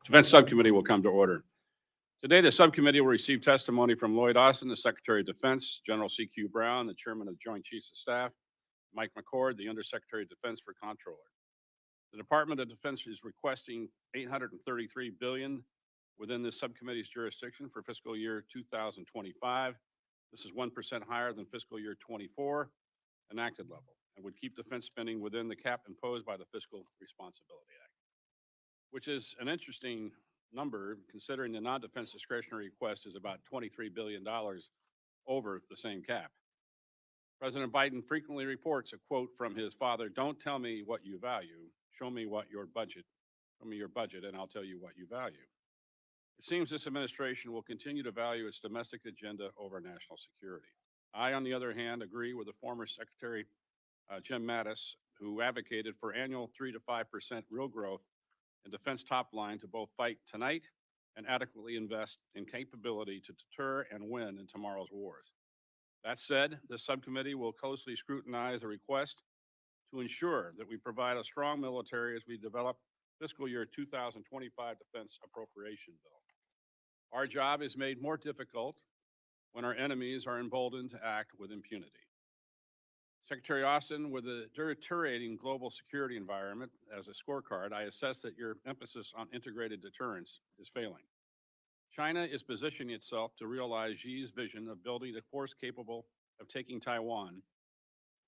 Defense Subcommittee will come to order. Today, the subcommittee will receive testimony from Lloyd Austin, the Secretary of Defense, General C.Q. Brown, the Chairman of the Joint Chiefs of Staff, Mike McCord, the Undersecretary of Defense for Comptroller. The Department of Defense is requesting $833 billion within this subcommittee's jurisdiction for fiscal year 2025. This is 1% higher than fiscal year 24 enacted level and would keep defense spending within the cap imposed by the Fiscal Responsibility Act, which is an interesting number considering the non-defense discretionary request is about $23 billion over the same cap. President Biden frequently reports a quote from his father, "Don't tell me what you value, show me your budget, and I'll tell you what you value." It seems this administration will continue to value its domestic agenda over national security. I, on the other hand, agree with the former Secretary Jim Mattis, who advocated for annual 3 to 5% real growth in defense top line to both fight tonight and adequately invest in capability to deter and win in tomorrow's wars. That said, this subcommittee will closely scrutinize the request to ensure that we provide a strong military as we develop fiscal year 2025 defense appropriation bill. Our job is made more difficult when our enemies are emboldened to act with impunity. Secretary Austin, with a deteriorating global security environment as a scorecard, I assess that your emphasis on integrated deterrence is failing. China is positioning itself to realize Xi's vision of building a force capable of taking Taiwan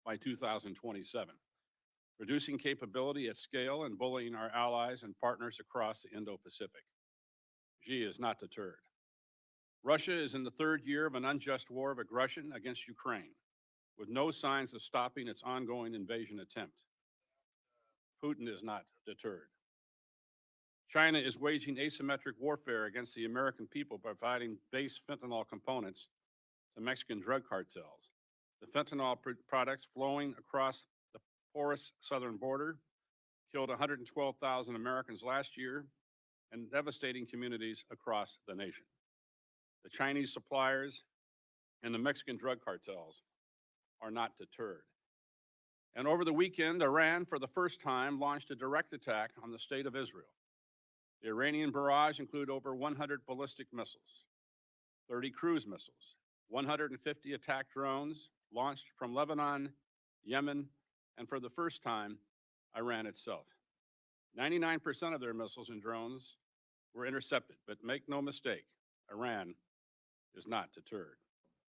by 2027, reducing capability at scale and bullying our allies and partners across the Indo-Pacific. Xi is not deterred. Russia is in the third year of an unjust war of aggression against Ukraine, with no signs of stopping its ongoing invasion attempt. Putin is not deterred. China is waging asymmetric warfare against the American people by providing base fentanyl components to Mexican drug cartels. The fentanyl products flowing across the porous southern border killed 112,000 Americans last year and devastating communities across the nation. The Chinese suppliers and the Mexican drug cartels are not deterred. And over the weekend, Iran, for the first time, launched a direct attack on the state of Israel. The Iranian barrage included over 100 ballistic missiles, 30 cruise missiles, 150 attack drones launched from Lebanon, Yemen, and for the first time, Iran itself. 99% of their missiles and drones were intercepted, but make no mistake, Iran is not deterred.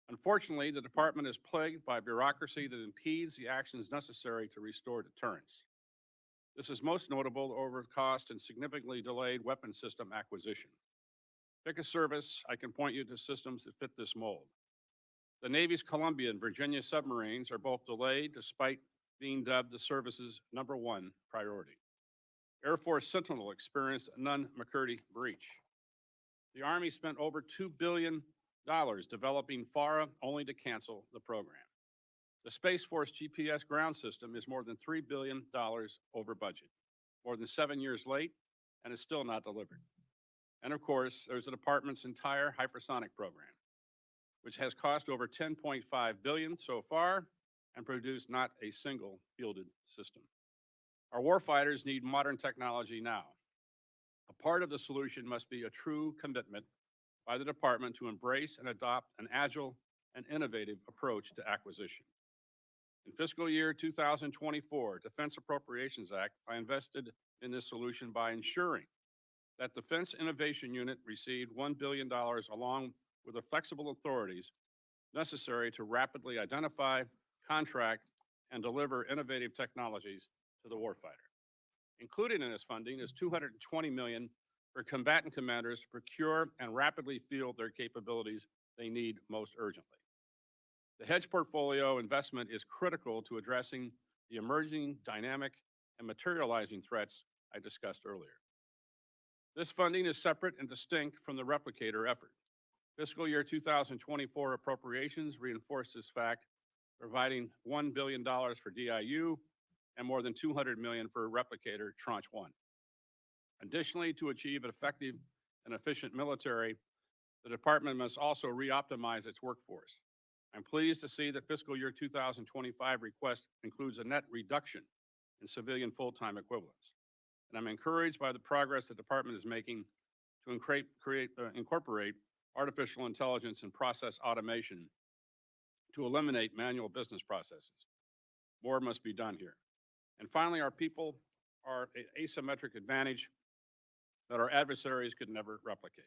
Unfortunately, the department is plagued by bureaucracy that impedes the actions necessary to restore deterrence. This is most notable over cost and significantly delayed weapon system acquisition. Pick a service, I can point you to systems that fit this mold. The Navy's Columbia and Virginia submarines are both delayed despite being dubbed the service's #1 priority. Air Force Sentinel experienced a Nunn-McCurdy breach. The Army spent over $2 billion developing FARA only to cancel the program. The Space Force GPS ground system is more than $3 billion over budget, more than 7 years late, and is still not delivered. And of course, there's the department's entire hypersonic program, which has cost over $10.5 billion so far and produced not a single fielded system. Our warfighters need modern technology now. A part of the solution must be a true commitment by the department to embrace and adopt an agile and innovative approach to acquisition. In fiscal year 2024, Defense Appropriations Act, I invested in this solution by ensuring that Defense Innovation Unit received $1 billion along with the flexible authorities necessary to rapidly identify, contract, and deliver innovative technologies to the warfighter. Included in this funding is $220 million for combatant commanders to procure and rapidly field their capabilities they need most urgently. The hedge portfolio investment is critical to addressing the emerging, dynamic, and materializing threats I discussed earlier. This funding is separate and distinct from the replicator effort. Fiscal year 2024 appropriations reinforce this fact, providing $1 billion for DIU and more than $200 million for replicator tranche 1. Additionally, to achieve an effective and efficient military, the department must also re-optimize its workforce. I'm pleased to see that fiscal year 2025 request includes a net reduction in civilian full-time equivalents. and I'm encouraged by the progress the department is making to incorporate artificial intelligence and process automation to eliminate manual business processes. More must be done here. And finally, our people are an asymmetric advantage that our adversaries could never replicate.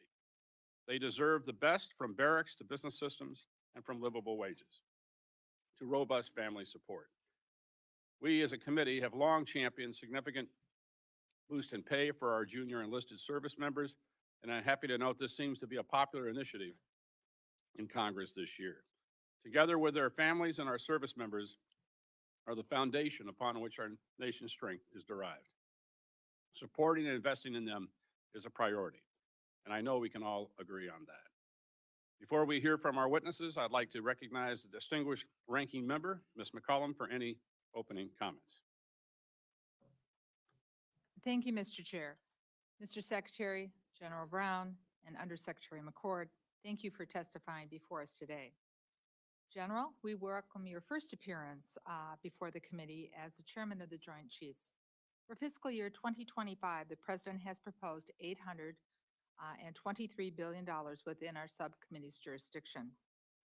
They deserve the best from barracks to business systems and from livable wages to robust family support. We as a committee have long championed significant boost in pay for our junior enlisted service members, and I'm happy to note this seems to be a popular initiative in Congress this year. Together with their families and our service members are the foundation upon which our nation's strength is derived. Supporting and investing in them is a priority, and I know we can all agree on that. Before we hear from our witnesses, I'd like to recognize the distinguished ranking member, Ms. McCollum, for any opening comments. Thank you, Mr. Chair. Mr. Secretary, General Brown, and Undersecretary McCord, thank you for testifying before us today. General, we welcome your first appearance before the committee as the chairman of the Joint Chiefs. For fiscal year 2025, the President has proposed $823 billion within our subcommittee's jurisdiction.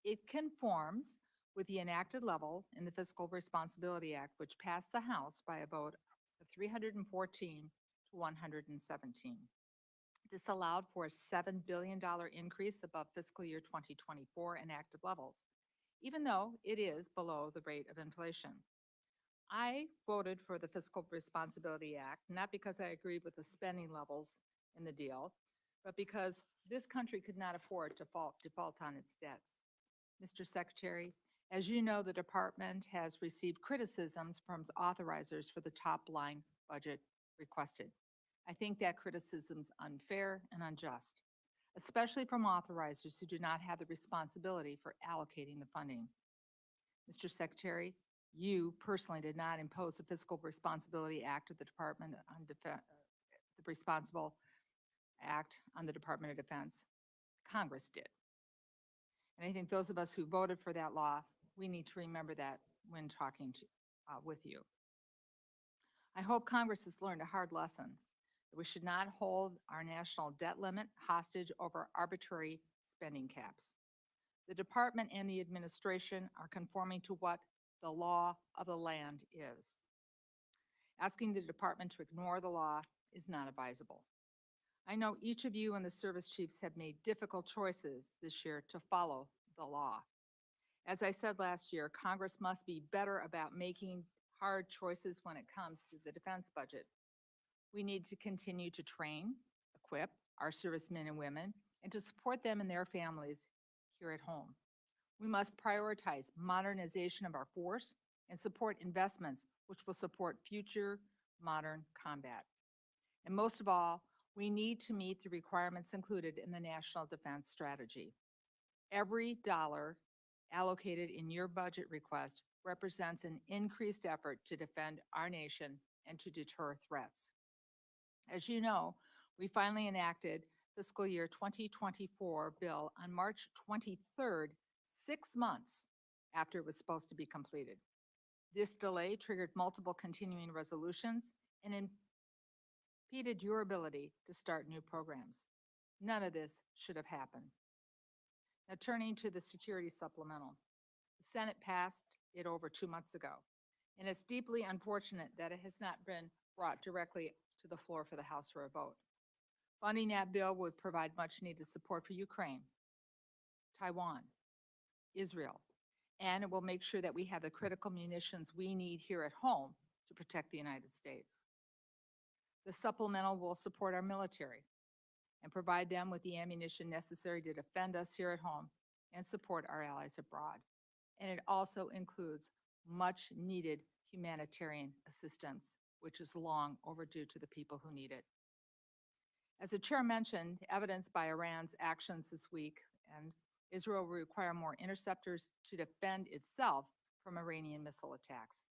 It conforms with the enacted level in the Fiscal Responsibility Act, which passed the House by a vote of 314 to 117. This allowed for a $7 billion increase above fiscal year 2024 enacted levels, even though it is below the rate of inflation. I voted for the Fiscal Responsibility Act, not because I agreed with the spending levels in the deal, but because this country could not afford to default on its debts. Mr. Secretary, as you know, the department has received criticisms from authorizers for the top line budget requested. I think that criticism is unfair and unjust, especially from authorizers who do not have the responsibility for allocating the funding. Mr. Secretary, you personally did not impose the Fiscal Responsibility Act of the Department on Defense, the Responsible Act on the Department of Defense. Congress did. And I think those of us who voted for that law, we need to remember that when talking with you. I hope Congress has learned a hard lesson that we should not hold our national debt limit hostage over arbitrary spending caps. The department and the administration are conforming to what the law of the land is. Asking the department to ignore the law is not advisable. I know each of you and the service chiefs have made difficult choices this year to follow the law. As I said last year, Congress must be better about making hard choices when it comes to the defense budget. We need to continue to train, equip our servicemen and women, and to support them and their families here at home. We must prioritize modernization of our force and support investments which will support future modern combat. And most of all, we need to meet the requirements included in the National Defense Strategy. Every dollar allocated in your budget request represents an increased effort to defend our nation and to deter threats. As you know, we finally enacted fiscal year 2024 bill on March 23rd, 6 months after it was supposed to be completed. This delay triggered multiple continuing resolutions and impeded your ability to start new programs. None of this should have happened. Now, turning to the security supplemental. The Senate passed it over 2 months ago, and it's deeply unfortunate that it has not been brought directly to the floor for the House for a vote. Funding that bill would provide much needed support for Ukraine, Taiwan, Israel, and it will make sure that we have the critical munitions we need here at home to protect the United States. The supplemental will support our military and provide them with the ammunition necessary to defend us here at home and support our allies abroad. And it also includes much needed humanitarian assistance, which is long overdue to the people who need it. As the chair mentioned, evidenced by Iran's actions this week, and Israel will require more interceptors to defend itself from Iranian missile attacks.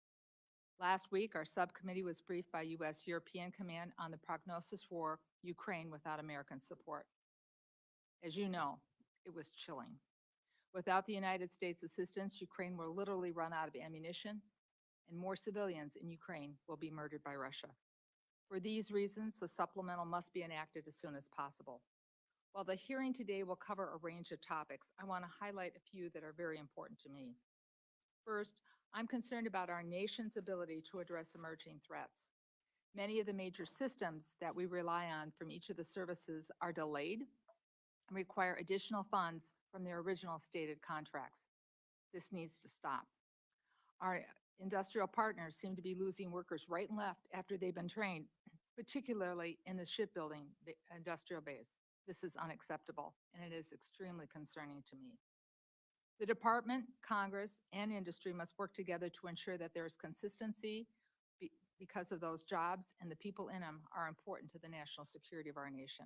Last week, our subcommittee was briefed by U.S. European Command on the prognosis for Ukraine without American support. As you know, it was chilling. Without the United States assistance, Ukraine will literally run out of ammunition, and more civilians in Ukraine will be murdered by Russia. For these reasons, the supplemental must be enacted as soon as possible. While the hearing today will cover a range of topics, I want to highlight a few that are very important to me. First, I'm concerned about our nation's ability to address emerging threats. Many of the major systems that we rely on from each of the services are delayed and require additional funds from their original stated contracts. This needs to stop. Our industrial partners seem to be losing workers right and left after they've been trained, particularly in the shipbuilding industrial base. This is unacceptable, and it is extremely concerning to me. The department, Congress, and industry must work together to ensure that there is consistency because of those jobs and the people in them are important to the national security of our nation.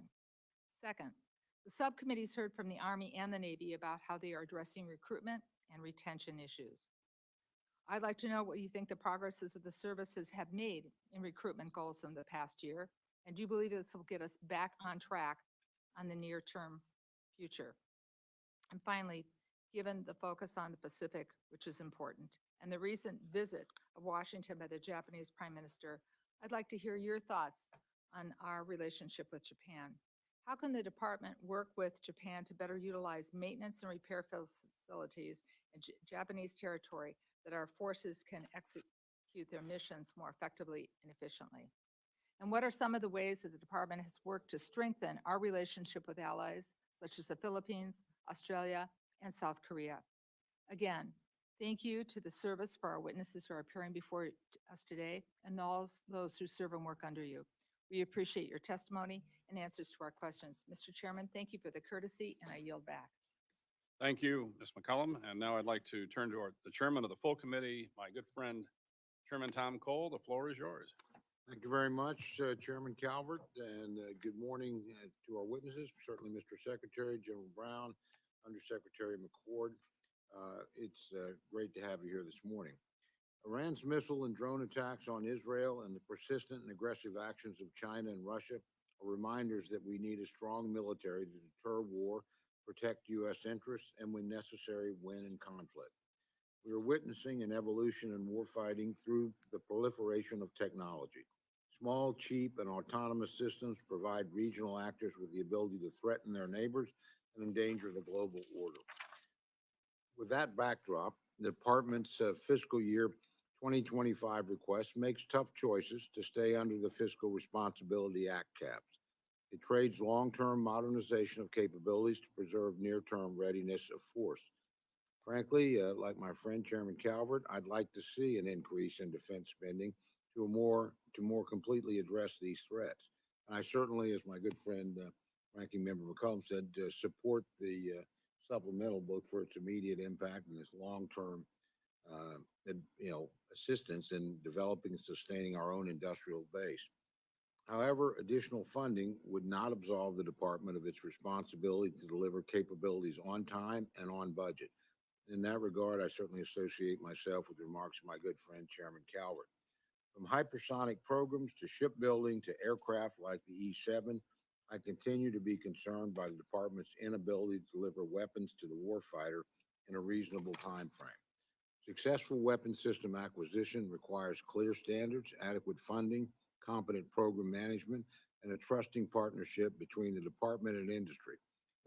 Second, the subcommittees heard from the Army and the Navy about how they are addressing recruitment and retention issues. I'd like to know what you think the progresses of the services have made in recruitment goals in the past year, and do you believe this will get us back on track on the near-term future? And finally, given the focus on the Pacific, which is important, and the recent visit of Washington by the Japanese Prime Minister, I'd like to hear your thoughts on our relationship with Japan. How can the department work with Japan to better utilize maintenance and repair facilities in Japanese territory that our forces can execute their missions more effectively and efficiently? And what are some of the ways that the department has worked to strengthen our relationship with allies such as the Philippines, Australia, and South Korea? Again, thank you to the service for our witnesses who are appearing before us today and all those who serve and work under you. We appreciate your testimony and answers to our questions. Mr. Chairman, thank you for the courtesy, and I yield back. Thank you, Ms. McCollum. And now I'd like to turn to the chairman of the full committee, my good friend, Chairman Tom Cole. The floor is yours. Thank you very much, Chairman Calvert, and good morning to our witnesses, certainly Mr. Secretary, General Brown, Undersecretary McCord. It's great to have you here this morning. Iran's missile and drone attacks on Israel and the persistent and aggressive actions of China and Russia are reminders that we need a strong military to deter war, protect U.S. interests, and when necessary, win in conflict. We are witnessing an evolution in warfighting through the proliferation of technology. Small, cheap, and autonomous systems provide regional actors with the ability to threaten their neighbors and endanger the global order. With that backdrop, the department's fiscal year 2025 request makes tough choices to stay under the Fiscal Responsibility Act caps. It trades long-term modernization of capabilities to preserve near-term readiness of force. Frankly, like my friend Chairman Calvert, I'd like to see an increase in defense spending to more completely address these threats. And I certainly, as my good friend Ranking Member McCollum said, support the supplemental both for its immediate impact and its long-term, assistance in developing and sustaining our own industrial base. However, additional funding would not absolve the department of its responsibility to deliver capabilities on time and on budget. In that regard, I certainly associate myself with the remarks of my good friend Chairman Calvert. From hypersonic programs to shipbuilding to aircraft like the E-7, I continue to be concerned by the department's inability to deliver weapons to the warfighter in a reasonable time frame. Successful weapon system acquisition requires clear standards, adequate funding, competent program management, and a trusting partnership between the department and industry.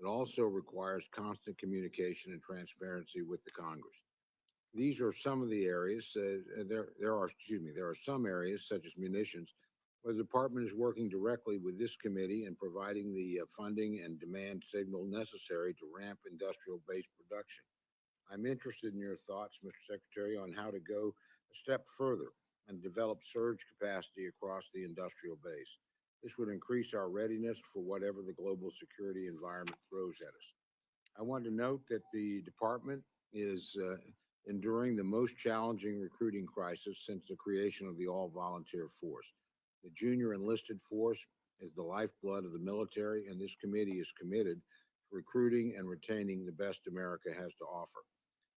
It also requires constant communication and transparency with the Congress. These are some of the areas, there are some areas such as munitions where the department is working directly with this committee and providing the funding and demand signal necessary to ramp industrial base production. I'm interested in your thoughts, Mr. Secretary, on how to go a step further and develop surge capacity across the industrial base. This would increase our readiness for whatever the global security environment throws at us. I want to note that the department is enduring the most challenging recruiting crisis since the creation of the all-volunteer force. The junior enlisted force is the lifeblood of the military, and this committee is committed to recruiting and retaining the best America has to offer.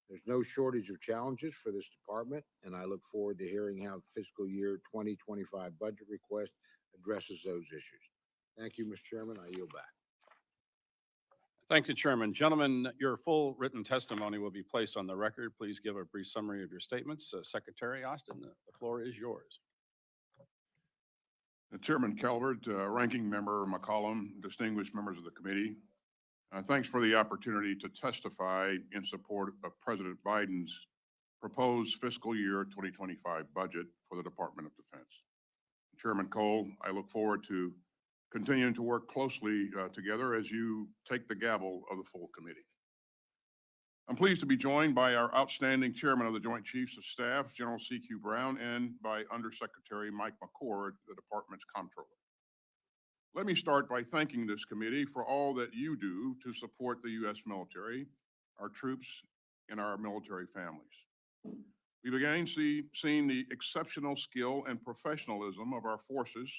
There's no shortage of challenges for this department, and I look forward to hearing how the fiscal year 2025 budget request addresses those issues. Thank you, Mr. Chairman. I yield back. Thank you, Chairman. Gentlemen, your full written testimony will be placed on the record. Please give a brief summary of your statements. Secretary Austin, the floor is yours. Chairman Calvert, Ranking Member McCollum, distinguished members of the committee, thanks for the opportunity to testify in support of President Biden's proposed fiscal year 2025 budget for the Department of Defense. Chairman Cole, I look forward to continuing to work closely together as you take the gavel of the full committee. I'm pleased to be joined by our outstanding Chairman of the Joint Chiefs of Staff, General C.Q. Brown, and by Undersecretary Mike McCord, the department's comptroller. Let me start by thanking this committee for all that you do to support the U.S. military, our troops, and our military families. We've again seen the exceptional skill and professionalism of our forces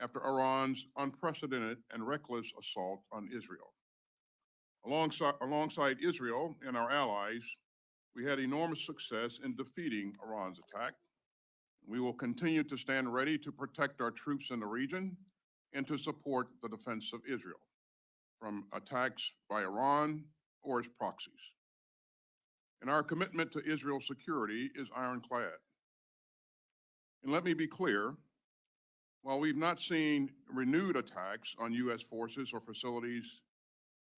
after Iran's unprecedented and reckless assault on Israel. Alongside Israel and our allies, we had enormous success in defeating Iran's attack. We will continue to stand ready to protect our troops in the region and to support the defense of Israel from attacks by Iran or its proxies. And our commitment to Israel's security is ironclad. And let me be clear, while we've not seen renewed attacks on U.S. forces or facilities,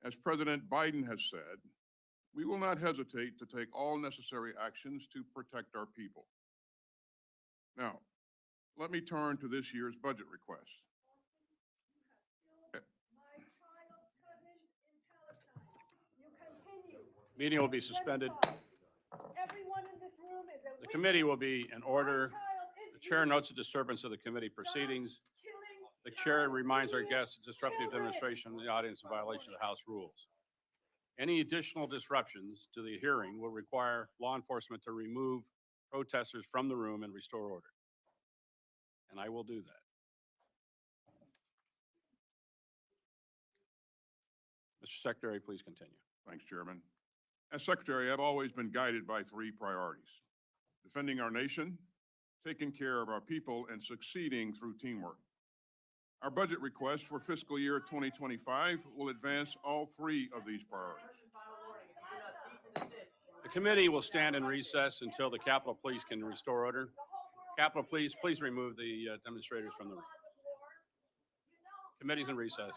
as President Biden has said, we will not hesitate to take all necessary actions to protect our people. Now, let me turn to this year's budget request. Meeting will be suspended. The committee will be in order. The chair notes the disturbance of the committee proceedings. The chair reminds our guests of disruptive demonstration in the audience in violation of the House rules. Any additional disruptions to the hearing will require law enforcement to remove protesters from the room and restore order. And I will do that. Mr. Secretary, please continue. Thanks, Chairman. As Secretary, I've always been guided by three priorities: defending our nation, taking care of our people, and succeeding through teamwork. Our budget request for fiscal year 2025 will advance all three of these priorities. The committee will stand in recess until the Capitol Police can restore order. Capitol Police, please remove the demonstrators from the room. Committee's in recess.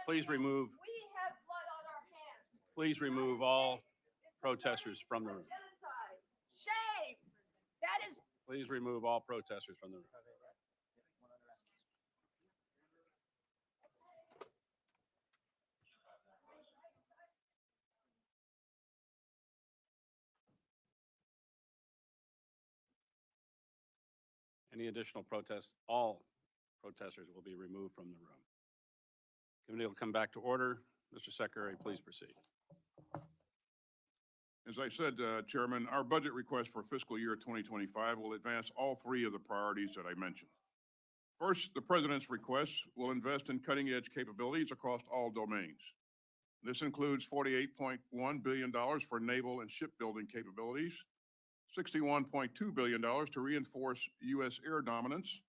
Please remove all protesters from the room. Shame! That is. Please remove all protesters from the room. Any additional protests, all protesters will be removed from the room. Committee will come back to order. Mr. Secretary, please proceed. As I said, Chairman, our budget request for fiscal year 2025 will advance all three of the priorities that I mentioned. First, the President's request will invest in cutting-edge capabilities across all domains. This includes $48.1 billion for naval and shipbuilding capabilities, $61.2 billion to reinforce U.S. air dominance,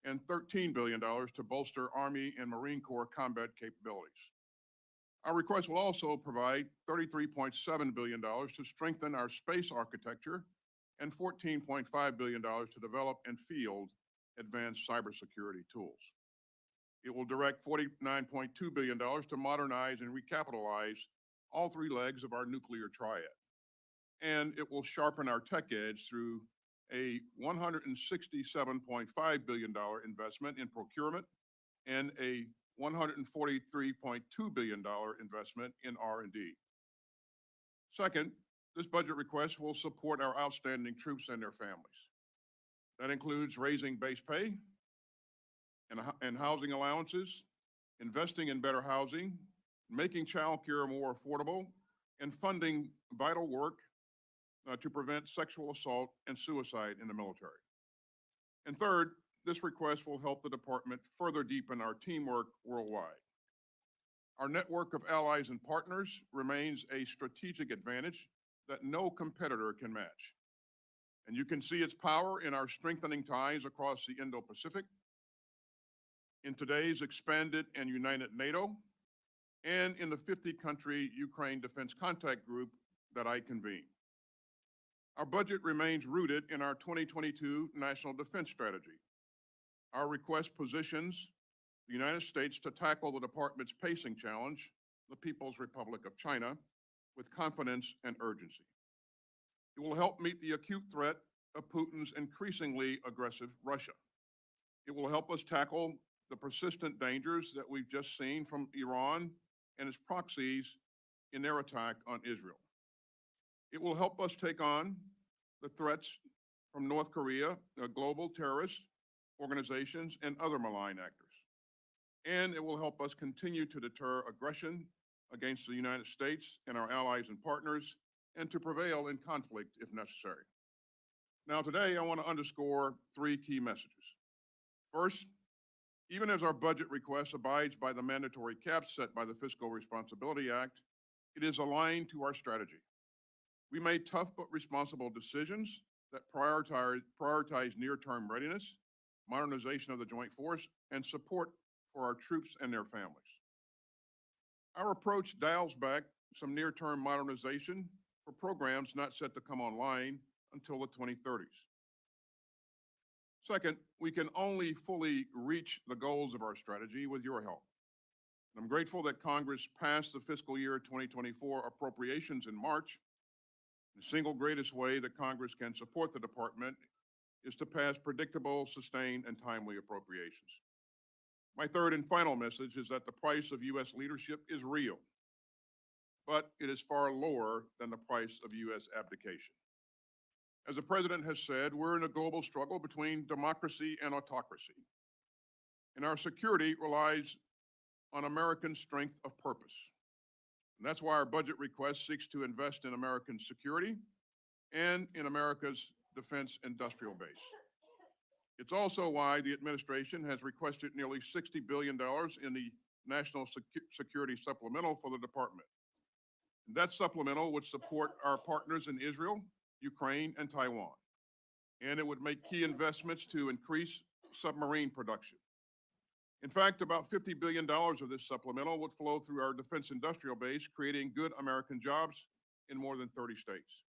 and $13 billion to bolster Army and Marine Corps combat capabilities. Our request will also provide $33.7 billion to strengthen our space architecture and $14.5 billion to develop and field advanced cybersecurity tools. It will direct $49.2 billion to modernize and recapitalize all three legs of our nuclear triad. And it will sharpen our tech edge through a $167.5 billion investment in procurement and a $143.2 billion investment in R&D. Second, this budget request will support our outstanding troops and their families. That includes raising base pay and housing allowances, investing in better housing, making child care more affordable, and funding vital work to prevent sexual assault and suicide in the military. And third, this request will help the department further deepen our teamwork worldwide. Our network of allies and partners remains a strategic advantage that no competitor can match. And you can see its power in our strengthening ties across the Indo-Pacific, in today's expanded and united NATO, and in the 50-country Ukraine Defense Contact Group that I convene. Our budget remains rooted in our 2022 National Defense Strategy, Our request positions the United States to tackle the department's pacing challenge, the People's Republic of China, with confidence and urgency. It will help meet the acute threat of Putin's increasingly aggressive Russia. It will help us tackle the persistent dangers that we've just seen from Iran and its proxies in their attack on Israel. It will help us take on the threats from North Korea, global terrorist organizations, and other malign actors. And it will help us continue to deter aggression against the United States and our allies and partners, and to prevail in conflict if necessary. Now, today, I want to underscore three key messages. First, even as our budget request abides by the mandatory caps set by the Fiscal Responsibility Act, it is aligned to our strategy. We made tough but responsible decisions that prioritize near-term readiness, modernization of the joint force, and support for our troops and their families. Our approach dials back some near-term modernization for programs not set to come online until the 2030s. Second, we can only fully reach the goals of our strategy with your help. I'm grateful that Congress passed the fiscal year 2024 appropriations in March. The single greatest way that Congress can support the department is to pass predictable, sustained, and timely appropriations. My third and final message is that the price of U.S. leadership is real, but it is far lower than the price of U.S. abdication. As the president has said, we're in a global struggle between democracy and autocracy. And our security relies on American strength of purpose. And that's why our budget request seeks to invest in American security and in America's defense industrial base. It's also why the administration has requested nearly $60 billion in the National Security Supplemental for the department. That supplemental would support our partners in Israel, Ukraine, and Taiwan. And it would make key investments to increase submarine production. In fact, about $50 billion of this supplemental would flow through our defense industrial base, creating good American jobs in more than 30 states.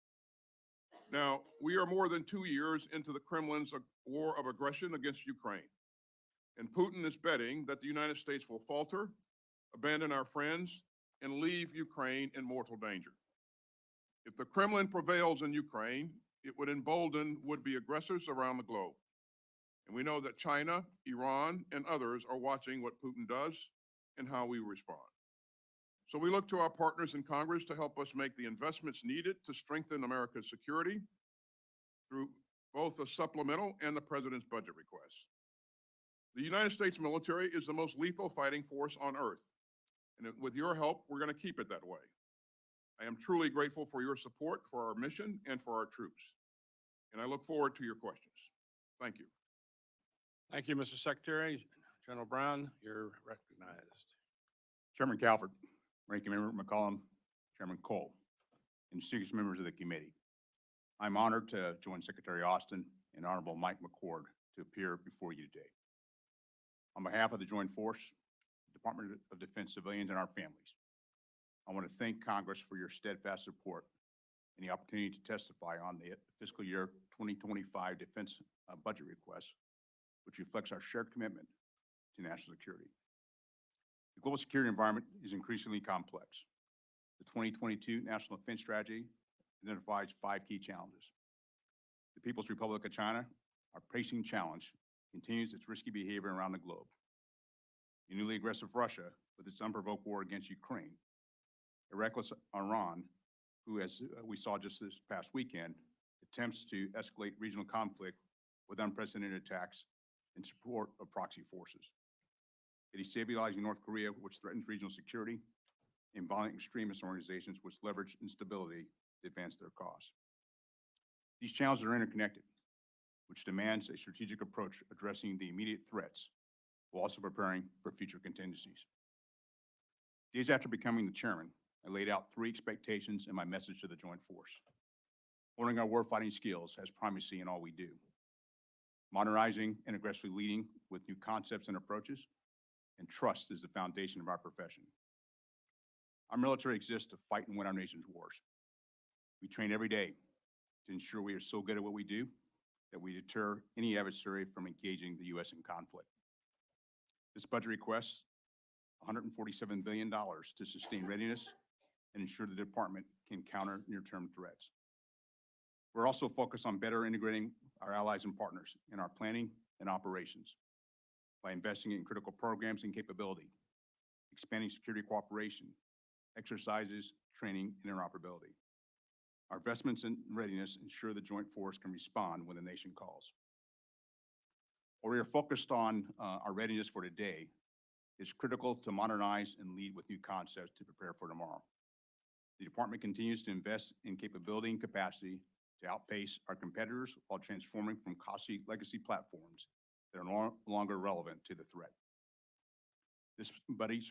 Now, we are more than 2 years into the Kremlin's war of aggression against Ukraine. And Putin is betting that the United States will falter, abandon our friends, and leave Ukraine in mortal danger. If the Kremlin prevails in Ukraine, it would embolden would-be aggressors around the globe. And we know that China, Iran, and others are watching what Putin does and how we respond. So we look to our partners in Congress to help us make the investments needed to strengthen America's security through both the supplemental and the president's budget requests. The United States military is the most lethal fighting force on earth. And with your help, we're going to keep it that way. I am truly grateful for your support for our mission and for our troops. And I look forward to your questions. Thank you. Thank you, Mr. Secretary. General Brown, you're recognized. Chairman Calvert, Ranking Member McCollum, Chairman Cole, and distinguished members of the committee. I'm honored to join Secretary Austin and Honorable Mike McCord to appear before you today. On behalf of the Joint Force, Department of Defense civilians, and our families, I want to thank Congress for your steadfast support and the opportunity to testify on the fiscal year 2025 defense budget request, which reflects our shared commitment to national security. The global security environment is increasingly complex. The 2022 National Defense Strategy identifies 5 key challenges. The People's Republic of China, our pacing challenge, continues its risky behavior around the globe. The newly aggressive Russia, with its unprovoked war against Ukraine. A reckless Iran, who, as we saw just this past weekend, attempts to escalate regional conflict with unprecedented attacks in support of proxy forces. A destabilizing North Korea, which threatens regional security, and violent extremist organizations which leverage instability to advance their cause. These challenges are interconnected, which demands a strategic approach addressing the immediate threats while also preparing for future contingencies. Days after becoming the chairman, I laid out 3 expectations in my message to the Joint Force. Honoring our warfighting skills has primacy in all we do. Modernizing and aggressively leading with new concepts and approaches, and trust is the foundation of our profession. Our military exists to fight and win our nation's wars. We train every day to ensure we are so good at what we do that we deter any adversary from engaging the U.S. in conflict. This budget requests $147 billion to sustain readiness and ensure the department can counter near-term threats. We're also focused on better integrating our allies and partners in our planning and operations by investing in critical programs and capability, expanding security cooperation, exercises, training, and interoperability. Our investments in readiness ensure the joint force can respond when the nation calls. While we are focused on our readiness for today, it's critical to modernize and lead with new concepts to prepare for tomorrow. The department continues to invest in capability and capacity to outpace our competitors while transforming from costly legacy platforms that are no longer relevant to the threat. This budget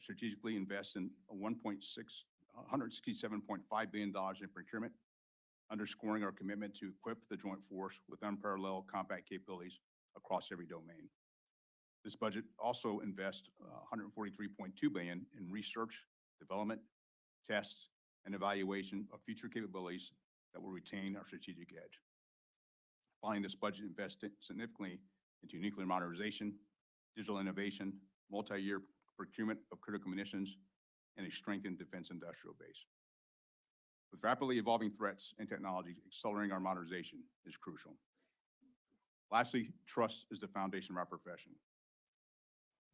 strategically invests in $167.5 billion in procurement, underscoring our commitment to equip the joint force with unparalleled combat capabilities across every domain. This budget also invests $143.2 billion in research, development, tests, and evaluation of future capabilities that will retain our strategic edge. Finally, this budget invests significantly into nuclear modernization, digital innovation, multi-year procurement of critical munitions, and a strengthened defense industrial base. With rapidly evolving threats and technology, accelerating our modernization is crucial. Lastly, trust is the foundation of our profession.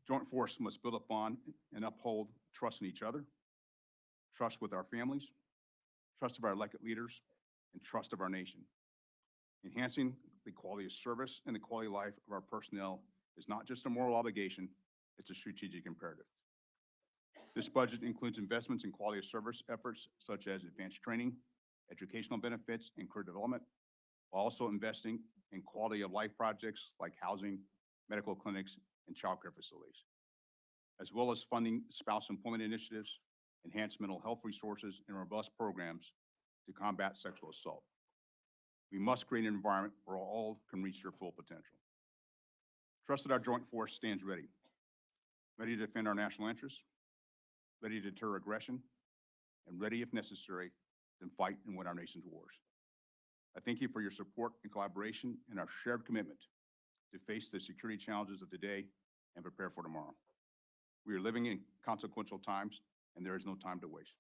Joint force must build upon and uphold trust in each other, trust with our families, trust of our elected leaders, and trust of our nation. Enhancing the quality of service and the quality of life of our personnel is not just a moral obligation, it's a strategic imperative. This budget includes investments in quality of service efforts such as advanced training, educational benefits, and career development, while also investing in quality of life projects like housing, medical clinics, and child care facilities, as well as funding spouse employment initiatives, enhanced mental health resources, and robust programs to combat sexual assault. We must create an environment where all can reach their full potential. Trust that our joint force stands ready to defend our national interests, ready to deter aggression, and ready, if necessary, to fight and win our nation's wars. I thank you for your support and collaboration and our shared commitment to face the security challenges of today and prepare for tomorrow. We are living in consequential times, and there is no time to waste.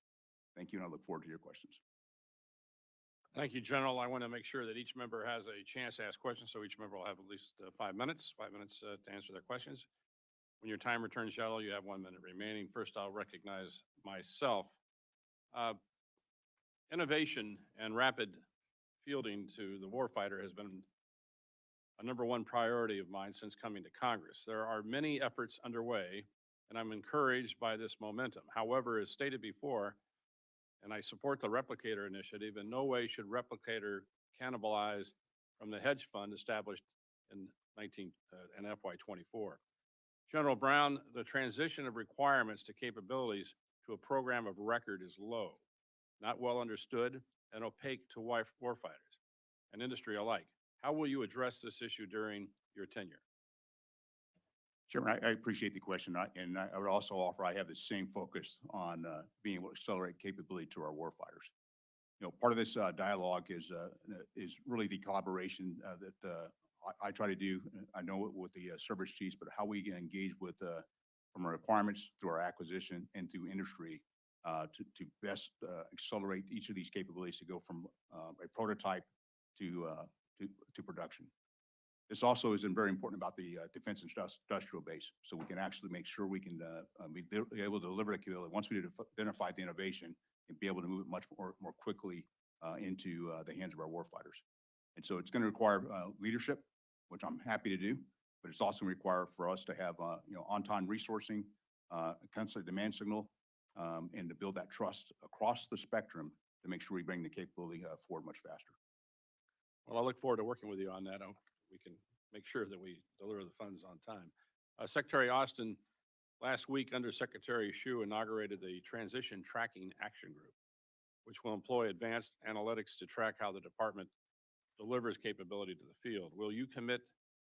Thank you, and I look forward to your questions. Thank you, General. I want to make sure that each member has a chance to ask questions, so each member will have at least 5 minutes to answer their questions. When your timer turns yellow, you have 1 minute remaining. First, I'll recognize myself. Innovation and rapid fielding to the warfighter has been a #1 priority of mine since coming to Congress. There are many efforts underway, and I'm encouraged by this momentum. However, as stated before, and I support the Replicator initiative, in no way should Replicator cannibalize from the hedge fund established in FY24. General Brown, the transition of requirements to capabilities to a program of record is low, not well understood, and opaque to warfighters and industry alike. How will you address this issue during your tenure? Chairman, I appreciate the question, and I would also offer I have the same focus on being able to accelerate capability to our warfighters. You know, part of this dialogue is really the collaboration that I try to do. I know it with the service chiefs, but how we can engage with from our requirements through our acquisition and through industry to best accelerate each of these capabilities to go from a prototype to production. This also is very important about the defense industrial base, so we can actually make sure we can be able to deliver the capability once we identify the innovation and be able to move it much more quickly into the hands of our warfighters. And so it's going to require leadership, which I'm happy to do, but it's also required for us to have on-time resourcing, constant demand signal, and to build that trust across the spectrum to make sure we bring the capability forward much faster. Well, I look forward to working with you on that. We can make sure that we deliver the funds on time. Secretary Austin, last week, Undersecretary Eeuu inaugurated the Transition Tracking Action Group, which will employ advanced analytics to track how the department delivers capability to the field. Will you commit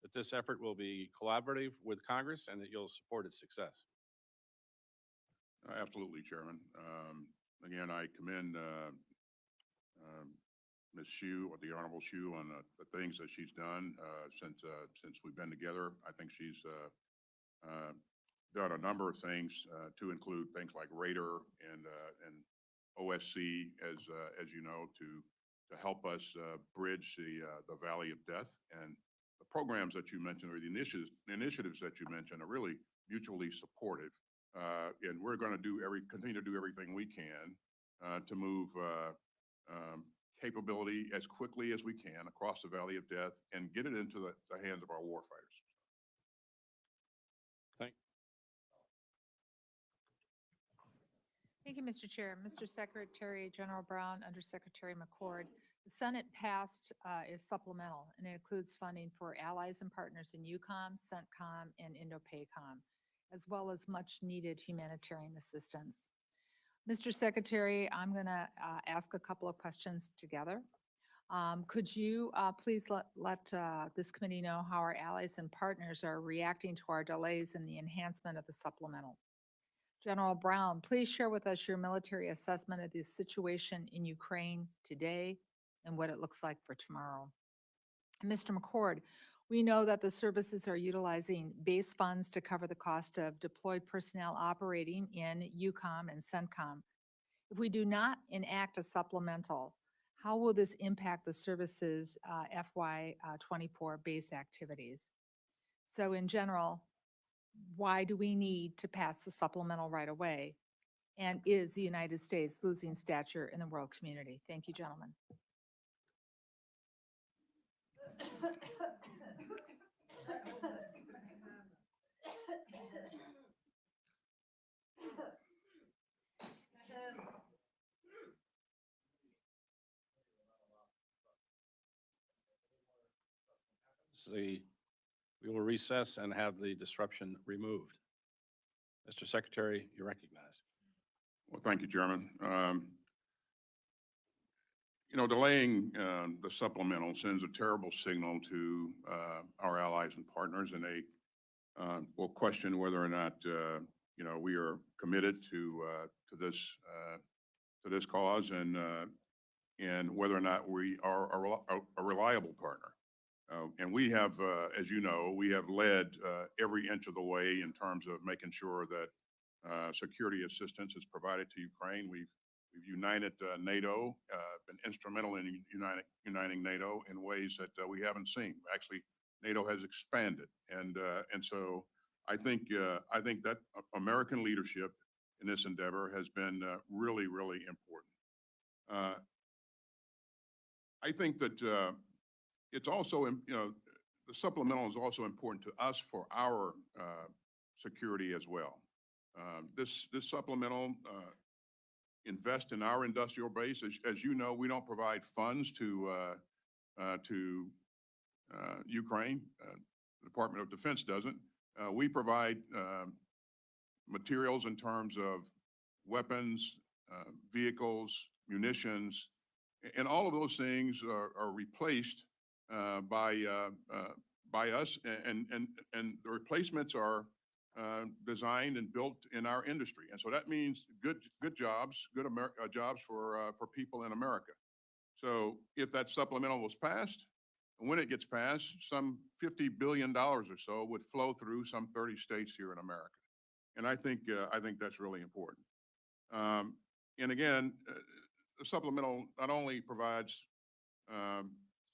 that this effort will be collaborative with Congress and that you'll support its success? Absolutely, Chairman. Again, I commend Ms. Shu, or the Honorable Shu, on the things that she's done since we've been together. I think she's done a number of things to include things like Radar and OSC, as you know, to help us bridge the valley of death. And the programs that you mentioned, or the initiatives that you mentioned, are really mutually supportive. And we're going to continue to do everything we can to move capability as quickly as we can across the valley of death and get it into the hands of our warfighters. Thank you, Mr. Chair. Mr. Secretary General Brown, Undersecretary McCord, the Senate passed is supplemental, and it includes funding for allies and partners in EUCOM, CENTCOM, and INDOPACOM, as well as much-needed humanitarian assistance. Mr. Secretary, I'm going to ask a couple of questions together. Could you please let this committee know how our allies and partners are reacting to our delays in the enhancement of the supplemental? General Brown, please share with us your military assessment of the situation in Ukraine today and what it looks like for tomorrow. Mr. McCord, we know that the services are utilizing base funds to cover the cost of deployed personnel operating in EUCOM and CENTCOM. If we do not enact a supplemental, how will this impact the services FY24 base activities? So in general, why do we need to pass the supplemental right away? And is the United States losing stature in the world community? Thank you, gentlemen. We will recess and have the disruption removed. Mr. Secretary, you're recognized. Well, thank you, Chairman. Delaying the supplemental sends a terrible signal to our allies and partners, and they will question whether or not we are committed to this cause, and whether or not we are a reliable partner. And we have, as you know, we have led every inch of the way in terms of making sure that security assistance is provided to Ukraine. We've united NATO, been instrumental in uniting NATO in ways that we haven't seen. Actually, NATO has expanded, and so I think that American leadership in this endeavor has been really, really important. I think that it's also, the supplemental is also important to us for our security as well. This supplemental invest in our industrial base. As you know, we don't provide funds to Ukraine. The Department of Defense doesn't. We provide materials in terms of weapons, vehicles, munitions, and all of those things are replaced by us, and the replacements are designed and built in our industry, and so that means good jobs, jobs for people in America. So if that supplemental was passed, and when it gets passed, some $50 billion or so would flow through some 30 states here in America, and I think that's really important. And again, the supplemental not only provides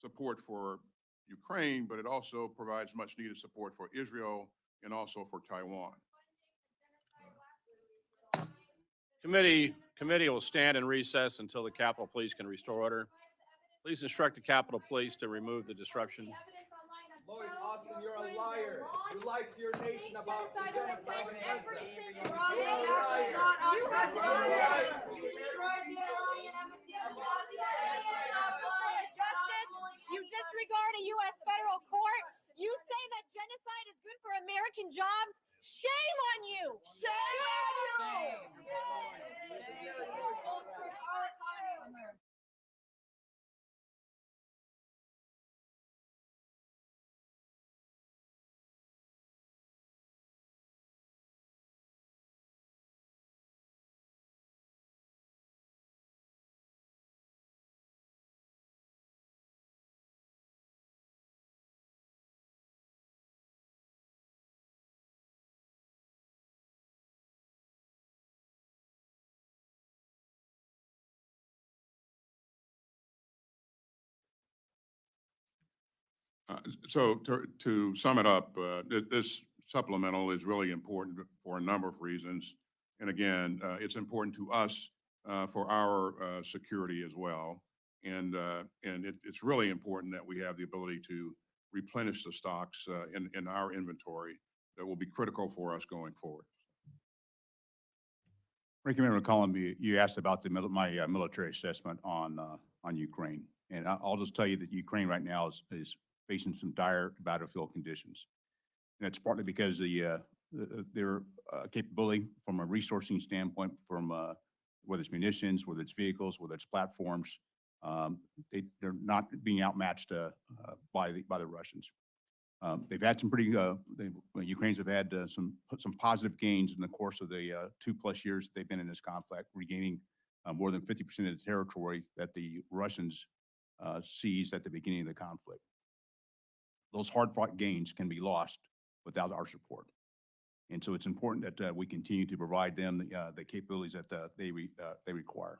support for Ukraine, but it also provides much needed support for Israel and also for Taiwan. Committee will stand in recess until the Capitol Police can restore order. Please instruct the Capitol Police to remove the disruption. Lloyd Austin, you're a liar. You lied to your nation about the genocide in Gaza. You're a liar. Justice, you disregard a U.S. federal court. You say that genocide is good for American jobs. Shame on you. Shame on you. So to sum it up, this supplemental is really important for a number of reasons. And again, it's important to us for our security as well. And it's really important that we have the ability to replenish the stocks in our inventory that will be critical for us going forward. Ranking Member McCollum, you asked about my military assessment on Ukraine. And I'll just tell you that Ukraine right now is facing some dire battlefield conditions. And it's partly because their capability from a resourcing standpoint, from whether it's munitions, whether it's vehicles, whether it's platforms, they're not being outmatched by the Russians. They've had some pretty, Ukrainians have had some positive gains in the course of the 2+ years that they've been in this conflict, regaining more than 50% of the territory that the Russians seized at the beginning of the conflict. Those hard-fought gains can be lost without our support. And so it's important that we continue to provide them the capabilities that they require.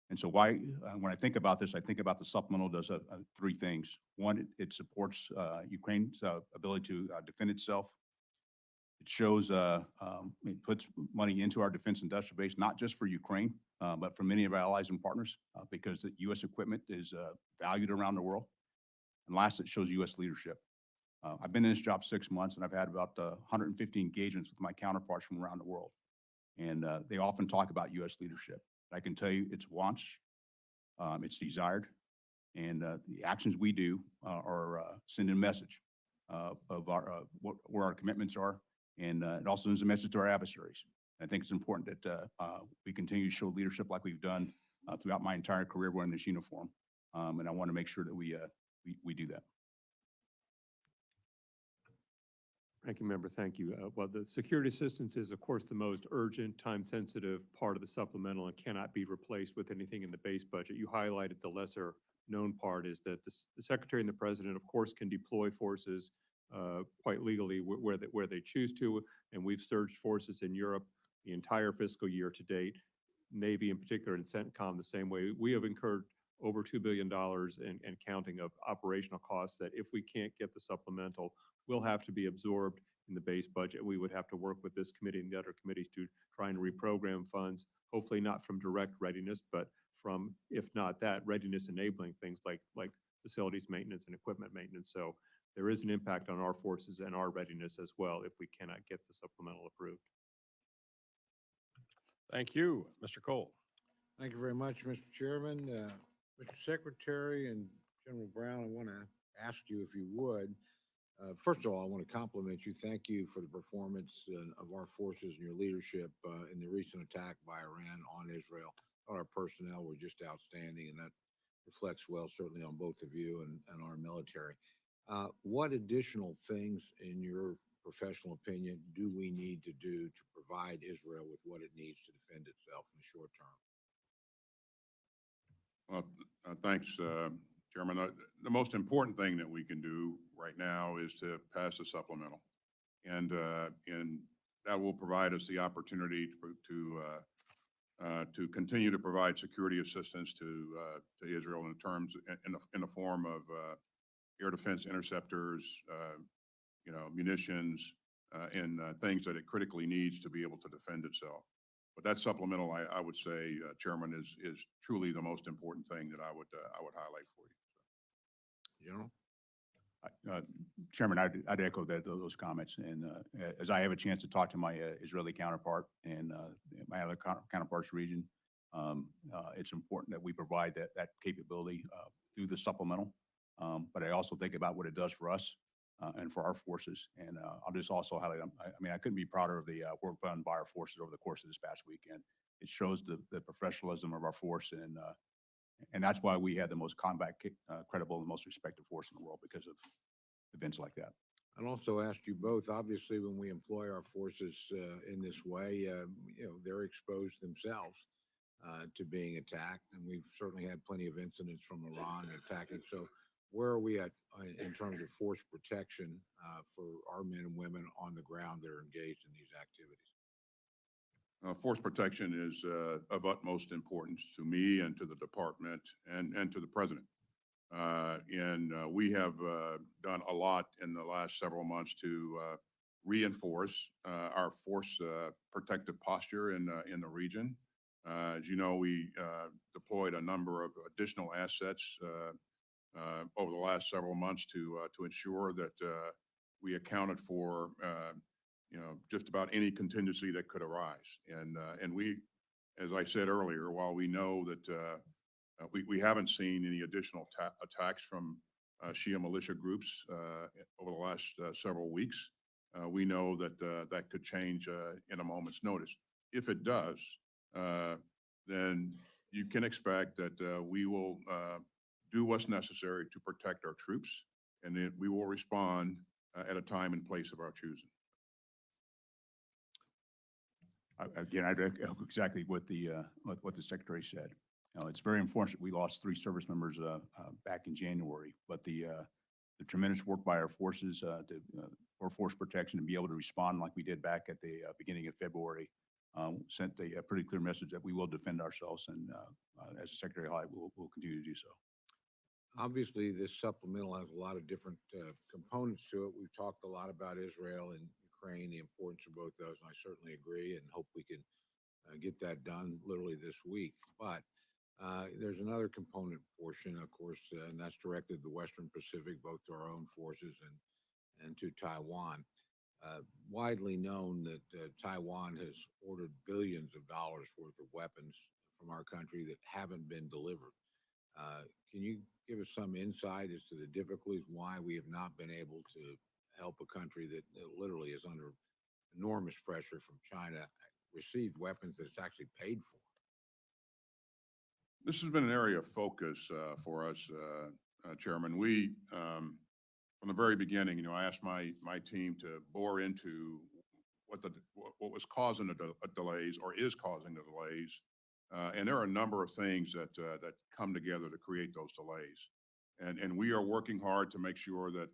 And so when I think about this, I think about the supplemental does three things. One, it supports Ukraine's ability to defend itself. It shows, it puts money into our defense industrial base, not just for Ukraine, but for many of our allies and partners, because the U.S. equipment is valued around the world. And last, it shows U.S. leadership. I've been in this job 6 months, and I've had about 150 engagements with my counterparts from around the world. And they often talk about U.S. leadership. I can tell you it's wants, it's desired, and the actions we do are sending a message of where our commitments are, and it also sends a message to our adversaries. And I think it's important that we continue to show leadership like we've done throughout my entire career wearing this uniform, and I want to make sure that we do that. Ranking Member, thank you. Well, the security assistance is, of course, the most urgent, time-sensitive part of the supplemental and cannot be replaced with anything in the base budget. You highlighted the lesser-known part is that the Secretary and the President, of course, can deploy forces quite legally where they choose to, and we've surged forces in Europe the entire fiscal year to date, Navy in particular, and CENTCOM the same way. We have incurred over $2 billion and counting of operational costs that if we can't get the supplemental, will have to be absorbed in the base budget. We would have to work with this committee and the other committees to try and reprogram funds, hopefully not from direct readiness, but from, if not that, readiness enabling things like facilities maintenance and equipment maintenance. So there is an impact on our forces and our readiness as well if we cannot get the supplemental approved. Thank you. Mr. Cole. Thank you very much, Mr. Chairman. Mr. Secretary and General Brown, I want to ask you if you would. First of all, I want to compliment you. Thank you for the performance of our forces and your leadership in the recent attack by Iran on Israel. Our personnel were just outstanding, and that reflects well, certainly on both of you and our military. What additional things, in your professional opinion, do we need to do to provide Israel with what it needs to defend itself in the short term? Well, thanks, Chairman. The most important thing that we can do right now is to pass the supplemental, and that will provide us the opportunity to continue to provide security assistance to Israel in the form of air defense interceptors, munitions, and things that it critically needs to be able to defend itself. But that supplemental, I would say, Chairman, is truly the most important thing that I would highlight for you. General? Chairman, I'd echo those comments. And as I have a chance to talk to my Israeli counterpart and my other counterparts region, it's important that we provide that capability through the supplemental. But I also think about what it does for us and for our forces. And I'll just also highlight, I couldn't be prouder of the work done by our forces over the course of this past weekend. It shows the professionalism of our force, and that's why we had the most combat credible and most respected force in the world, because of events like that. I'd also ask you both, obviously, when we employ our forces in this way, they're exposed themselves to being attacked, and we've certainly had plenty of incidents from Iran attacking. So where are we at in terms of force protection for our men and women on the ground that are engaged in these activities? Force protection is of utmost importance to me and to the department and to the president. We have done a lot in the last several months to reinforce our force protective posture in the region. As you know, we deployed a number of additional assets over the last several months to ensure that we accounted for just about any contingency that could arise. And we, as I said earlier, while we know that we haven't seen any additional attacks from Shia militia groups over the last several weeks, we know that that could change in a moment's notice. If it does, then you can expect that we will do what's necessary to protect our troops, and then we will respond at a time and place of our choosing. Again, I echo exactly what the secretary said. It's very unfortunate we lost 3 service members back in January, but the tremendous work by our forces for force protection and be able to respond like we did back at the beginning of February sent a pretty clear message that we will defend ourselves, and as the secretary highlighted, we'll continue to do so. Obviously, this supplemental has a lot of different components to it. We've talked a lot about Israel and Ukraine, the importance of both those, and I certainly agree and hope we can get that done literally this week. But there's another component portion, of course, and that's directed to the Western Pacific, both to our own forces and to Taiwan. Widely known that Taiwan has ordered billions of dollars worth of weapons from our country that haven't been delivered. Can you give us some insight as to the difficulties, why we have not been able to help a country that literally is under enormous pressure from China receive weapons that it's actually paid for? This has been an area of focus for us, Chairman. We, from the very beginning, I asked my team to bore into what was causing the delays or is causing the delays. And there are a number of things that come together to create those delays. And we are working hard to make sure that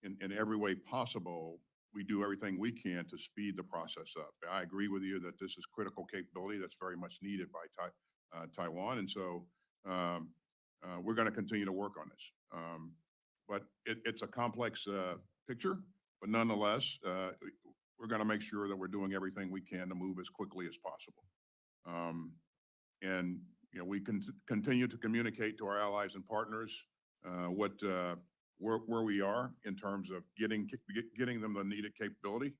in every way possible, we do everything we can to speed the process up. I agree with you that this is critical capability that's very much needed by Taiwan. And so we're going to continue to work on this. But it's a complex picture, but nonetheless, we're going to make sure that we're doing everything we can to move as quickly as possible. And we can continue to communicate to our allies and partners where we are in terms of getting them the needed capability.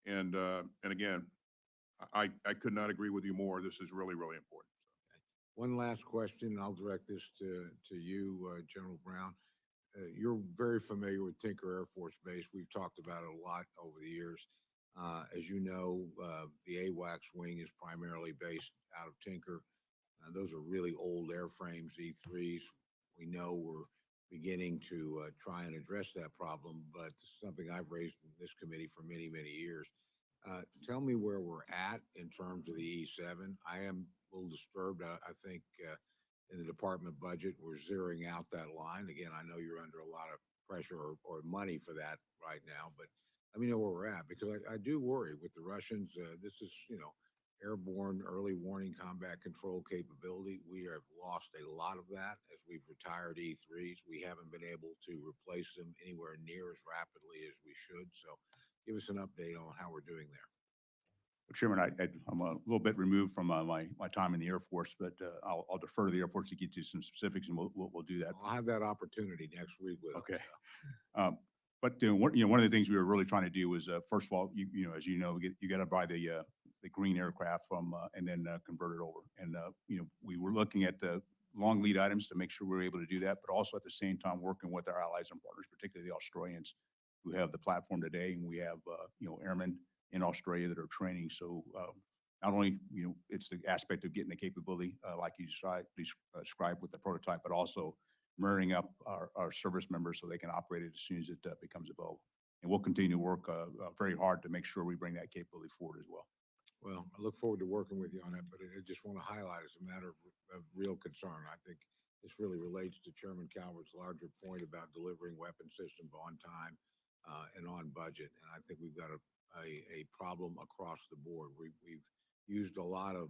And again, I could not agree with you more. This is really, really important. One last question, and I'll direct this to you, General Brown. You're very familiar with Tinker Air Force Base. We've talked about it a lot over the years. As you know, the AWACS wing is primarily based out of Tinker. Those are really old airframes, E3s. We know we're beginning to try and address that problem, but this is something I've raised in this committee for many, many years. Tell me where we're at in terms of the E7. I am a little disturbed. I think in the department budget, we're zeroing out that line. Again, I know you're under a lot of pressure or money for that right now, but let me know where we're at, because I do worry with the Russians. This is, airborne early warning combat control capability. We have lost a lot of that as we've retired E3s. We haven't been able to replace them anywhere near as rapidly as we should. So give us an update on how we're doing there. Chairman, I'm a little bit removed from my time in the Air Force, but I'll defer to the Air Force to get to some specifics, and we'll do that. I'll have that opportunity next week with Okay. them, so. But one of the things we were really trying to do was, first of all, as you know, you got to buy the green aircraft from and then convert it over. And we were looking at the long lead items to make sure we were able to do that, but also at the same time working with our allies and partners, particularly the Australians, who have the platform today, and we have airmen in Australia that are training. So not only it's the aspect of getting the capability like you described with the prototype, but also marrying up our service members so they can operate it as soon as it becomes available. And we'll continue to work very hard to make sure we bring that capability forward as well. Well, I look forward to working with you on that, but I just want to highlight as a matter of real concern. I think this really relates to Chairman Calvert's larger point about delivering weapon systems on time and on budget. And I think we've got a problem across the board. We've used a lot of,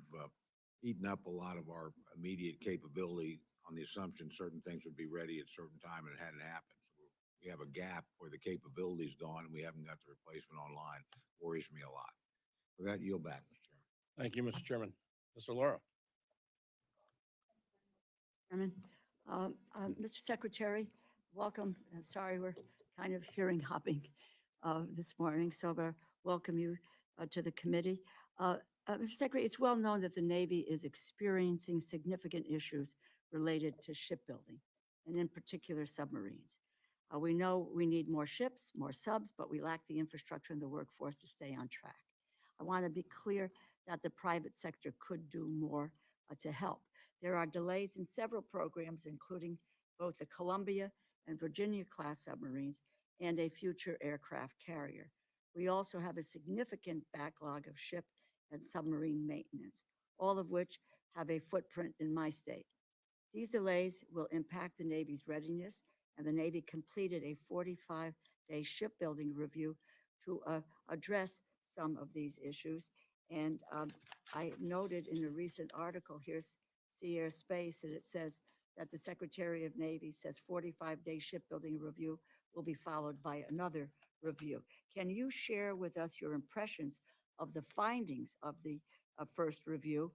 eaten up a lot of our immediate capability on the assumption certain things would be ready at certain time and it hadn't happened. So we have a gap where the capability's gone and we haven't got the replacement online. Worries me a lot. With that, yield back, Mr. Chairman. Thank you, Mr. Chairman. Mr. Laura. Chairman. Mr. Secretary, welcome. Sorry, we're kind of hearing hopping this morning, so I welcome you to the committee. Mr. Secretary, it's well known that the Navy is experiencing significant issues related to shipbuilding, and in particular submarines. We know we need more ships, more subs, but we lack the infrastructure and the workforce to stay on track. I want to be clear that the private sector could do more to help. There are delays in several programs, including both the Columbia and Virginia class submarines and a future aircraft carrier. We also have a significant backlog of ship and submarine maintenance, all of which have a footprint in my state. These delays will impact the Navy's readiness, and the Navy completed a 45-day shipbuilding review to address some of these issues. And I noted in a recent article, here's Sea Air Space, that it says that the Secretary of Navy says 45-day shipbuilding review will be followed by another review. Can you share with us your impressions of the findings of the first review,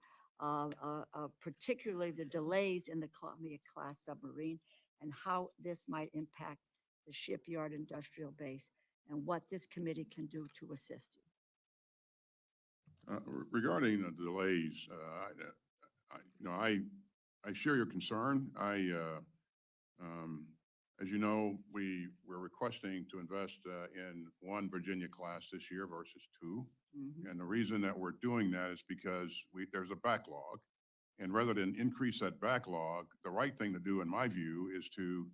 particularly the delays in the Columbia-class submarine, and how this might impact the shipyard industrial base, and what this committee can do to assist you? Regarding the delays, I share your concern. As you know, we're requesting to invest in one Virginia class this year versus two. And the reason that we're doing that is because there's a backlog. And rather than increase that backlog, the right thing to do, in my view, is to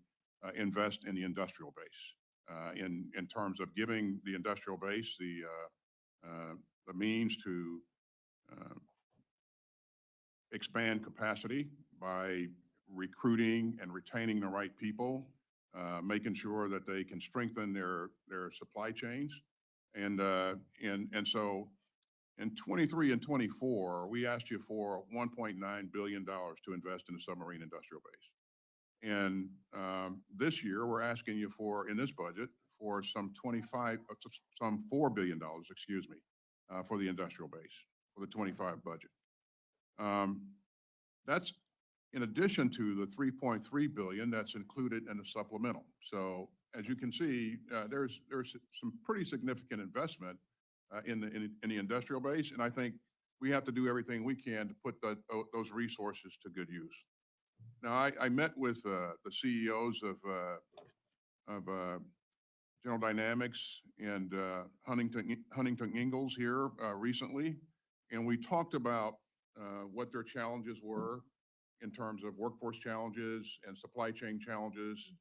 invest in the industrial base in terms of giving the industrial base the means to expand capacity by recruiting and retaining the right people, making sure that they can strengthen their supply chains. And so in 23 and 24, we asked you for $1.9 billion to invest in the submarine industrial base. And this year, we're asking you for, in this budget, for some $4 billion, excuse me, for the industrial base, for the 25 budget. That's in addition to the $3.3 billion that's included in the supplemental. So as you can see, there's some pretty significant investment in the industrial base, and I think we have to do everything we can to put those resources to good use. Now, I met with the CEOs of General Dynamics and Huntington Ingalls here recently, and we talked about what their challenges were in terms of workforce challenges and supply chain challenges.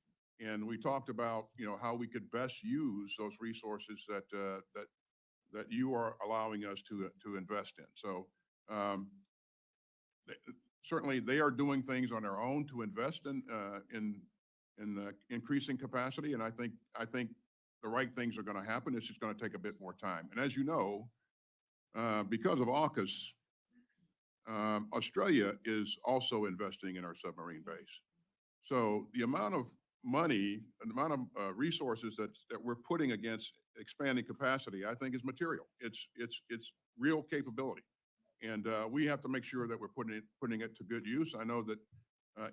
And we talked about, how we could best use those resources that you are allowing us to invest in. So certainly they are doing things on their own to invest in increasing capacity. And I think the right things are going to happen. It's just going to take a bit more time. And as you know, because of AUKUS, Australia is also investing in our submarine base. So the amount of money and the amount of resources that we're putting against expanding capacity, I think, is material. It's real capability, and we have to make sure that we're putting it to good use. I know that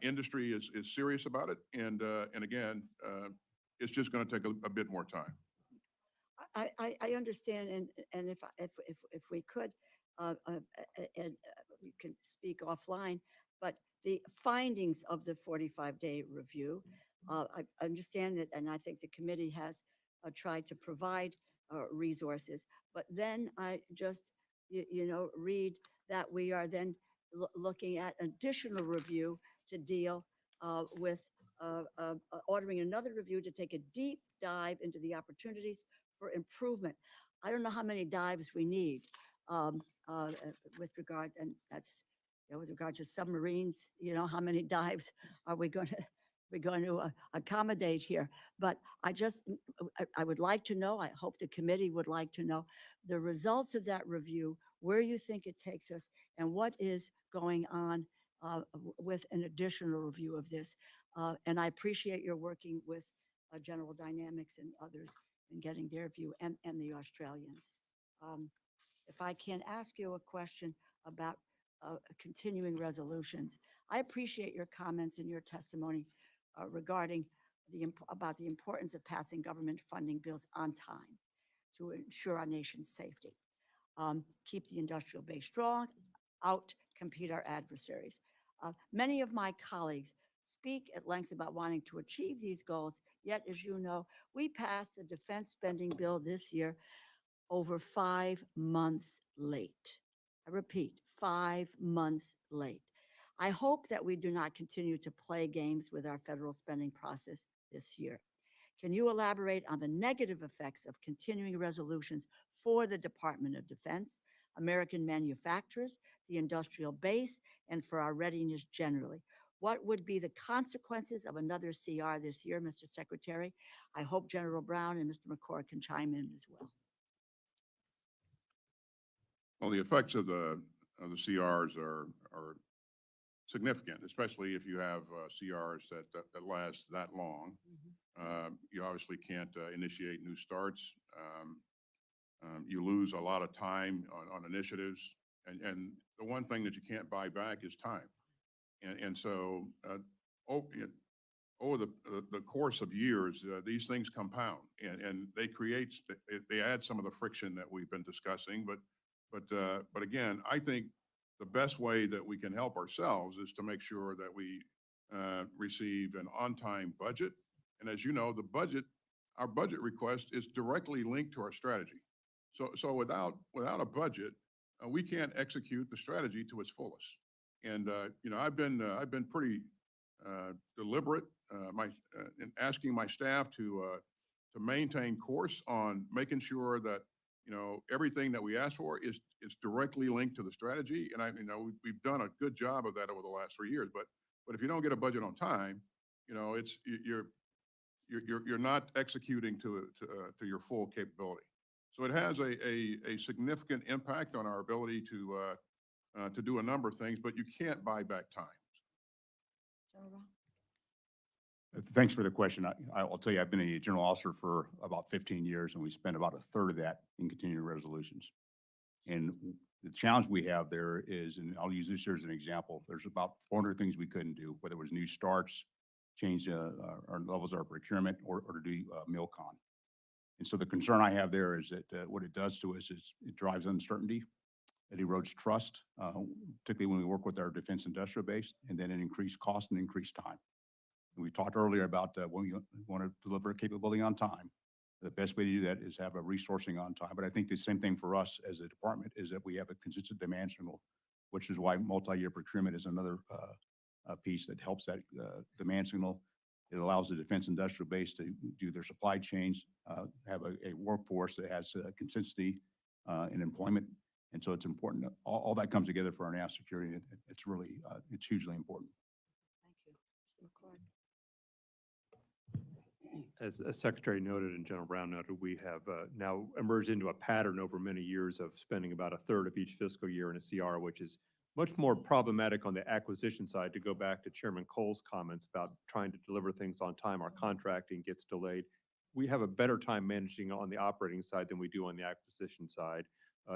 industry is serious about it, and again, it's just going to take a bit more time. I understand, and if we could, and we can speak offline, but the findings of the 45-day review, I understand that, and I think the committee has tried to provide resources, but then I just, read that we are then looking at additional review to deal with ordering another review to take a deep dive into the opportunities for improvement. I don't know how many dives we need with regard, and that's, with regard to submarines, how many dives are we going to accommodate here? But I would like to know, I hope the committee would like to know the results of that review, where you think it takes us, and what is going on with an additional review of this. And I appreciate your working with General Dynamics and others in getting their view, and the Australians. If I can ask you a question about continuing resolutions, I appreciate your comments and your testimony regarding about the importance of passing government funding bills on time to ensure our nation's safety. Keep the industrial base strong, out-compete our adversaries. Many of my colleagues speak at length about wanting to achieve these goals, yet, as you know, we passed the defense spending bill this year over 5 months late. I repeat, 5 months late. I hope that we do not continue to play games with our federal spending process this year. Can you elaborate on the negative effects of continuing resolutions for the Department of Defense, American manufacturers, the industrial base, and for our readiness generally? What would be the consequences of another CR this year, Mr. Secretary? I hope General Brown and Mr. McCord can chime in as well. Well, the effects of the CRs are significant, especially if you have CRs that last that long. You obviously can't initiate new starts. You lose a lot of time on initiatives, and the one thing that you can't buy back is time. And so over the course of years, these things compound, and they add some of the friction that we've been discussing. But again, I think the best way that we can help ourselves is to make sure that we receive an on-time budget. And as you know, our budget request is directly linked to our strategy. So without a budget, we can't execute the strategy to its fullest. And I've been pretty deliberate in asking my staff to maintain course on making sure that everything that we ask for is directly linked to the strategy. And we've done a good job of that over the last 3 years. But if you don't get a budget on time, you're not executing to your full capability. So it has a significant impact on our ability to do a number of things, but you can't buy back time. General Brown? Thanks for the question. I'll tell you, I've been a general officer for about 15 years, and we spent about a third of that in continuing resolutions. And the challenge we have there is, and I'll use this year as an example, there's about 400 things we couldn't do, whether it was new starts, change our levels of our procurement, or to do MILCON. And so the concern I have there is that what it does to us is it drives uncertainty, it erodes trust, particularly when we work with our defense industrial base, and then it increased cost and increased time. And we talked earlier about when we want to deliver capability on time, the best way to do that is have a resourcing on time. But I think the same thing for us as a department is that we have a consistent demand signal, which is why multi-year procurement is another piece that helps that demand signal. It allows the defense industrial base to do their supply chains, have a workforce that has consistency in employment. And so it's important that all that comes together for our national security. It's really, it's hugely important. Thank you. Mr. McCord? As Secretary noted and General Brown noted, we have now emerged into a pattern over many years of spending about a third of each fiscal year in a CR, which is much more problematic on the acquisition side. To go back to Chairman Cole's comments about trying to deliver things on time, our contracting gets delayed. We have a better time managing on the operating side than we do on the acquisition side.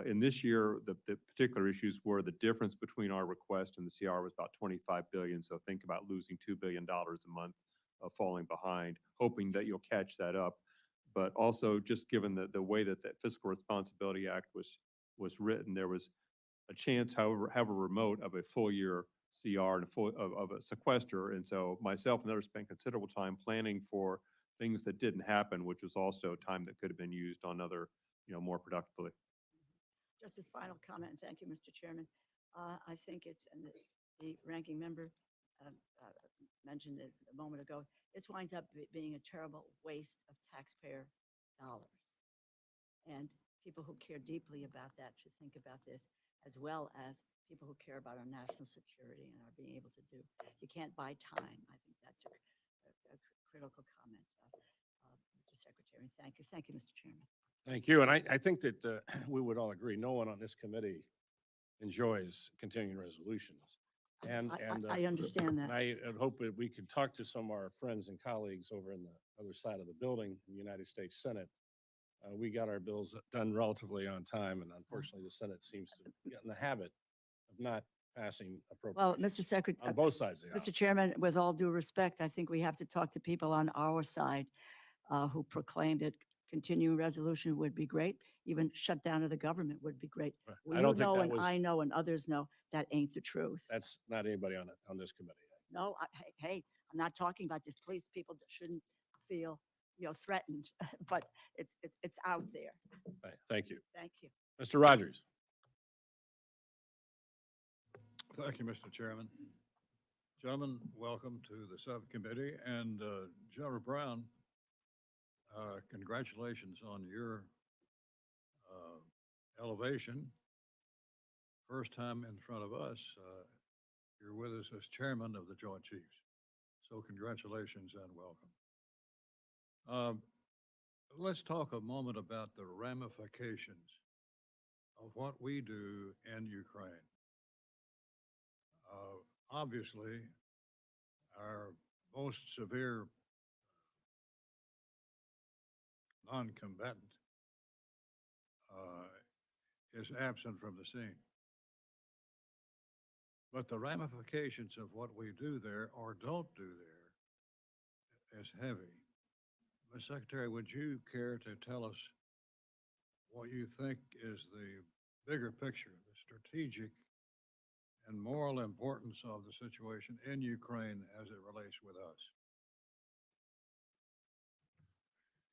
In this year, the particular issues were the difference between our request and the CR was about $25 billion. So think about losing $2 billion a month, falling behind, hoping that you'll catch that up. But also just given the way that the Fiscal Responsibility Act was written, there was a chance, however remote, of a full year CR and of a sequester. And so myself and others spent considerable time planning for things that didn't happen, which was also time that could have been used on other, more productively. Just as final comment, and thank you, Mr. Chairman. I think it's, and the ranking member mentioned it a moment ago, this winds up being a terrible waste of taxpayer dollars. And people who care deeply about that should think about this, as well as people who care about our national security and our being able to do. You can't buy time. I think that's a critical comment, Mr. Secretary. Thank you. Thank you, Mr. Chairman. Thank you. And I think that we would all agree, no one on this committee enjoys continuing resolutions. And, I understand and that. I hope that we could talk to some of our friends and colleagues over in the other side of the building, in the United States Senate. We got our bills done relatively on time, and unfortunately, the Senate seems to get in the habit of not passing Well, appropriations Mr. Secretary, on both sides of the aisle. Mr. Chairman, with all due respect, I think we have to talk to people on our side who proclaim that continuing resolution would be great. Even shut down of the government would be great. Right. Well, I you don't think know, that and was- I know, and others know that ain't the truth. That's not anybody on this committee. No, hey, I'm not talking about this. Please, people shouldn't feel, threatened, but it's out there. Right, thank you. Thank you. Mr. Rogers. Thank you, Mr. Chairman. Gentlemen, welcome to the subcommittee, and General Brown, congratulations on your elevation. First time in front of us, you're with us as chairman of the Joint Chiefs. So congratulations and welcome. Let's talk a moment about the ramifications of what we do in Ukraine. Obviously, our most severe non-combatant is absent from the scene. But the ramifications of what we do there or don't do there is heavy. Ms. Secretary, would you care to tell us what you think is the bigger picture, the strategic and moral importance of the situation in Ukraine as it relates with us?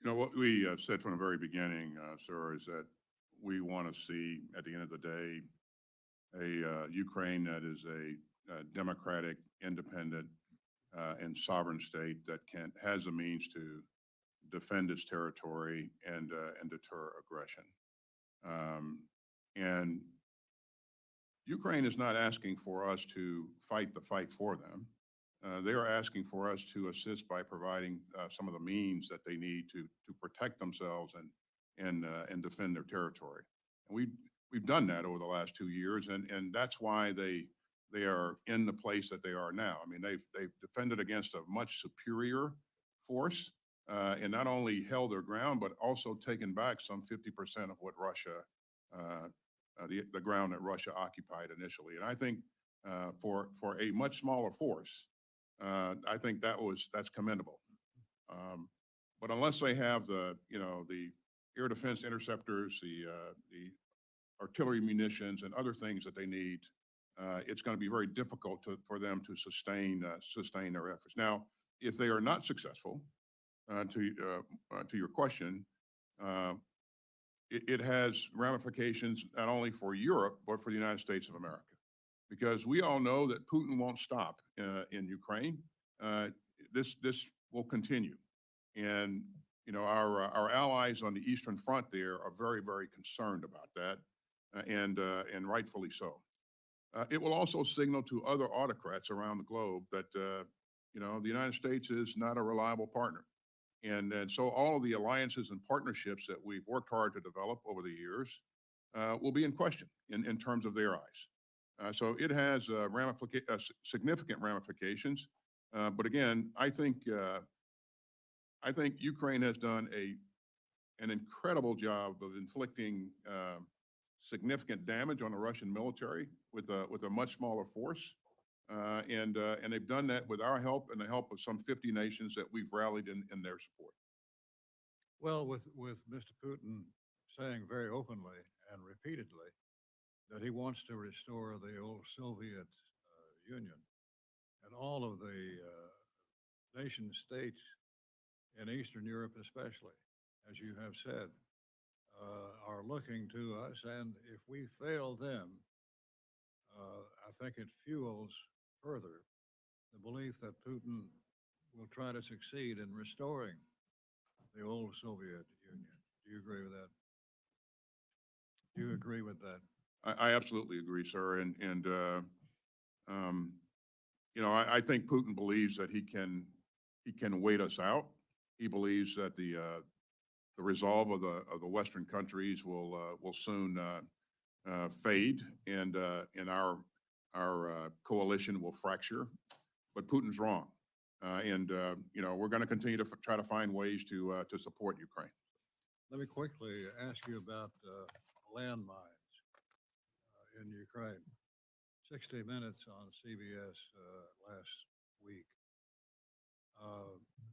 You know, what we said from the very beginning, sir, is that we want to see, at the end of the day, a Ukraine that is a democratic, independent, and sovereign state that has a means to defend its territory and deter aggression. And Ukraine is not asking for us to fight the fight for them. They are asking for us to assist by providing some of the means that they need to protect themselves and defend their territory. And we've done that over the last 2 years, and that's why they are in the place that they are now. I mean, they've defended against a much superior force, and not only held their ground, but also taken back some 50% of what Russia, the ground that Russia occupied initially. And I think for a much smaller force, I think that's commendable. But unless they have the air defense interceptors, the artillery munitions, and other things that they need, it's going to be very difficult for them to sustain their efforts. Now, if they are not successful, to your question, it has ramifications not only for Europe, but for the United States of America. Because we all know that Putin won't stop in Ukraine. This will continue. And, our allies on the Eastern Front there are very, very concerned about that, and rightfully so. It will also signal to other autocrats around the globe that, the United States is not a reliable partner. And so all of the alliances and partnerships that we've worked hard to develop over the years will be in question in terms of their eyes. So it has significant ramifications. But again, I think Ukraine has done an incredible job of inflicting significant damage on the Russian military with a much smaller force. And they've done that with our help and the help of some 50 nations that we've rallied in their support. Well, with Mr. Putin saying very openly and repeatedly that he wants to restore the old Soviet Union, and all of the nation states in Eastern Europe especially, as you have said, are looking to us, and if we fail them, I think it fuels further the belief that Putin will try to succeed in restoring the old Soviet Union. Do you agree with that? Do you agree with that? I absolutely agree, sir. And I think Putin believes that he can wait us out. He believes that the resolve of the Western countries will soon fade, and our our coalition will fracture, but Putin's wrong. You know, we're going to continue to try to find ways to support Ukraine. Let me quickly ask you about landmines in Ukraine. 60 Minutes on CBS last week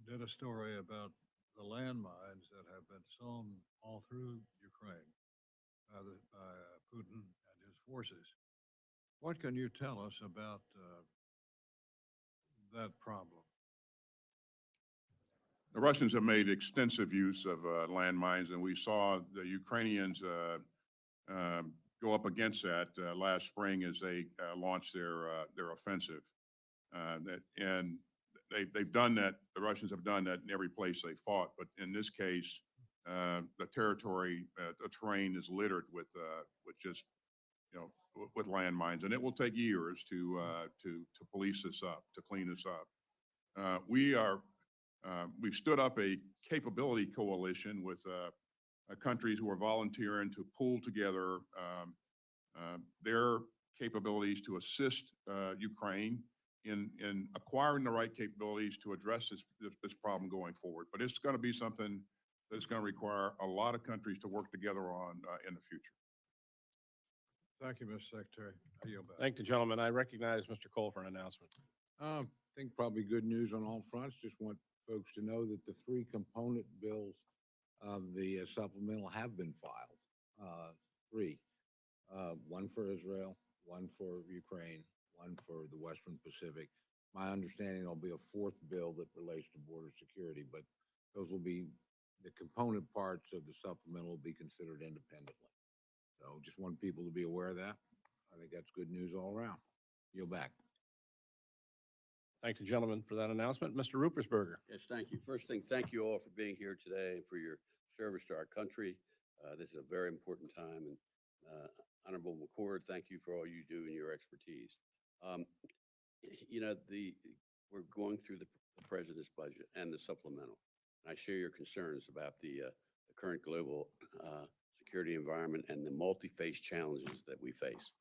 did a story about the landmines that have been sown all through Ukraine by Putin and his forces. What can you tell us about that problem? The Russians have made extensive use of landmines, and we saw the Ukrainians go up against that last spring as they launched their offensive. And they've done that. The Russians have done that in every place they fought. But in this case, the territory, the terrain is littered with just, you know, with landmines, and it will take years to police this up, to clean this up. We've stood up a capability coalition with countries who are volunteering to pool together their capabilities to assist Ukraine in acquiring the right capabilities to address this problem going forward. But it's going to be something that's going to require a lot of countries to work together on in the future. Thank you, Mr. Secretary. I yield back. Thank the gentleman. I recognize Mr. Cole for an announcement. I think probably good news on all fronts. Just want folks to know that the three component bills of the supplemental have been filed. Three. One for Israel, one for Ukraine, one for the Western Pacific. My understanding there'll be a fourth bill that relates to border security, but those will be the component parts of the supplemental will be considered independently. So just want people to be aware of that. I think that's good news all around. Yield back. Thank the gentleman for that announcement. Mr. Ruppersberger. Yes, thank you. First thing, thank you all for being here today and for your service to our country. This is a very important time. And Honorable McCord, thank you for all you do and your expertise. You know, we're going through the president's budget and the supplemental. And I share your concerns about the current global security environment and the multi-phase challenges that we face.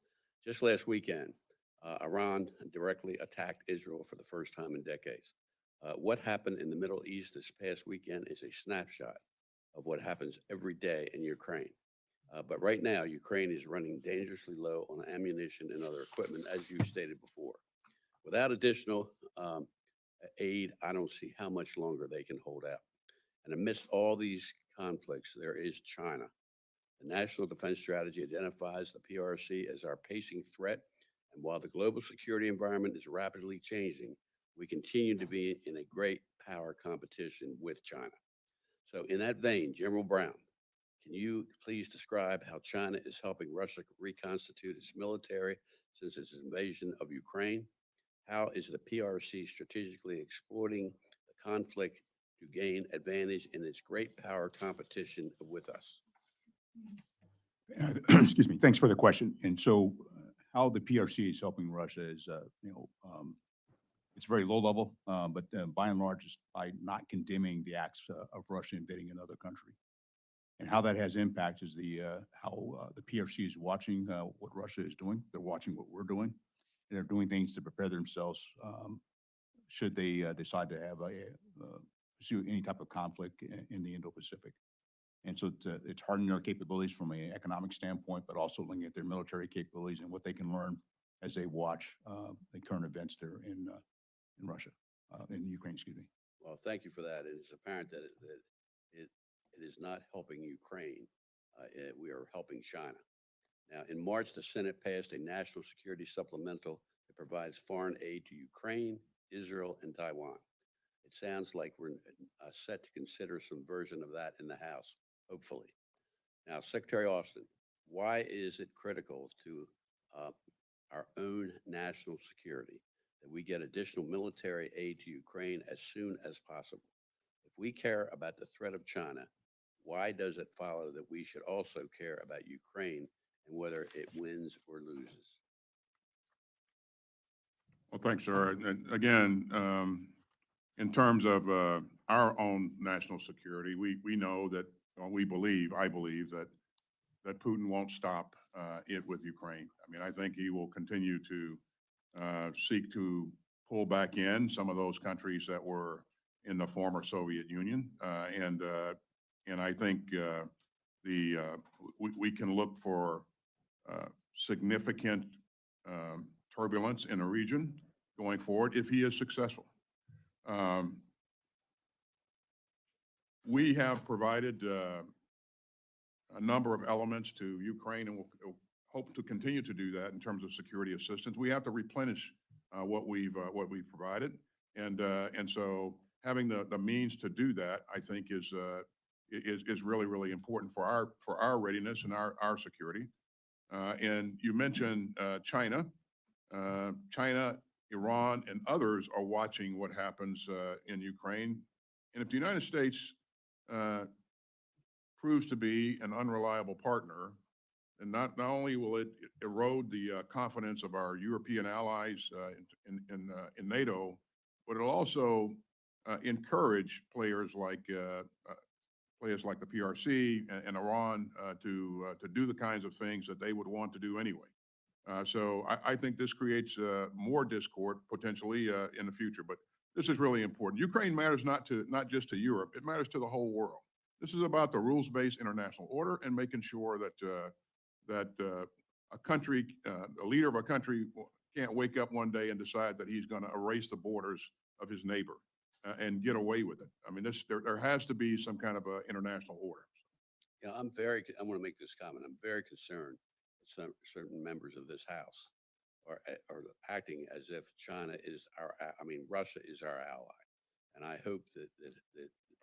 Just last weekend, Iran directly attacked Israel for the first time in decades. What happened in the Middle East this past weekend is a snapshot of what happens every day in Ukraine. But right now, Ukraine is running dangerously low on ammunition and other equipment, as you stated before. Without additional aid, I don't see how much longer they can hold out. And amidst all these conflicts, there is China. The National Defense Strategy identifies the PRC as our pacing threat. And while the global security environment is rapidly changing, we continue to be in a great power competition with China. So in that vein, General Brown, can you please describe how China is helping Russia reconstitute its military since its invasion of Ukraine? How is the PRC strategically exploiting the conflict to gain advantage in its great power competition with us? Excuse me. Thanks for the question. And so how the PRC is helping Russia is, it's very low level, but by and large, it's by not condemning the acts of Russia invading another country. And how that has impact is how the PRC is watching what Russia is doing. They're watching what we're doing, and they're doing things to prepare themselves should they decide to have pursue any type of conflict in the Indo-Pacific. And so it's hardening their capabilities from an economic standpoint, but also looking at their military capabilities and what they can learn as they watch the current events there in Russia, in Ukraine, excuse me. Well, thank you for that. It is apparent that it is not helping Ukraine. We are helping China. Now, in March, the Senate passed a national security supplemental that provides foreign aid to Ukraine, Israel, and Taiwan. It sounds like we're set to consider some version of that in the House, hopefully. Now, Secretary Austin, why is it critical to our own national security that we get additional military aid to Ukraine as soon as possible? If we care about the threat of China, why does it follow that we should also care about Ukraine and whether it wins or loses? Well, thanks, sir. And again, in terms of our own national security, we know that, I believe that Putin won't stop it with Ukraine. I mean, I think he will continue to seek to pull back in some of those countries that were in the former Soviet Union. And I think we can look for significant turbulence in the region going forward if he is successful. We have provided a number of elements to Ukraine, and we'll hope to continue to do that in terms of security assistance. We have to replenish what we've provided, and so having the means to do that, I think, is really, really important for our readiness and our security. And you mentioned China. China, Iran, and others are watching what happens in Ukraine. And if the United States proves to be an unreliable partner, and not only will it erode the confidence of our European allies in NATO, but it'll also encourage players like the PRC and Iran to do the kinds of things that they would want to do anyway. So I think this creates more discord potentially in the future. But this is really important. Ukraine matters not just to Europe; it matters to the whole world. This is about the rules-based international order and making sure that a country, a leader of a country, can't wake up one day and decide that he's going to erase the borders of his neighbor and get away with it. I mean, there has to be some kind of a international order. Yeah, I want to make this comment. I'm very concerned that certain members of this House are acting as if Russia is our ally. And I hope that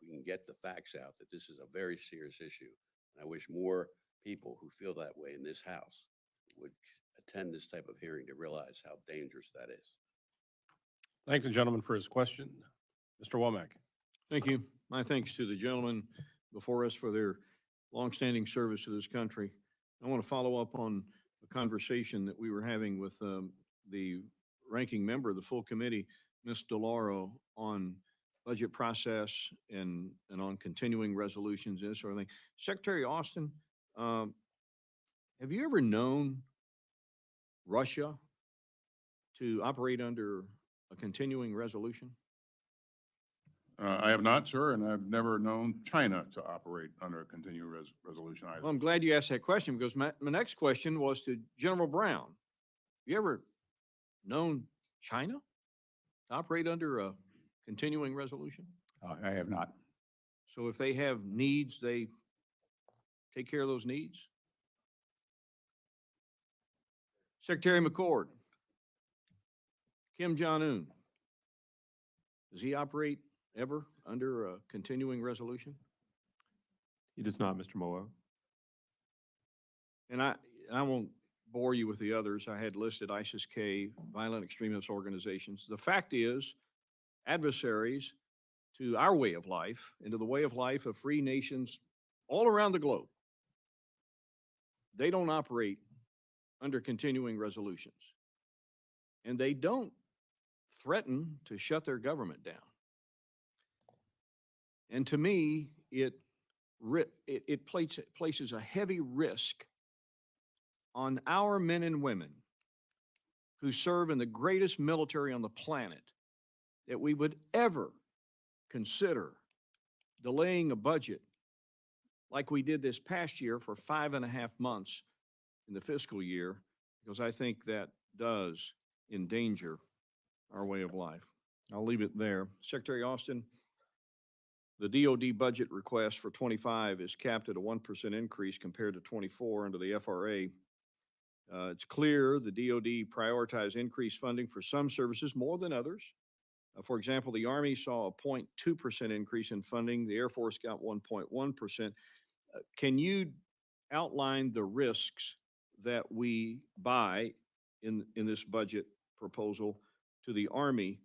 we can get the facts out that this is a very serious issue. And I wish more people who feel that way in this House would attend this type of hearing to realize how dangerous that is. Thank the gentleman for his question. Mr. Womack. Thank you. My thanks to the gentlemen before us for their longstanding service to this country. I want to follow up on a conversation that we were having with the ranking member of the full committee, Ms. DeLauro, on budget process and on continuing resolutions and this sort of thing. Secretary Austin, have you ever known Russia to operate under a continuing resolution? I have not, sir, and I've never known China to operate under a continuing resolution either. Well, I'm glad you asked that question because my next question was to General Brown. You ever known China to operate under a continuing resolution? I have not. So if they have needs, they take care of those needs? Secretary McCord, Kim Jong-un, does he operate ever under a continuing resolution? He does not, Mr. Moa. And I won't bore you with the others. I had listed ISIS-K, violent extremist organizations. The fact is, adversaries to our way of life and to the way of life of free nations all around the globe, they don't operate under continuing resolutions. And they don't threaten to shut their government down. And to me, it places a heavy risk on our men and women who serve in the greatest military on the planet that we would ever consider delaying a budget like we did this past year for 5.5 months in the fiscal year, because I think that does endanger our way of life. I'll leave it there. Secretary Austin, the DoD budget request for 25 is capped at a 1% increase compared to 24 under the FRA. It's clear the DoD prioritized increased funding for some services more than others. For example, the Army saw a 0.2% increase in funding. The Air Force got 1.1%. Can you outline the risks that we buy in this budget proposal to the Army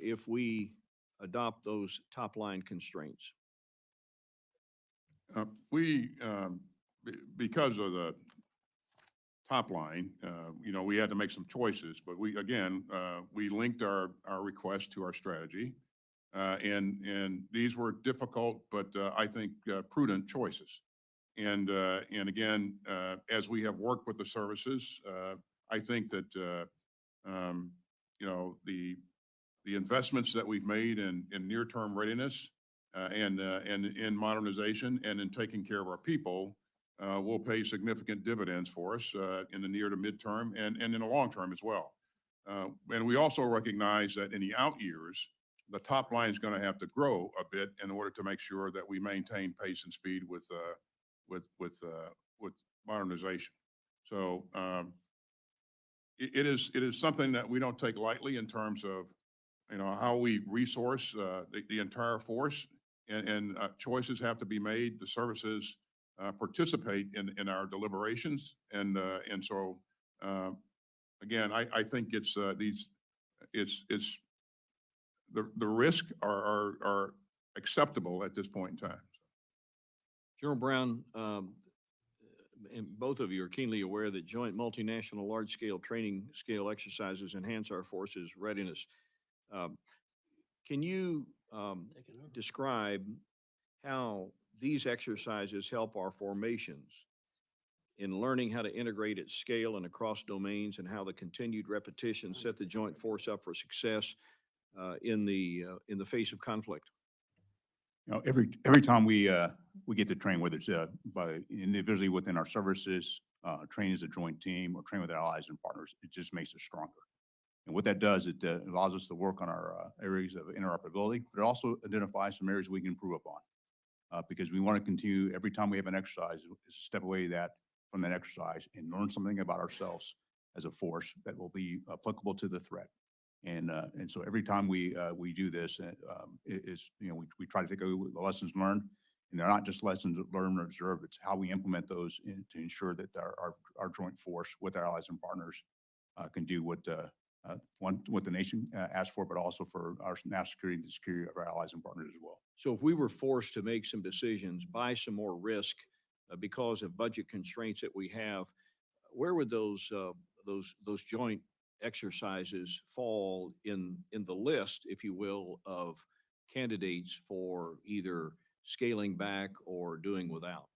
if we adopt those top line constraints? Because of the top line, we had to make some choices, but we linked our request to our strategy. And these were difficult, but I think prudent choices. And again, as we have worked with the services, I think that You know, the investments that we've made in near-term readiness and in modernization and in taking care of our people will pay significant dividends for us in the near to midterm and in the long term as well. And we also recognize that in the out years, the top line is going to have to grow a bit in order to make sure that we maintain pace and speed with modernization. So it is something that we don't take lightly in terms of, you know, how we resource the entire force, and choices have to be made. The services participate in our deliberations, and so again, I think it's the risk are acceptable at this point in time. General Brown, and both of you are keenly aware that joint multinational large-scale training scale exercises enhance our forces' readiness. Can you describe how these exercises help our formations in learning how to integrate at scale and across domains, and how the continued repetition set the joint force up for success in the face of conflict? You know, every time we get to train, whether it's by individually within our services, train as a joint team, or train with our allies and partners, it just makes us stronger. And what that does, it allows us to work on our areas of interoperability, but it also identifies some areas we can improve upon. Because we want to continue, every time we have an exercise, is to step away from that exercise and learn something about ourselves as a force that will be applicable to the threat. And so every time we do this, you know, we try to take away the lessons learned, and they're not just lessons learned or observed. It's how we implement those to ensure that our joint force with our allies and partners can do what the nation asks for, but also for our national security and the security of our allies and partners as well. So if we were forced to make some decisions, buy some more risk because of budget constraints that we have, where would those joint exercises fall in the list, if you will, of candidates for either scaling back or doing without?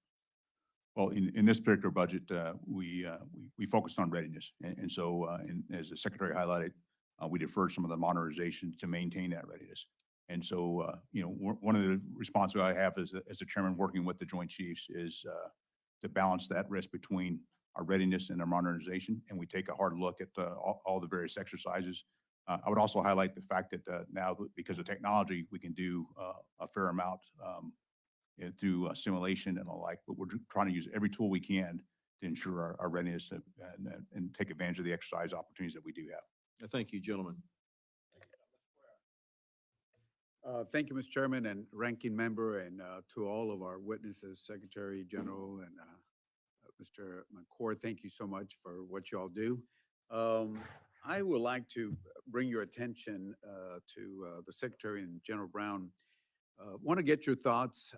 Well, in this particular budget, we focused on readiness. And so, as the Secretary highlighted, we deferred some of the modernization to maintain that readiness. And so, you know, one of the responsibilities I have as the chairman working with the Joint Chiefs is to balance that risk between our readiness and our modernization. And we take a hard look at all the various exercises. I would also highlight the fact that now, because of technology, we can do a fair amount through simulation and the like, but we're trying to use every tool we can to ensure our readiness and take advantage of the exercise opportunities that we do have. Thank you, gentlemen. Thank you, Mr. Chairman and Ranking Member, and to all of our witnesses, Secretary General and Mr. McCord, thank you so much for what you all do. I would like to bring your attention to the Secretary and General Brown. Want to get your thoughts,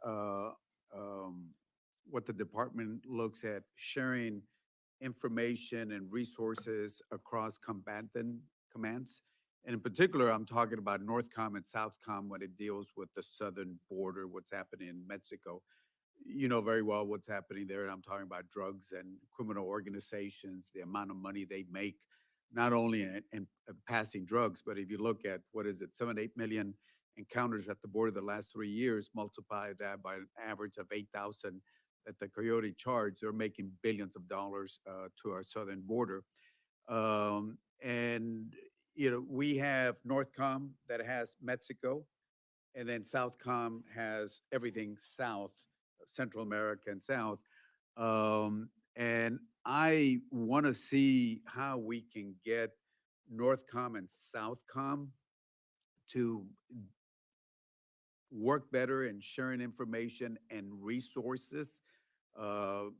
what the department looks at sharing information and resources across combatant commands. And in particular, I'm talking about NORTHCOM and SOUTHCOM when it deals with the southern border, what's happening in Mexico. You know very well what's happening there. And I'm talking about drugs and criminal organizations, the amount of money they make, not only in passing drugs, but if you look at, 7-8 million encounters at the border the last 3 years, multiply that by an average of 8,000 that the Coyote charge, they're making billions of dollars to our southern border. And, you know, we have NORTHCOM that has Mexico, and then SOUTHCOM has everything south, Central America and south. And I want to see how we can get NORTHCOM and SOUTHCOM to work better in sharing information and resources,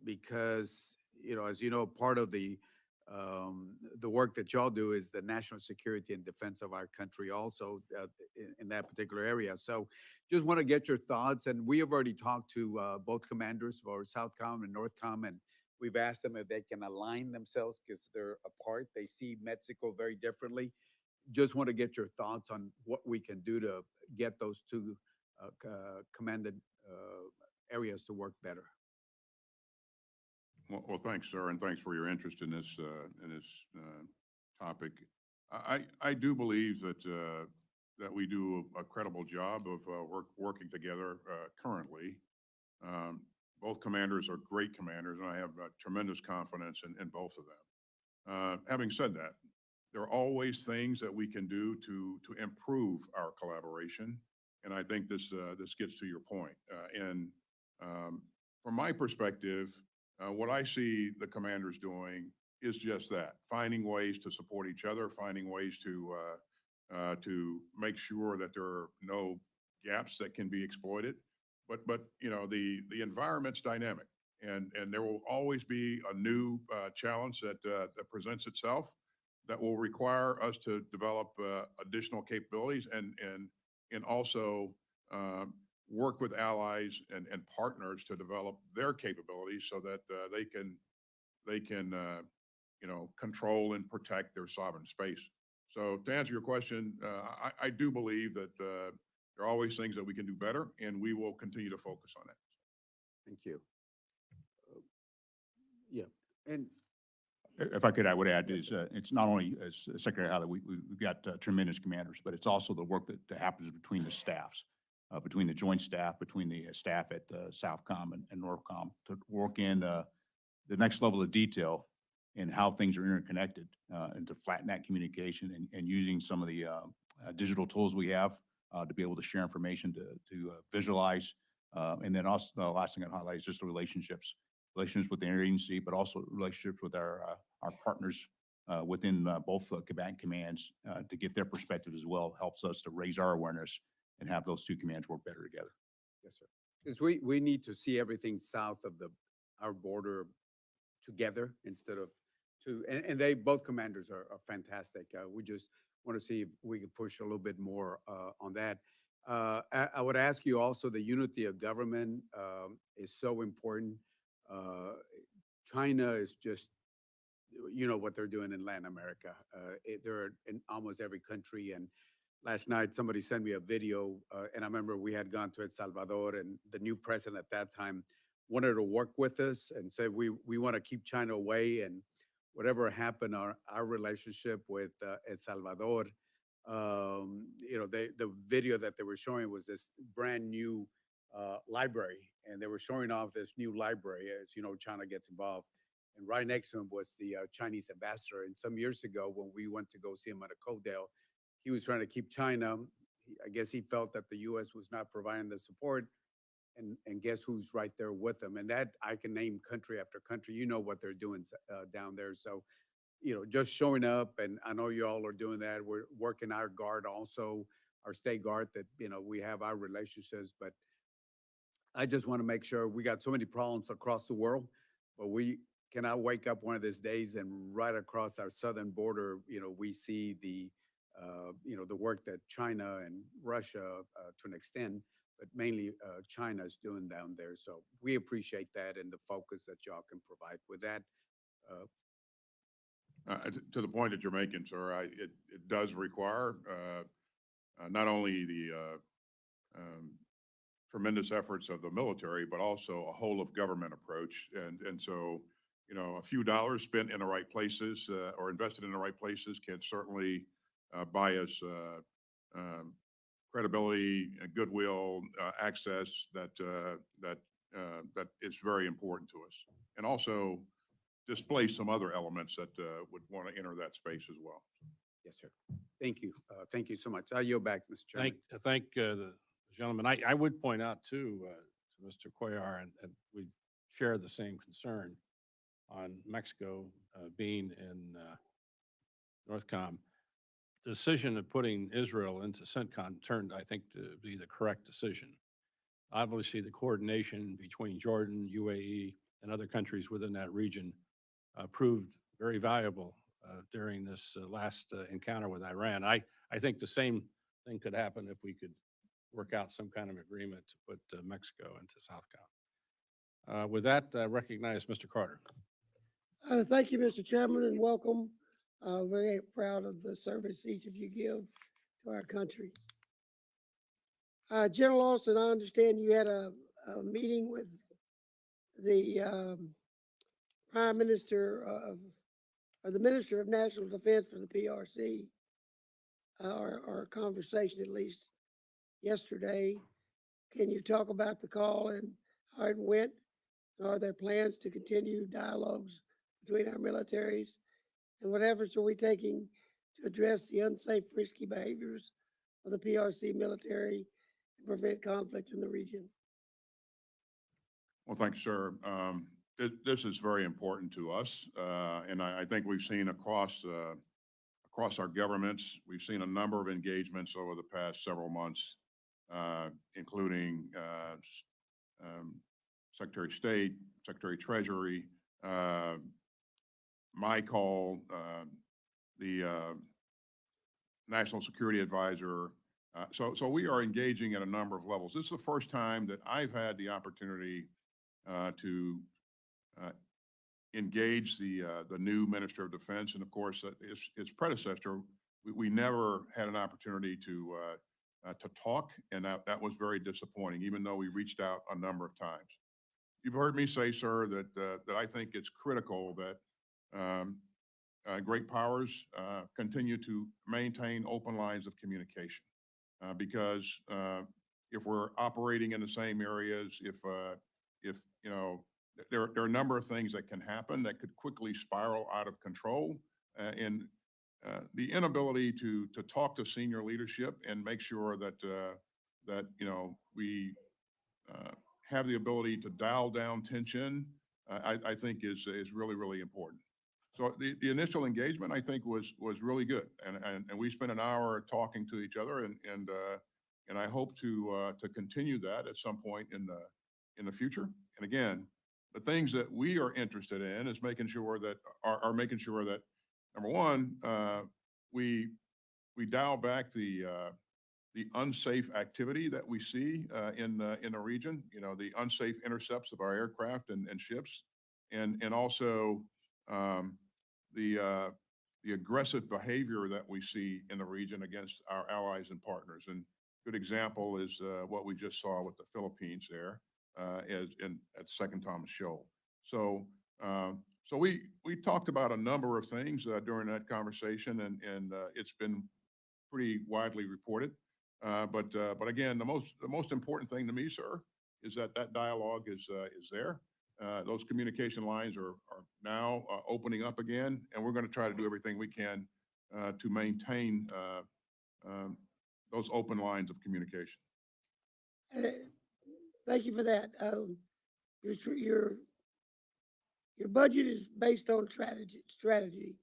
because, you know, as you know, part of the work that y'all do is the national security and defense of our country also in that particular area. So just want to get your thoughts. And we have already talked to both commanders for SOUTHCOM and NORTHCOM, and we've asked them if they can align themselves because they're apart. They see Mexico very differently. Just want to get your thoughts on what we can do to get those two commanded areas to work better. Well, thanks, sir, and thanks for your interest in this topic. I do believe that, that we do a credible job of working together currently. Both commanders are great commanders, and I have tremendous confidence in both of them. Having said that, there are always things that we can do to improve our collaboration, and I think this gets to your point. From my perspective, what I see the commanders doing is just that, finding ways to support each other, finding ways to make sure that there are no gaps that can be exploited. But you know, the environment's dynamic, and there will always be a new challenge that presents itself that will require us to develop additional capabilities and also work with allies and partners to develop their capabilities so that they can you know, control and protect their sovereign space. So to answer your question, I do believe that there are always things that we can do better, and we will continue to focus on that. Thank you. Yeah, and If I could, I would add is, it's not only, as Secretary Howley, we've got tremendous commanders, but it's also the work that happens between the staffs, between the joint staff, between the staff at Southcom and Northcom, to work in the next level of detail in how things are interconnected, and to flatten that communication and using some of the digital tools we have to be able to share information, to visualize. And then also, the last thing I'd highlight is just the relationships with the interagency, but also relationships with our partners within both combatant commands to get their perspective as well, helps us to raise our awareness and have those two commands work better together. yes, sir. Because we need to see everything south of our border together instead of and they, both commanders are fantastic. We just want to see if we can push a little bit more on that. I would ask you also, the unity of government is so important. China is just, you know what they're doing in Latin America. They're in almost every country. And last night, somebody sent me a video, and I remember we had gone to El Salvador, and the new president at that time wanted to work with us and said, we want to keep China away. And whatever happened, our relationship with El Salvador, you know, the video that they were showing was this brand new library, and they were showing off this new library as, you know, China gets involved. And right next to him was the Chinese ambassador. And some years ago, when we went to go see him at a Codale, he was trying to keep China. I guess he felt that the U.S. was not providing the support. And guess who's right there with them? And that, I can name country after country. You know what they're doing down there. So, you know, just showing up, and I know you all are doing that. We're working our guard also, our state guard, that, you know, we have our relationships. But I just want to make sure, we got so many problems across the world, but we cannot wake up one of these days and right across our southern border, you know, we see the, you know, the work that China and Russia to an extent, but mainly China is doing down there. So we appreciate that and the focus that y'all can provide with that. To the point that you're making, sir, it does require not only the tremendous efforts of the military, but also a whole of government approach. And so, you know, a few dollars spent in the right places or invested in the right places can certainly buy us credibility, goodwill, access that is very important to us, and also displace some other elements that would want to enter that space as well. Yes, sir. Thank you. Thank you so much. I yield back, Mr. Chairman. Thank the gentleman. I would point out too, to Mr. Cuellar, and we share the same concern on Mexico being in Northcom. The decision of putting Israel into CENTCOM turned, I think, to be the correct decision. Obviously, the coordination between Jordan, UAE, and other countries within that region proved very valuable during this last encounter with Iran. I think the same thing could happen if we could work out some kind of agreement to put Mexico into Southcom. With that, I recognize Mr. Carter. Thank you, Mr. Chairman, and welcome. Very proud of the service each of you give to our country. General Austin, I understand you had a meeting with the Prime Minister or the Minister of National Defense for the PRC our conversation, at least yesterday. Can you talk about the call and how it went? Are there plans to continue dialogues between our militaries? And what efforts are we taking to address the unsafe, risky behaviors of the PRC military and prevent conflict in the region? Well, thank you, sir. This is very important to us, and I think we've seen across our governments, we've seen a number of engagements over the past several months, including Secretary of State, Secretary of Treasury, my call, the National Security Advisor. So we are engaging at a number of levels. This is the first time that I've had the opportunity to engage the new Minister of Defense, and of course, its predecessor. We never had an opportunity to talk, and that was very disappointing, even though we reached out a number of times. You've heard me say, sir, that I think it's critical that great powers continue to maintain open lines of communication, because if we're operating in the same areas, if you know, there are a number of things that can happen that could quickly spiral out of control, and the inability to talk to senior leadership and make sure that you know, we have the ability to dial down tension, I think is really, really important. So the initial engagement, I think, was really good, and we spent an hour talking to each other, and I hope to continue that at some point in the future. And again, the things that we are interested in is making sure that making sure that, number one, we dial back the unsafe activity that we see in the region. You know, the unsafe intercepts of our aircraft and ships, and also the aggressive behavior that we see in the region against our allies and partners. And good example is what we just saw with the Philippines there at Second Thomas Shoal. So so we talked about a number of things during that conversation, and it's been pretty widely reported. But again, the most important thing to me, sir, is that dialogue is there. Those communication lines are now opening up again, and we're going to try to do everything we can to maintain those open lines of communication. Thank you for that. Your budget is based on strategy.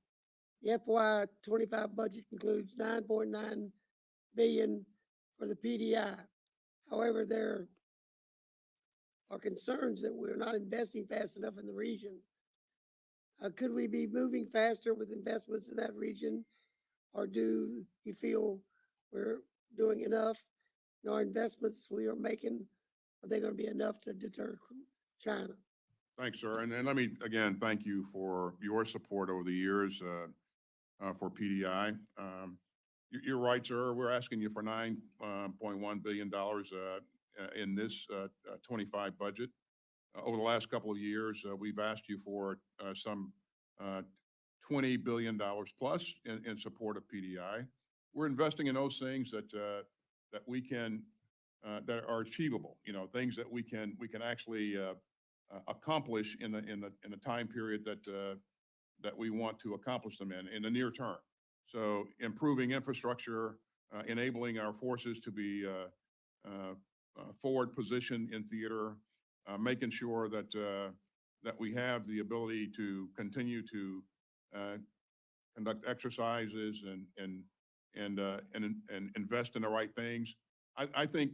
The FY25 budget includes $9.9 billion for the PDI. However, there are concerns that we're not investing fast enough in the region. Could we be moving faster with investments in that region, or do you feel we're doing enough? You know, our investments we are making, are they going to be enough to deter China? Thanks, sir. And let me again thank you for your support over the years for PDI. You're right, sir. We're asking you for $9.1 billion in this 25 budget. Over the last couple of years, we've asked you for some $20 billion plus in support of PDI. We're investing in those things that we can that are achievable. You know, things that we can actually accomplish in the time period that we want to accomplish them in the near term. So improving infrastructure, enabling our forces to be forward positioned in theater, making sure that that we have the ability to continue to conduct exercises and invest in the right things. I think,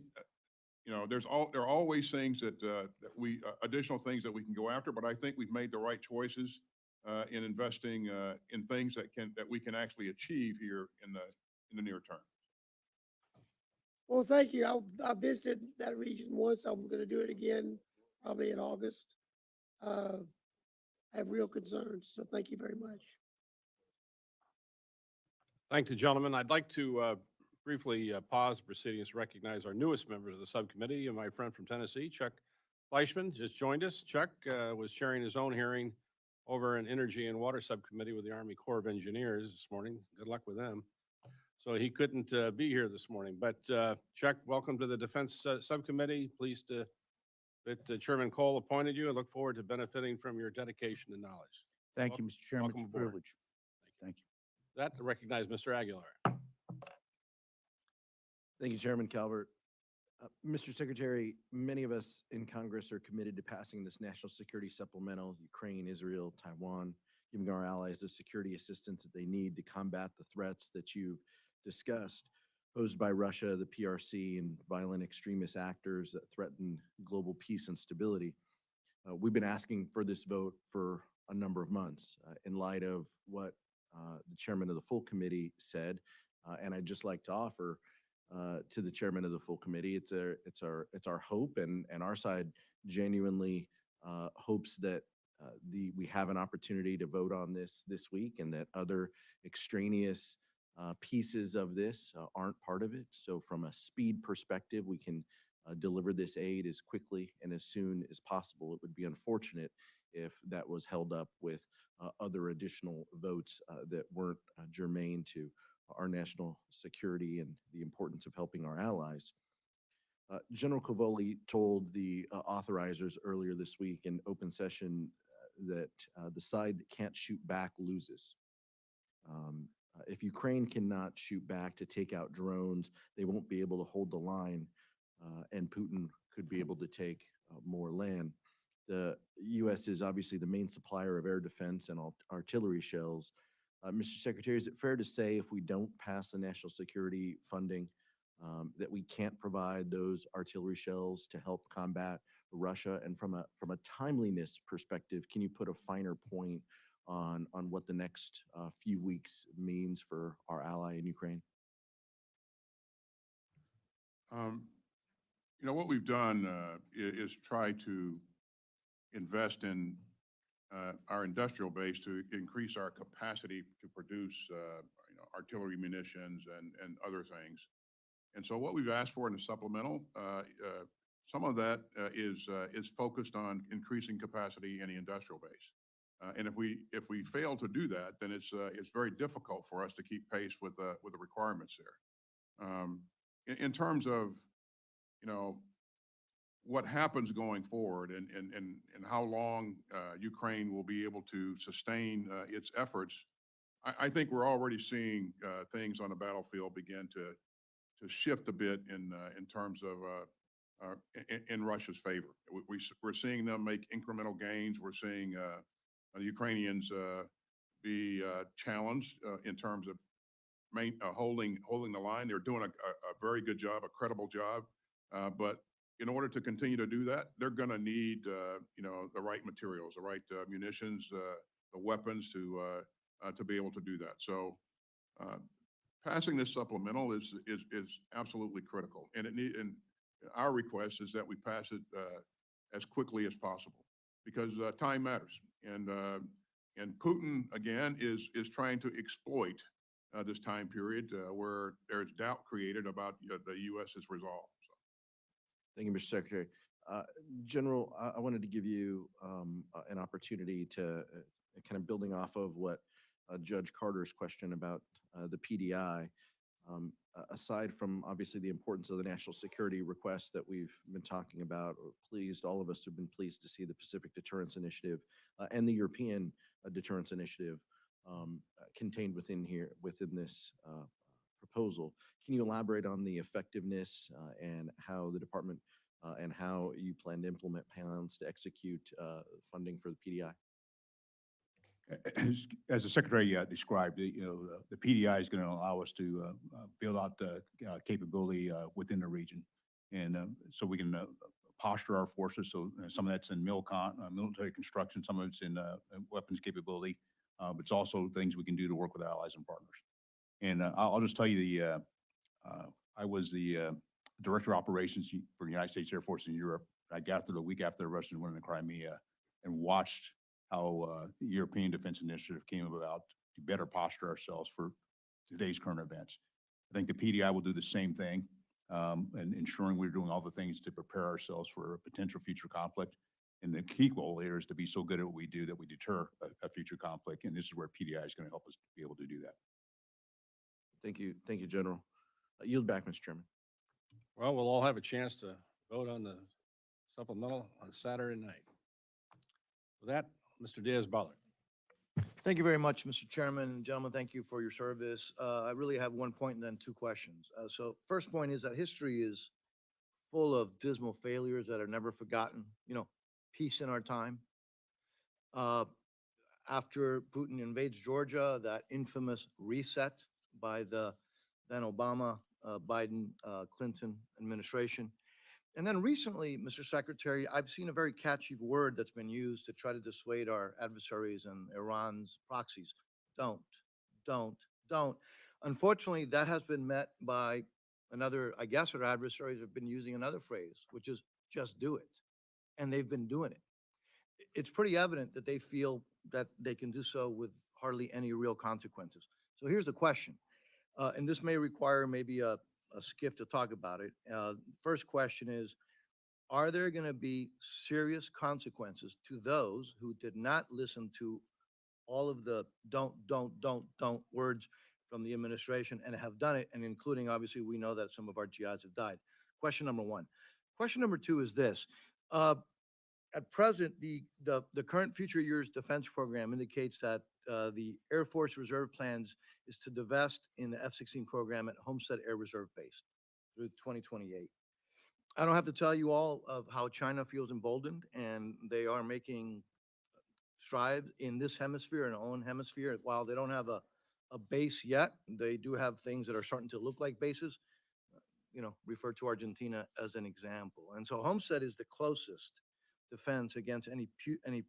you know, there are always things that we additional things that we can go after, but I think we've made the right choices in investing in things that we can actually achieve here in the near term. Well, thank you. I visited that region once. I'm going to do it again, probably in August. I have real concerns, so thank you very much. Thank you, gentlemen. I'd like to briefly pause the proceedings to recognize our newest member of the subcommittee, and my friend from Tennessee, Chuck Fleischman, just joined us. Chuck was chairing his own hearing over an Energy and Water Subcommittee with the Army Corps of Engineers this morning. Good luck with them. so he couldn't be here this morning. But Chuck, welcome to the Defense Subcommittee. Pleased that Chairman Cole appointed you and look forward to benefiting from your dedication and knowledge. Thank you, Welcome- Mr. Chairman. welcome It's a aboard. privilege. Thank you. That to recognize Mr. Aguilar. Thank you, Chairman Calvert. Mr. Secretary, many of us in Congress are committed to passing this national security supplemental, Ukraine, Israel, Taiwan, giving our allies the security assistance that they need to combat the threats that you've discussed posed by Russia, the PRC, and violent extremist actors that threaten global peace and stability. We've been asking for this vote for a number of months in light of what the chairman of the full committee said. And I'd just like to offer to the chairman of the full committee, it's our hope, and our side genuinely hopes that we have an opportunity to vote on this week, and that other extraneous pieces of this aren't part of it. So from a speed perspective, we can deliver this aid as quickly and as soon as possible. It would be unfortunate if that was held up with other additional votes that weren't germane to our national security and the importance of helping our allies. General Cavoli told the authorizers earlier this week in open session that the side that can't shoot back loses. If Ukraine cannot shoot back to take out drones, they won't be able to hold the line, and Putin could be able to take more land. The U.S. is obviously the main supplier of air defense and artillery shells. Mr. Secretary, is it fair to say if we don't pass the national security funding, that we can't provide those artillery shells to help combat Russia? And from a timeliness perspective, can you put a finer point on what the next few weeks means for our ally in Ukraine? You know, what we've done is try to invest in our industrial base to increase our capacity to produce artillery munitions and other things. And so what we've asked for in the supplemental, some of that is focused on increasing capacity in the industrial base. And if we fail to do that, then it's very difficult for us to keep pace with the requirements there. In terms of, you know, what happens going forward and how long Ukraine will be able to sustain its efforts, I think we're already seeing things on the battlefield begin to shift a bit in terms of in Russia's favor. We're seeing them make incremental gains. We're seeing the Ukrainians be challenged in terms of holding the line. They're doing a very good job, a credible job, but in order to continue to do that, they're going to need, the right materials, the right munitions, the weapons to be able to do that. So, passing this supplemental is absolutely critical, and our request is that we pass it as quickly as possible, because time matters, and Putin again is trying to exploit this time period where there's doubt created about the U.S.'s resolve. Thank you, Mr. Secretary. General, I wanted to give you an opportunity to kind of building off of what Judge Carter's question about the PDI. Aside from obviously the importance of the national security requests that we've been talking about, all of us have been pleased to see the Pacific Deterrence Initiative and the European Deterrence Initiative contained within this proposal. Can you elaborate on the effectiveness and how the department and how you plan to implement plans to execute funding for the PDI? As the Secretary described, the PDI is going to allow us to build out the capability within the region, and so we can posture our forces. So some of that's in military construction, some of it's in weapons capability, but it's also things we can do to work with allies and partners. And I'll just tell you, I was the Director of Operations for the United States Air Force in Europe. I got there the week after the Russians went into Crimea and watched how the European Defense Initiative came about to better posture ourselves for today's current events. I think the PDI will do the same thing, and ensuring we're doing all the things to prepare ourselves for a potential future conflict. And the key goal here is to be so good at what we do that we deter a future conflict. And this is where PDI is going to help us be able to do that. Thank you, General. Yield back, Mr. Chairman. Well, we'll all have a chance to vote on the supplemental on Saturday night. With that, Mr. Diaz-Balart. Thank you very much, Mr. Chairman. Gentlemen, thank you for your service. I really have one point and then two questions. So first point is that history is full of dismal failures that are never forgotten. You know, peace in our time. After Putin invades Georgia, that infamous reset by the then Obama, Biden, Clinton administration. And then recently, Mr. Secretary, I've seen a very catchy word that's been used to try to dissuade our adversaries and Iran's proxies. Don't. Unfortunately, that has been met by another, I guess our adversaries have been using another phrase, which is just do it. And they've been doing it. It's pretty evident that they feel that they can do so with hardly any real consequences. So here's the question, and this may require maybe a skiff to talk about it. First question is, are there going to be serious consequences to those who did not listen to all of the don't words from the administration and have done it, and including, obviously, we know that some of our GIs have died? Question number one. Question number two is this. At present, the current future years defense program indicates that the Air Force Reserve plans is to divest in the F-16 program at Homestead Air Reserve Base through 2028. I don't have to tell you all of how China feels emboldened, and they are making strides in this hemisphere, in our own hemisphere. While they don't have a base yet, they do have things that are starting to look like bases. You know, refer to Argentina as an example. And so Homestead is the closest defense against any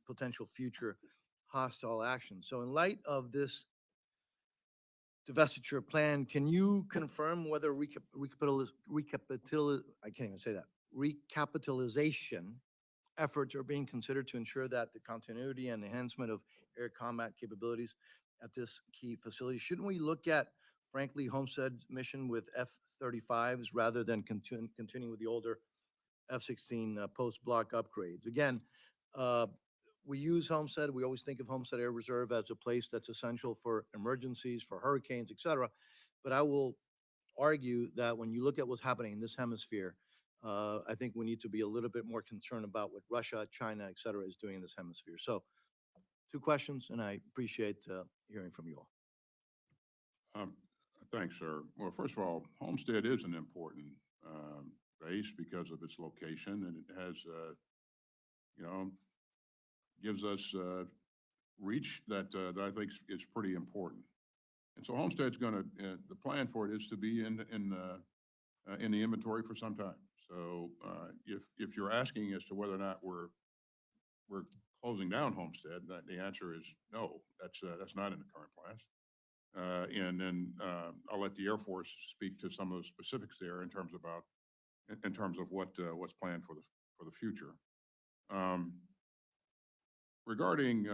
potential future hostile action. So in light of this divestiture plan, can you confirm whether recapitalization efforts are being considered to ensure that the continuity and enhancement of air combat capabilities at this key facility? Shouldn't we look at, frankly, Homestead's mission with F-35s rather than continuing with the older F-16 post-block upgrades? Again, we use Homestead. We always think of Homestead Air Reserve as a place that's essential for emergencies, for hurricanes, et cetera. But I will argue that when you look at what's happening in this hemisphere, I think we need to be a little bit more concerned about what Russia, China, et cetera, is doing in this hemisphere. So two questions, and I appreciate hearing from you all. Thanks, sir. Well, first of all, Homestead is an important base because of its location, and it has, gives us reach that I think is pretty important. And so Homestead's going to, the plan for it is to be in the inventory for some time. So if you're asking as to whether or not we're closing down Homestead, the answer is no. That's not in the current plans. And then I'll let the Air Force speak to some of the specifics there in terms of what's planned for the future. Regarding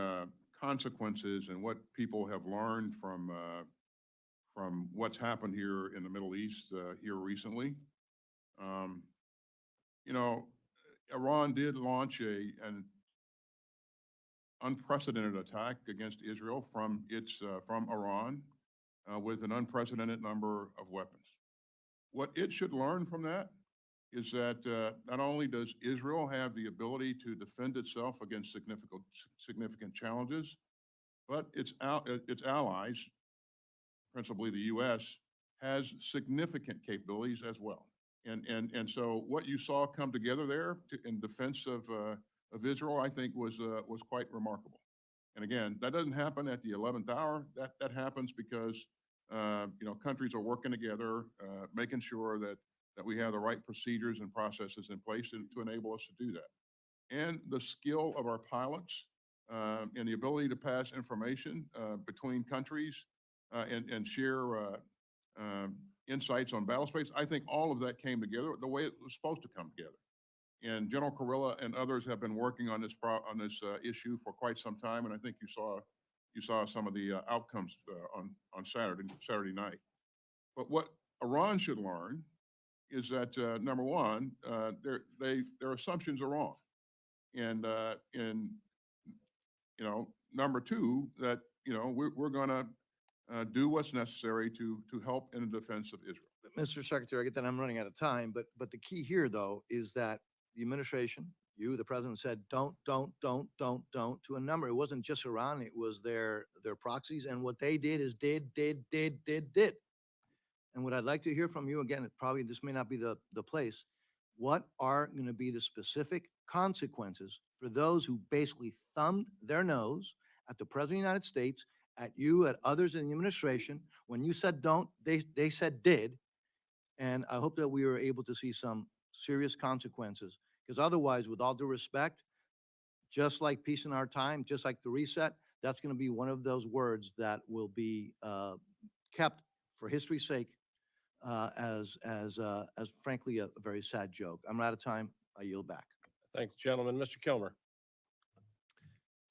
consequences and what people have learned from what's happened here in the Middle East here recently, Iran did launch an unprecedented attack against Israel from Iran with an unprecedented number of weapons. What it should learn from that is that not only does Israel have the ability to defend itself against significant challenges, but its allies, principally the U.S., has significant capabilities as well. And so what you saw come together there in defense of Israel, I think was quite remarkable. And again, that doesn't happen at the 11th hour. That happens because countries are working together, making sure that we have the right procedures and processes in place to enable us to do that. And the skill of our pilots and the ability to pass information between countries and share insights on battle space, I think all of that came together the way it was supposed to come together. And General Kurilla and others have been working on this issue for quite some time, and I think you saw some of the outcomes on Saturday night. But what Iran should learn is that number one, their assumptions are wrong, and number two, that we're going to do what's necessary to help in the defense of Israel. Mr. Secretary, I get that I'm running out of time, but the key here, though, is that the administration, you, the president, said, don't, to a number. It wasn't just Iran, it was their proxies, and what they did is did. And what I'd like to hear from you, again, probably this may not be the place, what are going to be the specific consequences for those who basically thumbed their nose at the President of the United States, at you, at others in the administration? When you said don't, they said did. And I hope that we are able to see some serious consequences, because otherwise, with all due respect, just like peace in our time, just like the reset, that's going to be one of those words that will be kept for history's sake as frankly a very sad joke. I'm out of time. I yield back. Thank you, gentlemen. Mr. Kilmer.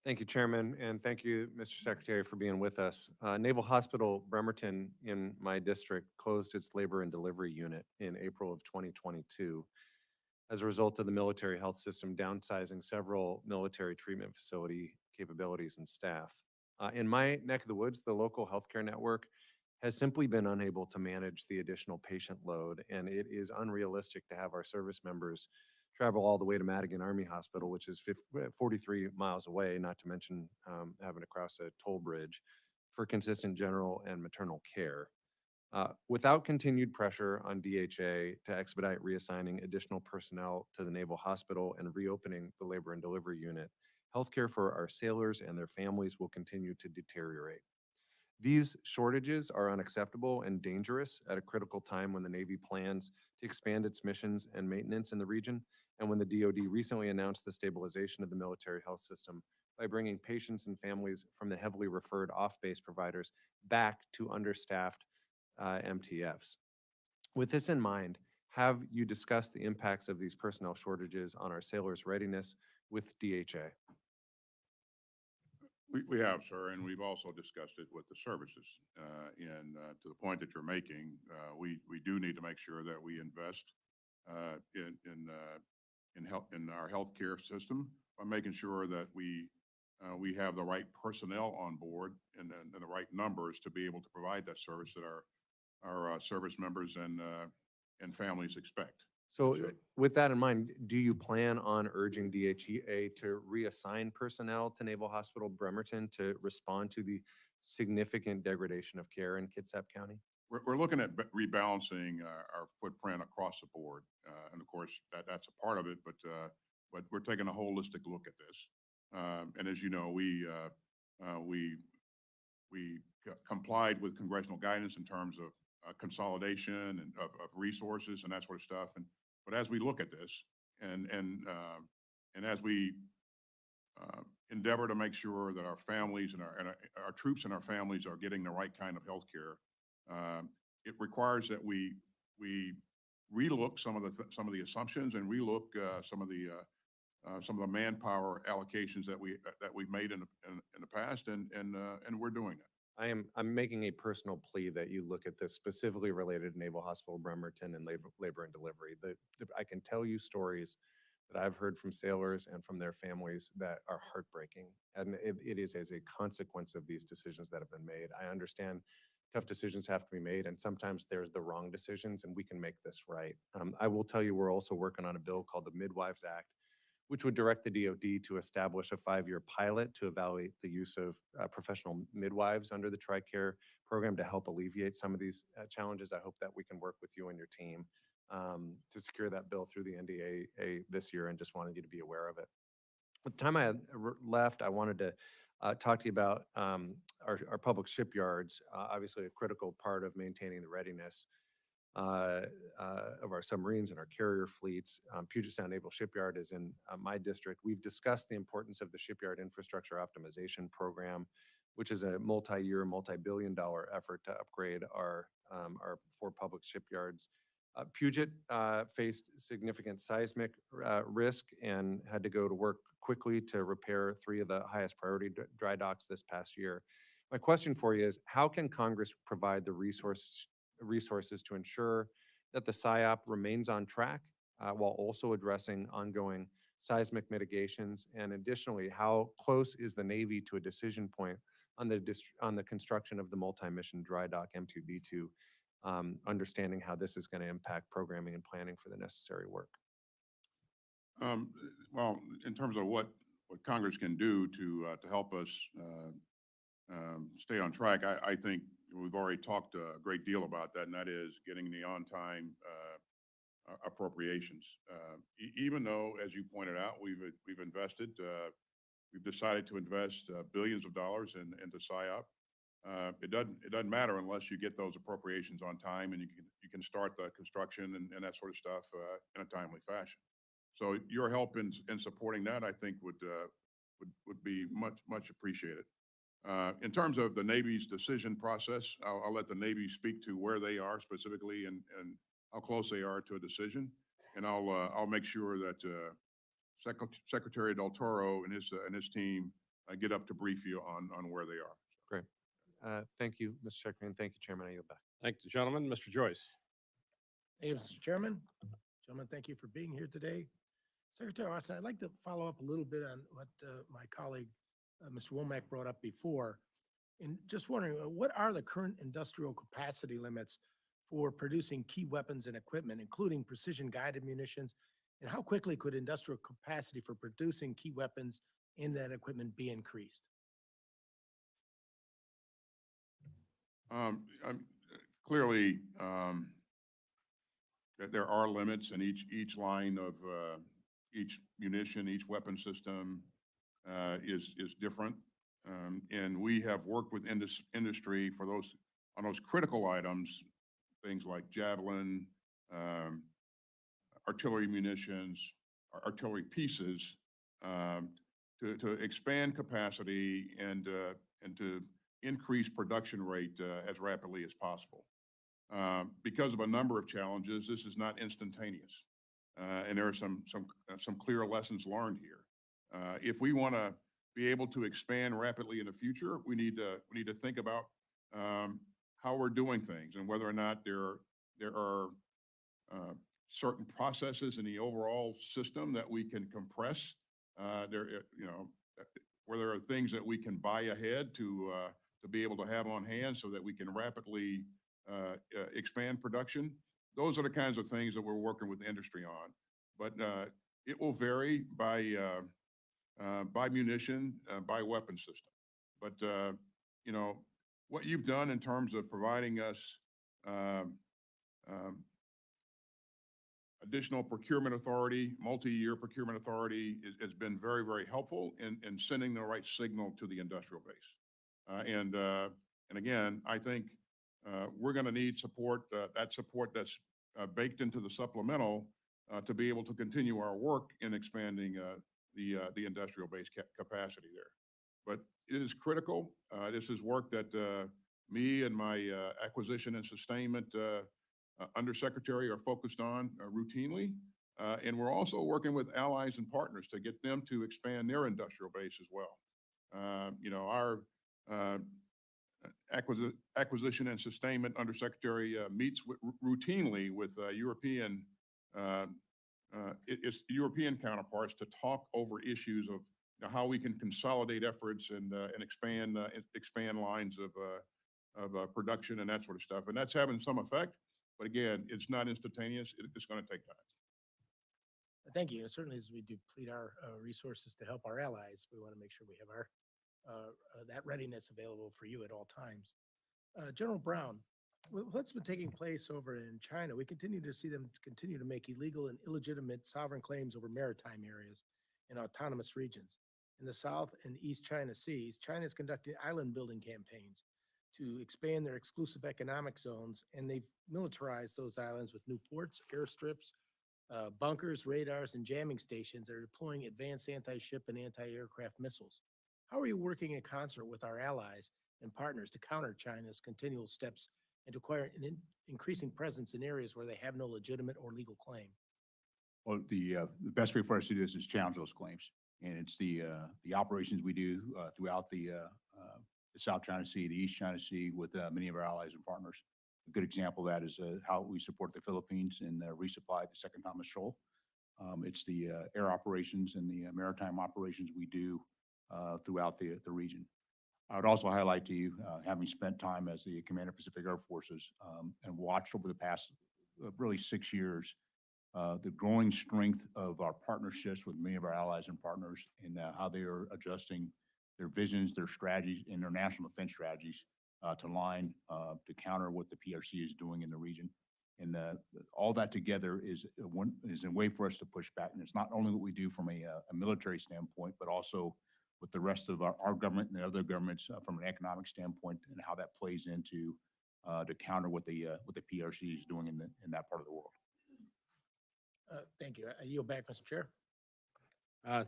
Thank you, Chairman, and thank you, Mr. Secretary, for being with us. Naval Hospital Bremerton in my district closed its labor and delivery unit in April of 2022 as a result of the military health system downsizing several military treatment facility capabilities and staff. In my neck of the woods, the local healthcare network has simply been unable to manage the additional patient load, and it is unrealistic to have our service members travel all the way to Madigan Army Hospital, which is 43 miles away, not to mention having to cross a toll bridge for consistent general and maternal care. Without continued pressure on DHA to expedite reassigning additional personnel to the Naval Hospital and reopening the labor and delivery unit, healthcare for our sailors and their families will continue to deteriorate. These shortages are unacceptable and dangerous at a critical time when the Navy plans to expand its missions and maintenance in the region, and when the DoD recently announced the stabilization of the military health system by bringing patients and families from the heavily referred off-base providers back to understaffed MTFs. With this in mind, have you discussed the impacts of these personnel shortages on our sailors' readiness with DHA? We have, sir, and we've also discussed it with the services. And to the point that you're making, we do need to make sure that we invest in our healthcare system by making sure that we have the right personnel on board and the right numbers to be able to provide that service that our service members and families expect. So with that in mind, do you plan on urging DHEA to reassign personnel to Naval Hospital Bremerton to respond to the significant degradation of care in Kitsap County? We're looking at rebalancing our footprint across the board. And of course, that's a part of it, but we're taking a holistic look at this. And as you know, we complied with congressional guidance in terms of consolidation and of resources and that sort of stuff. But as we look at this and as we endeavor to make sure that our families and our troops and our families are getting the right kind of health care, it requires that we relook some of the assumptions and relook some of the manpower allocations that we've made in the past, and we're doing that. I'm making a personal plea that you look at this specifically related to Naval Hospital Bremerton and labor and delivery. I can tell you stories that I've heard from sailors and from their families that are heartbreaking, and it is as a consequence of these decisions that have been made. I understand tough decisions have to be made, and sometimes there's the wrong decisions, and we can make this right. I will tell you, we're also working on a bill called the Midwives Act, which would direct the DoD to establish a 5-year pilot to evaluate the use of professional midwives under the TRICARE program to help alleviate some of these challenges. I hope that we can work with you and your team to secure that bill through the NDAA this year, and just wanted you to be aware of it. With the time I had left, I wanted to talk to you about our public shipyards, obviously a critical part of maintaining the readiness of our submarines and our carrier fleets. Puget Sound Naval Shipyard is in my district. We've discussed the importance of the Shipyard Infrastructure Optimization Program, which is a multi-year, multi-billion-dollar effort to upgrade our 4 public shipyards. Puget faced significant seismic risk and had to go to work quickly to repair 3 of the highest priority dry docks this past year. My question for you is, how can Congress provide the resources to ensure that the SIOP remains on track while also addressing ongoing seismic mitigations? And additionally, how close is the Navy to a decision point on the construction of the multi-mission dry dock M2B2, understanding how this is going to impact programming and planning for the necessary work? Well, in terms of what Congress can do to help us stay on track, I think we've already talked a great deal about that, and that is getting the on-time appropriations. Even though, as you pointed out, we've invested, we've decided to invest billions of dollars into PSYOP. It doesn't matter unless you get those appropriations on time and you can start the construction and that sort of stuff in a timely fashion. So your help in supporting that, I think, would be much appreciated. In terms of the Navy's decision process, I'll let the Navy speak to where they are specifically and how close they are to a decision, and I'll make sure that Secretary Del Toro and his team get up to brief you on where they are. Great. Thank you, Mr. Secretary, and thank you, Chairman. I yield back. Thank you, gentlemen. Mr. Joyce. Thank you, Mr. Chairman. Gentlemen, thank you for being here today. Secretary Austin, I'd like to follow up a little bit on what my colleague, Mr. Womack, brought up before. And just wondering, what are the current industrial capacity limits for producing key weapons and equipment, including precision-guided munitions? And how quickly could industrial capacity for producing key weapons and that equipment be increased? Clearly, there are limits, and each line of each munition, each weapon system is different. And we have worked with industry for on those critical items, things like Javelin, artillery munitions, artillery pieces, to expand capacity and to increase production rate as rapidly as possible. Because of a number of challenges, this is not instantaneous, and there are some clear lessons learned here. If we want to be able to expand rapidly in the future, we need to think about how we're doing things and whether or not there are certain processes in the overall system that we can compress. Where there are things that we can buy ahead to be able to have on hand so that we can rapidly expand production. Those are the kinds of things that we're working with industry on. But it will vary by munition, by weapon system. But what you've done in terms of providing us additional procurement authority, multi-year procurement authority, has been very, very helpful in sending the right signal to the industrial base. And again, I think we're going to need support, that support that's baked into the supplemental to be able to continue our work in expanding the industrial base capacity there. But it is critical. This is work that me and my acquisition and sustainment undersecretary are focused on routinely. And we're also working with allies and partners to get them to expand their industrial base as well. Our acquisition and sustainment undersecretary meets routinely with European counterparts to talk over issues of how we can consolidate efforts and expand lines of production and that sort of stuff. And that's having some effect. But again, it's not instantaneous. It's going to take time. Thank you. Certainly, as we deplete our resources to help our allies, we want to make sure we have our that readiness available for you at all times. General Brown, what's been taking place over in China? We continue to see them continue to make illegal and illegitimate sovereign claims over maritime areas and autonomous regions. In the South and East China Seas, China is conducting island building campaigns to expand their exclusive economic zones, and they've militarized those islands with new ports, airstrips, bunkers, radars, and jamming stations that are deploying advanced anti-ship and anti-aircraft missiles. How are you working in concert with our allies and partners to counter China's continual steps and to acquire an increasing presence in areas where they have no legitimate or legal claim? Well, the best way for us to do this is challenge those claims. And it's the operations we do throughout the South China Sea, the East China Sea, with many of our allies and partners. A good example of that is how we support the Philippines and resupply the Second Thomas Shoal. It's the air operations and the maritime operations we do throughout the region. I would also highlight to you, having spent time as the Commander of Pacific Air Forces and watched over the past really 6 years, the growing strength of our partnerships with many of our allies and partners and how they are adjusting their visions, their strategies, and their national defense strategies to line to counter what the PRC is doing in the region. And all that together is a way for us to push back. And it's not only what we do from a military standpoint, but also with the rest of our government and the other governments from an economic standpoint and how that plays into to counter what the PRC is doing in that part of the world. Thank you. I yield back, Mr. Chair.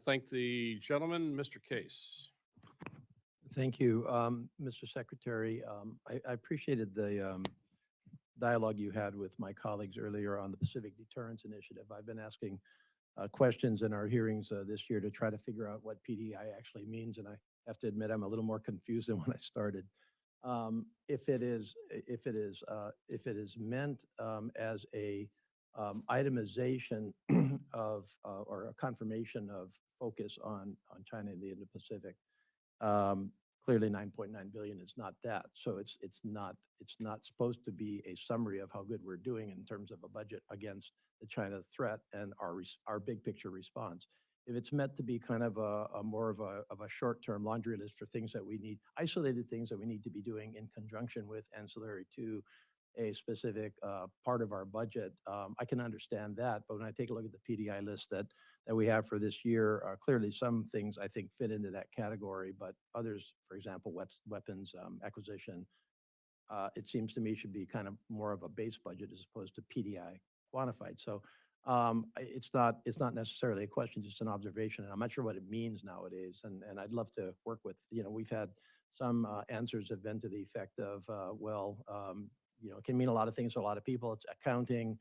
Thank the gentleman, Mr. Case. Thank you, Mr. Secretary. I appreciated the dialogue you had with my colleagues earlier on the Pacific Deterrence Initiative. I've been asking questions in our hearings this year to try to figure out what PDI actually means, and I have to admit I'm a little more confused than when I started. If it is meant as a itemization of or a confirmation of focus on China and the Indo-Pacific, clearly 9.9 billion is not that. So it's not supposed to be a summary of how good we're doing in terms of a budget against the China threat and our big picture response. If it's meant to be kind of a more of a short-term laundry list for things that we need, isolated things that we need to be doing in conjunction with ancillary to a specific part of our budget, I can understand that. But when I take a look at the PDI list that we have for this year, clearly some things I think fit into that category, but others, for example, weapons acquisition, it seems to me should be kind of more of a base budget as opposed to PDI quantified. So it's not necessarily a question, just an observation. And I'm not sure what it means nowadays. And I'd love to work with, we've had some answers have been to the effect of, it can mean a lot of things to a lot of people. It's accounting.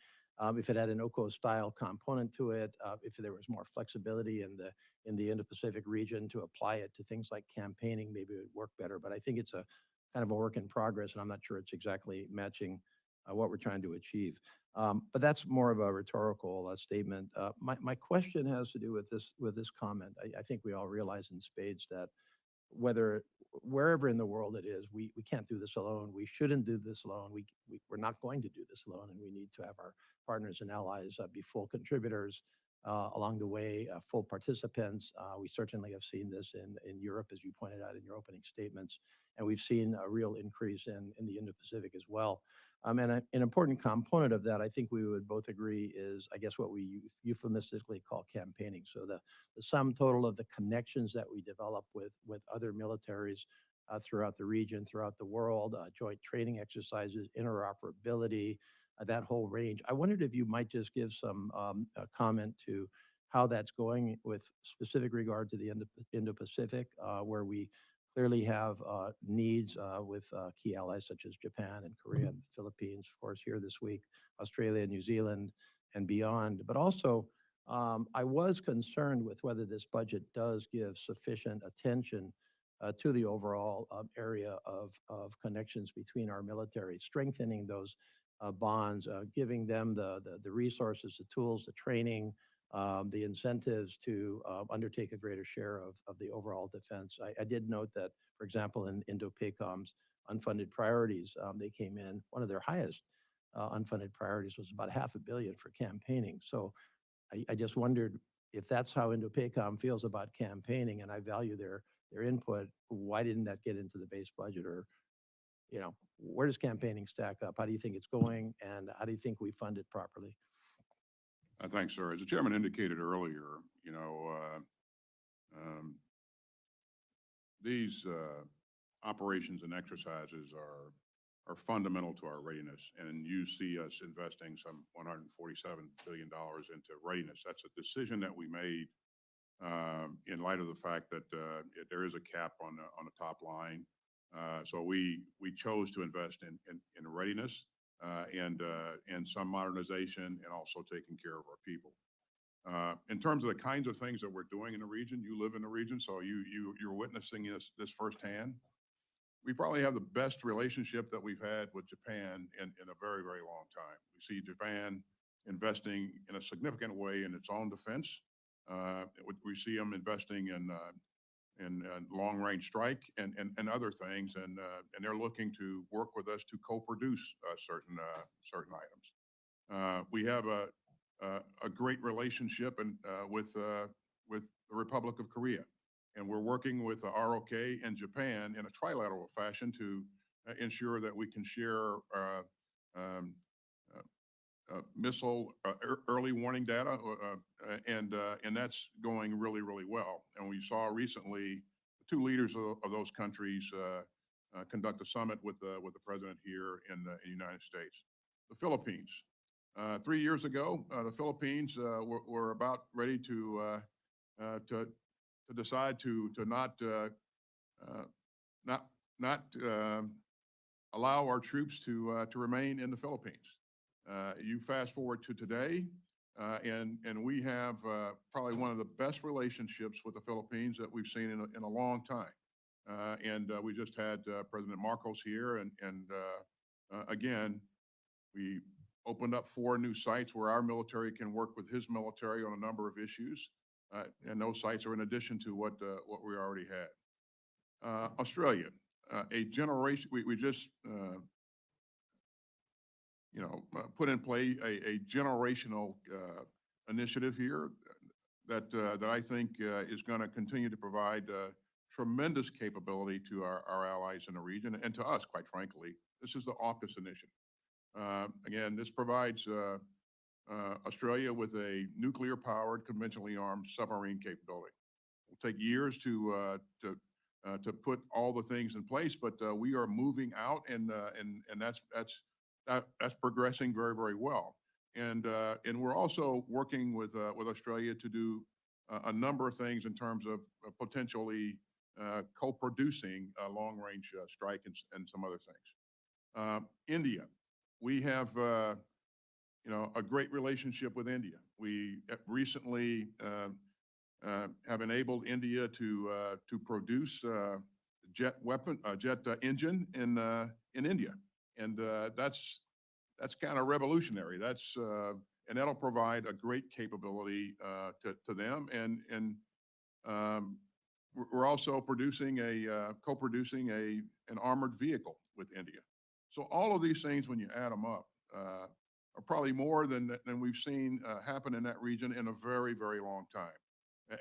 If it had an OCO style component to it, if there was more flexibility in the Indo-Pacific region to apply it to things like campaigning, maybe it would work better. But I think it's a kind of a work in progress, and I'm not sure it's exactly matching what we're trying to achieve. But that's more of a rhetorical statement. My question has to do with this comment. I think we all realize in spades that wherever in the world it is, we can't do this alone. We shouldn't do this alone. We're not going to do this alone, and we need to have our partners and allies be full contributors along the way, full participants. We certainly have seen this in Europe, as you pointed out in your opening statements, and we've seen a real increase in the Indo-Pacific as well. And an important component of that, I think we would both agree, is, I guess, what we euphemistically call campaigning. So the sum total of the connections that we develop with other militaries throughout the region, throughout the world, joint training exercises, interoperability, that whole range. I wondered if you might just give some comment to how that's going with specific regard to the Indo-Pacific, where we clearly have needs with key allies such as Japan and Korea and the Philippines, of course, here this week, Australia, New Zealand, and beyond. But also, I was concerned with whether this budget does give sufficient attention to the overall area of connections between our military, strengthening those bonds, giving them the resources, the tools, the training, the incentives to undertake a greater share of the overall defense. I did note that, for example, in Indo-PACOM's unfunded priorities, they came in, one of their highest unfunded priorities was about $500 million for campaigning. So I just wondered if that's how Indo-PACOM feels about campaigning, and I value their input, why didn't that get into the base budget? Or, where does campaigning stack up? How do you think it's going? And how do you think we fund it properly? Thanks, sir. As the chairman indicated earlier, these operations and exercises are fundamental to our readiness. And you see us investing some $147 billion into readiness. That's a decision that we made in light of the fact that there is a cap on the top line. So we chose to invest in readiness and some modernization, and also taking care of our people. In terms of the kinds of things that we're doing in the region, you live in the region, so you're witnessing this firsthand. We probably have the best relationship that we've had with Japan in a very, very long time. We see Japan investing in a significant way in its own defense. We see them investing in long-range strike and other things, and they're looking to work with us to co-produce certain items. We have a great relationship with the Republic of Korea, and we're working with the ROK and Japan in a trilateral fashion to ensure that we can share missile early warning data, and that's going really, really well. And we saw recently two leaders of those countries conduct a summit with the president here in the United States. The Philippines. 3 years ago, the Philippines were about ready to decide to not allow our troops to remain in the Philippines. You fast forward to today, and we have probably one of the best relationships with the Philippines that we've seen in a long time. And we just had President Marcos here, and again, we opened up 4 new sites where our military can work with his military on a number of issues, and those sites are in addition to what we already had. Australia, a generation. We just put in play a generational initiative here that I think is going to continue to provide tremendous capability to our allies in the region and to us, quite frankly. This is the AUKUS initiative. Again, this provides Australia with a nuclear-powered, conventionally armed submarine capability. It will take years to put all the things in place, but we are moving out, and that's progressing very, very well. And we're also working with Australia to do a number of things in terms of potentially co-producing long-range strike and some other things. India, we have a great relationship with India. We recently have enabled India to produce jet engine in India. And that's kind of revolutionary. And that'll provide a great capability to them. And we're also co-producing an armored vehicle with India. So all of these things, when you add them up, are probably more than we've seen happen in that region in a very, very long time.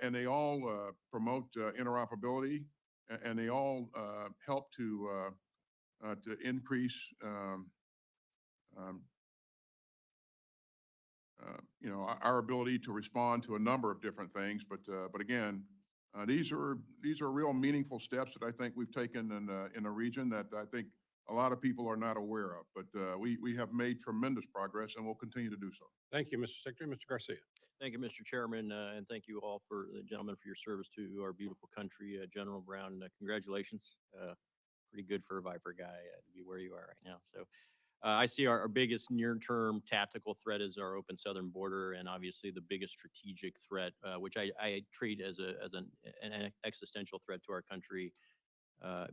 And they all promote interoperability, and they all help to increase our ability to respond to a number of different things. But again, these are real meaningful steps that I think we've taken in a region that I think a lot of people are not aware of. But we have made tremendous progress, and we'll continue to do so. Thank you, Mr. Secretary. Mr. Garcia. Thank you, Mr. Chairman, and thank you all gentlemen, for your service to our beautiful country. General Brown, congratulations. Pretty good for a Viper guy to be where you are right now. So I see our biggest near-term tactical threat is our open southern border, and obviously the biggest strategic threat, which I treat as an existential threat to our country,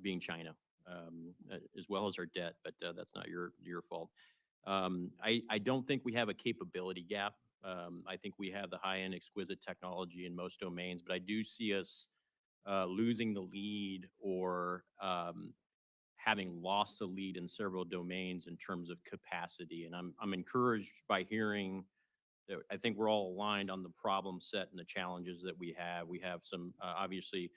being China, as well as our debt, but that's not your fault. I don't think we have a capability gap. I think we have the high-end exquisite technology in most domains, but I do see us losing the lead or having lost the lead in several domains in terms of capacity. And I'm encouraged by hearing that I think we're all aligned on the problem set and the challenges that we have. We have some obviously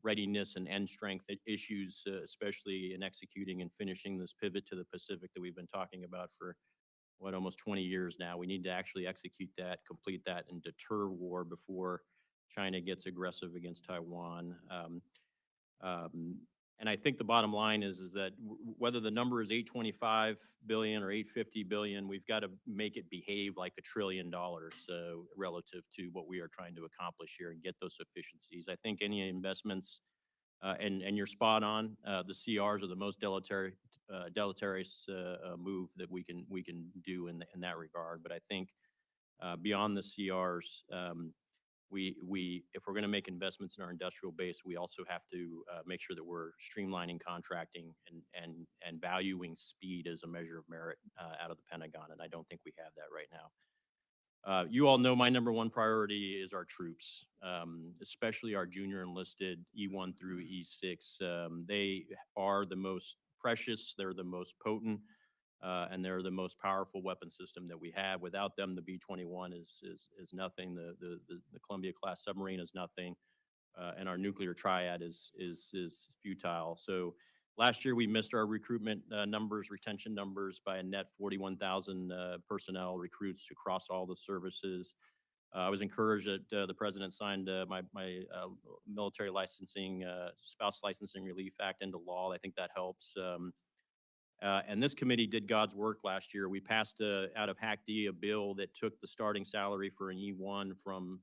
readiness and end strength issues, especially in executing and finishing this pivot to the Pacific that we've been talking about for almost 20 years now. We need to actually execute that, complete that, and deter war before China gets aggressive against Taiwan. And I think the bottom line is that whether the number is $825 billion or $850 billion, we've got to make it behave like $1 trillion relative to what we are trying to accomplish here and get those efficiencies. I think any investments, and you're spot on, the CRs are the most deleterious move that we can do in that regard. But I think beyond the CRs, if we're going to make investments in our industrial base, we also have to make sure that we're streamlining contracting and valuing speed as a measure of merit out of the Pentagon. And I don't think we have that right now. You all know my number one priority is our troops, especially our junior enlisted E1 through E6. They are the most precious, they're the most potent, and they're the most powerful weapon system that we have. Without them, the B-21 is nothing. The Columbia class submarine is nothing, and our nuclear triad is futile. So last year we missed our recruitment numbers, retention numbers by a net 41,000 personnel recruits across all the services. I was encouraged that the president signed my military licensing, spouse licensing relief act into law. I think that helps. And this committee did God's work last year. We passed out of Hack D a bill that took the starting salary for an E1 from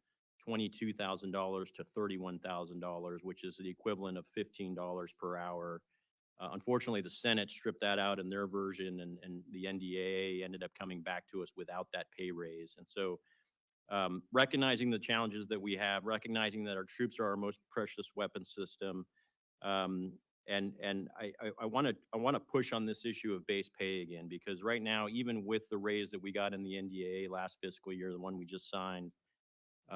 $22,000 to $31,000, which is the equivalent of $15 per hour. Unfortunately, the Senate stripped that out in their version, and the NDAA ended up coming back to us without that pay raise. And so recognizing the challenges that we have, recognizing that our troops are our most precious weapon system, and I want to push on this issue of base pay again, because right now, even with the raise that we got in the NDAA last fiscal year, the one we just signed,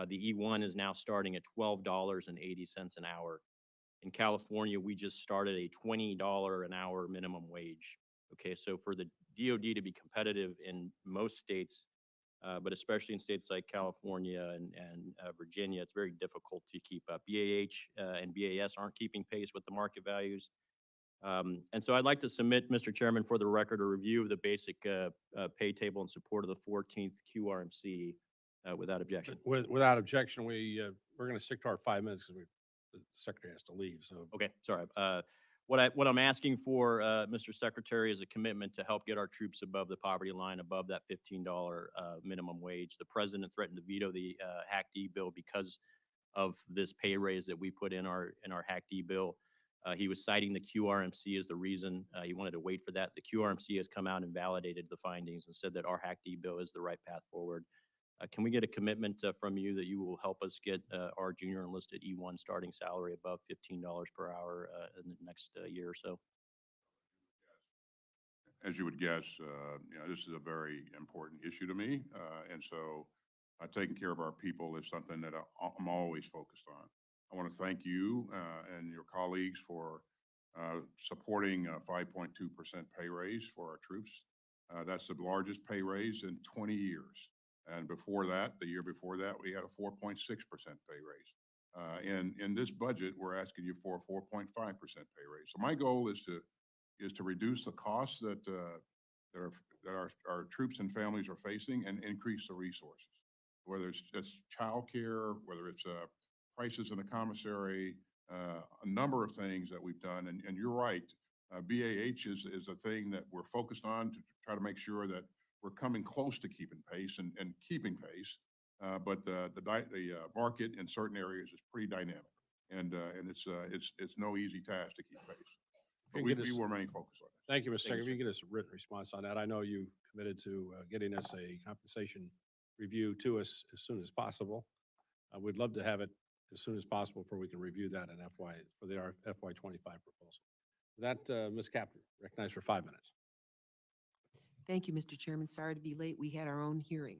the E1 is now starting at $12.80 an hour. In California, we just started a $20 an hour minimum wage. Okay, so for the DoD to be competitive in most states, but especially in states like California and Virginia, it's very difficult to keep up. BAH and BAS aren't keeping pace with the market values. And so I'd like to submit, Mr. Chairman, for the record, a review of the basic pay table in support of the 14th QRMC without objection. Without objection, we're going to stick to our 5 minutes because the secretary has to leave. So Okay, sorry. What I'm asking for, Mr. Secretary, is a commitment to help get our troops above the poverty line, above that $15 minimum wage. The president threatened to veto the Hack D bill because of this pay raise that we put in our Hack D bill. He was citing the QRMC as the reason. He wanted to wait for that. The QRMC has come out and validated the findings and said that our Hack D bill is the right path forward. Can we get a commitment from you that you will help us get our junior enlisted E1 starting salary above $15 per hour in the next year or so? As you would guess, this is a very important issue to me. And so taking care of our people is something that I'm always focused on. I want to thank you and your colleagues for supporting a 5.2% pay raise for our troops. That's the largest pay raise in 20 years. And before that, the year before that, we had a 4.6% pay raise. In this budget, we're asking you for a 4.5% pay raise. So my goal is to reduce the costs that our troops and families are facing and increase the resources, whether it's just childcare, whether it's prices in the commissary, a number of things that we've done. And you're right, BAH is a thing that we're focused on to try to make sure that we're coming close to keeping pace and keeping pace. But the market in certain areas is pretty dynamic, and it's no easy task to keep pace. But we remain focused on it. thank you, Mr. Secretary. If you can get us a written response on that. I know you committed to getting us a compensation review to us as soon as possible. We'd love to have it as soon as possible before we can review that in for the FY25 proposal. With that, Ms. Kaplan, recognized for 5 minutes. Thank you, Mr. Chairman. Sorry to be late. We had our own hearing.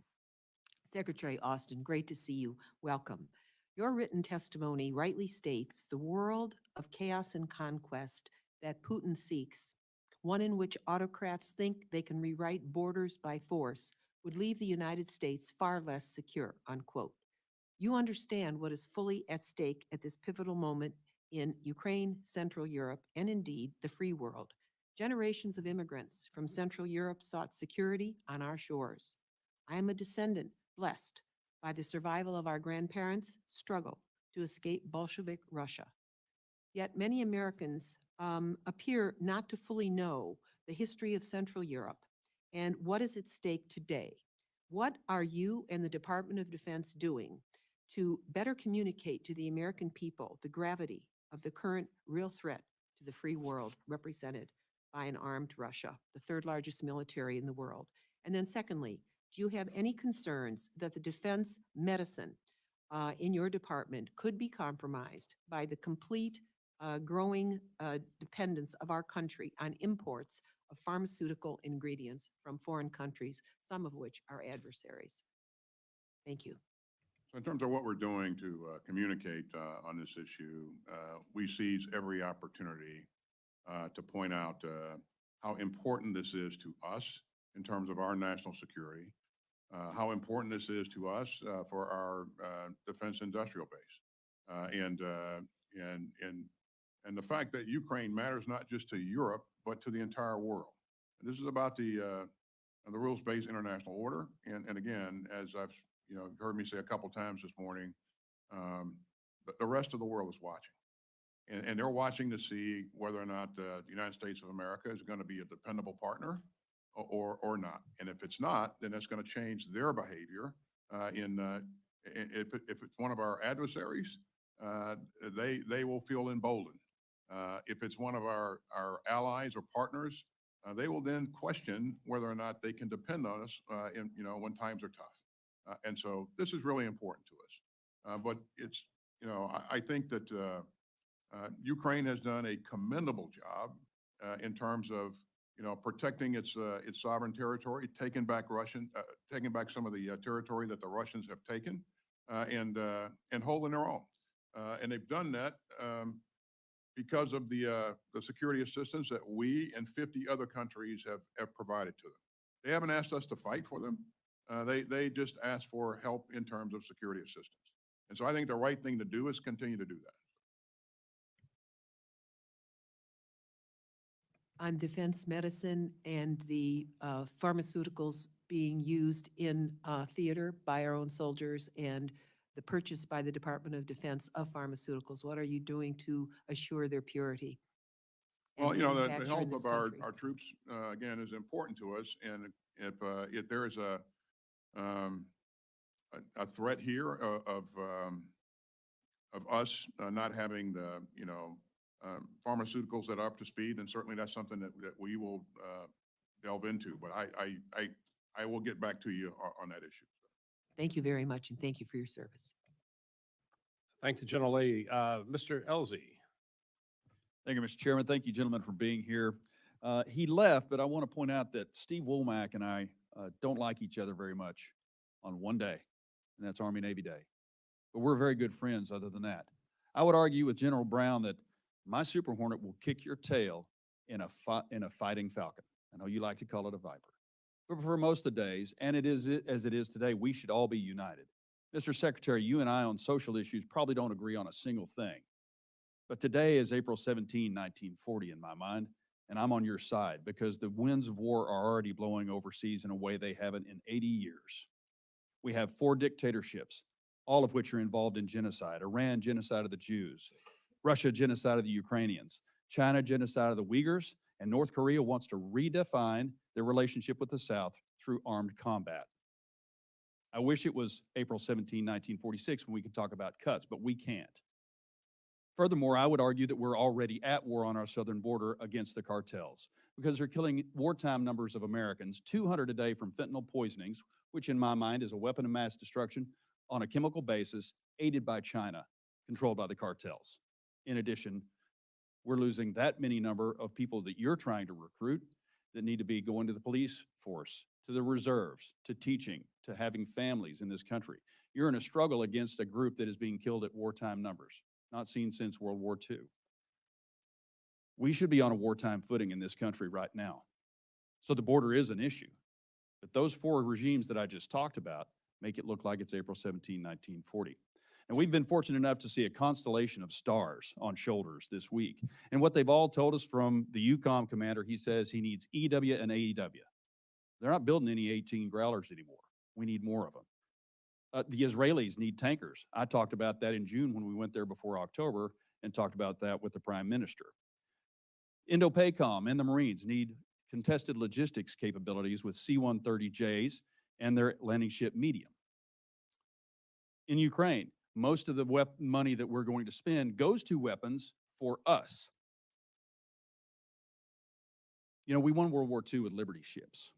Secretary Austin, great to see you. Welcome. Your written testimony rightly states the world of chaos and conquest that Putin seeks, one in which autocrats think they can rewrite borders by force, would leave the United States far less secure, unquote. You understand what is fully at stake at this pivotal moment in Ukraine, Central Europe, and indeed the free world. Generations of immigrants from Central Europe sought security on our shores. I am a descendant blessed by the survival of our grandparents' struggle to escape Bolshevik Russia. Yet many Americans appear not to fully know the history of Central Europe and what is at stake today. What are you and the Department of Defense doing to better communicate to the American people the gravity of the current real threat to the free world represented by an armed Russia, the third largest military in the world? And then secondly, do you have any concerns that the defense medicine in your department could be compromised by the complete growing dependence of our country on imports of pharmaceutical ingredients from foreign countries, some of which are adversaries? Thank you. So in terms of what we're doing to communicate on this issue, we seize every opportunity to point out how important this is to us in terms of our national security, how important this is to us for our defense industrial base, and the fact that Ukraine matters not just to Europe but to the entire world. And this is about the rules-based international order. And again, as I've heard me say a couple times this morning, the rest of the world is watching. And they're watching to see whether or not the United States of America is going to be a dependable partner or not. And if it's not, then that's going to change their behavior. If it's one of our adversaries, they will feel emboldened. If it's one of our allies or partners, they will then question whether or not they can depend on us when times are tough. And so this is really important to us. But it's, I think that Ukraine has done a commendable job in terms of, protecting its sovereign territory, taking back some of the territory that the Russians have taken, and holding their own. And they've done that because of the security assistance that we and 50 other countries have provided to them. They haven't asked us to fight for them. They just asked for help in terms of security assistance. And so I think the right thing to do is continue to do that. On defense medicine and the pharmaceuticals being used in theater by our own soldiers and the purchase by the Department of Defense of pharmaceuticals, what are you doing to assure their purity? and Well, the manufacture in health this of our country? troops, again, is important to us. And if there is a threat here of us not having the, pharmaceuticals that are up to speed, and certainly that's something that we will delve into. But I will get back to you on that issue. Thank you very much, and thank you for your service. Thank you, General Lee. Mr. Elzey. Thank you, Mr. Chairman. Thank you, gentlemen, for being here. He left, but I want to point out that Steve Womack and I don't like each other very much on one day, and that's Army-Navy Day. But we're very good friends other than that. I would argue with General Brown that my Super Hornet will kick your tail in a fighting Falcon. I know you like to call it a Viper. But for most of the days, and it is as it is today, we should all be united. Mr. Secretary, you and I on social issues probably don't agree on a single thing. But today is April 17, 1940 in my mind, and I'm on your side because the winds of war are already blowing overseas in a way they haven't in 80 years. We have 4 dictatorships, all of which are involved in genocide. Iran, genocide of the Jews. Russia, genocide of the Ukrainians. China, genocide of the Uyghurs. And North Korea wants to redefine their relationship with the South through armed combat. I wish it was April 17, 1946 when we could talk about cuts, but we can't. Furthermore, I would argue that we're already at war on our southern border against the cartels because they're killing wartime numbers of Americans, 200 a day from fentanyl poisonings, which in my mind is a weapon of mass destruction on a chemical basis aided by China, controlled by the cartels. In addition, we're losing that many number of people that you're trying to recruit that need to be going to the police force, to the reserves, to teaching, to having families in this country. You're in a struggle against a group that is being killed at wartime numbers, not seen since World War II. We should be on a wartime footing in this country right now. So the border is an issue. But those 4 regimes that I just talked about make it look like it's April 17, 1940. And we've been fortunate enough to see a constellation of stars on shoulders this week. And what they've all told us from the EUCOM commander, he says he needs EW and AEW. They're not building any 18 Growlers anymore. We need more of them. The Israelis need tankers. I talked about that in June when we went there before October and talked about that with the Prime Minister. Indo-PACOM and the Marines need contested logistics capabilities with C-130Js and their landing ship medium. In Ukraine, most of the money that we're going to spend goes to weapons for us. We won World War II with Liberty ships.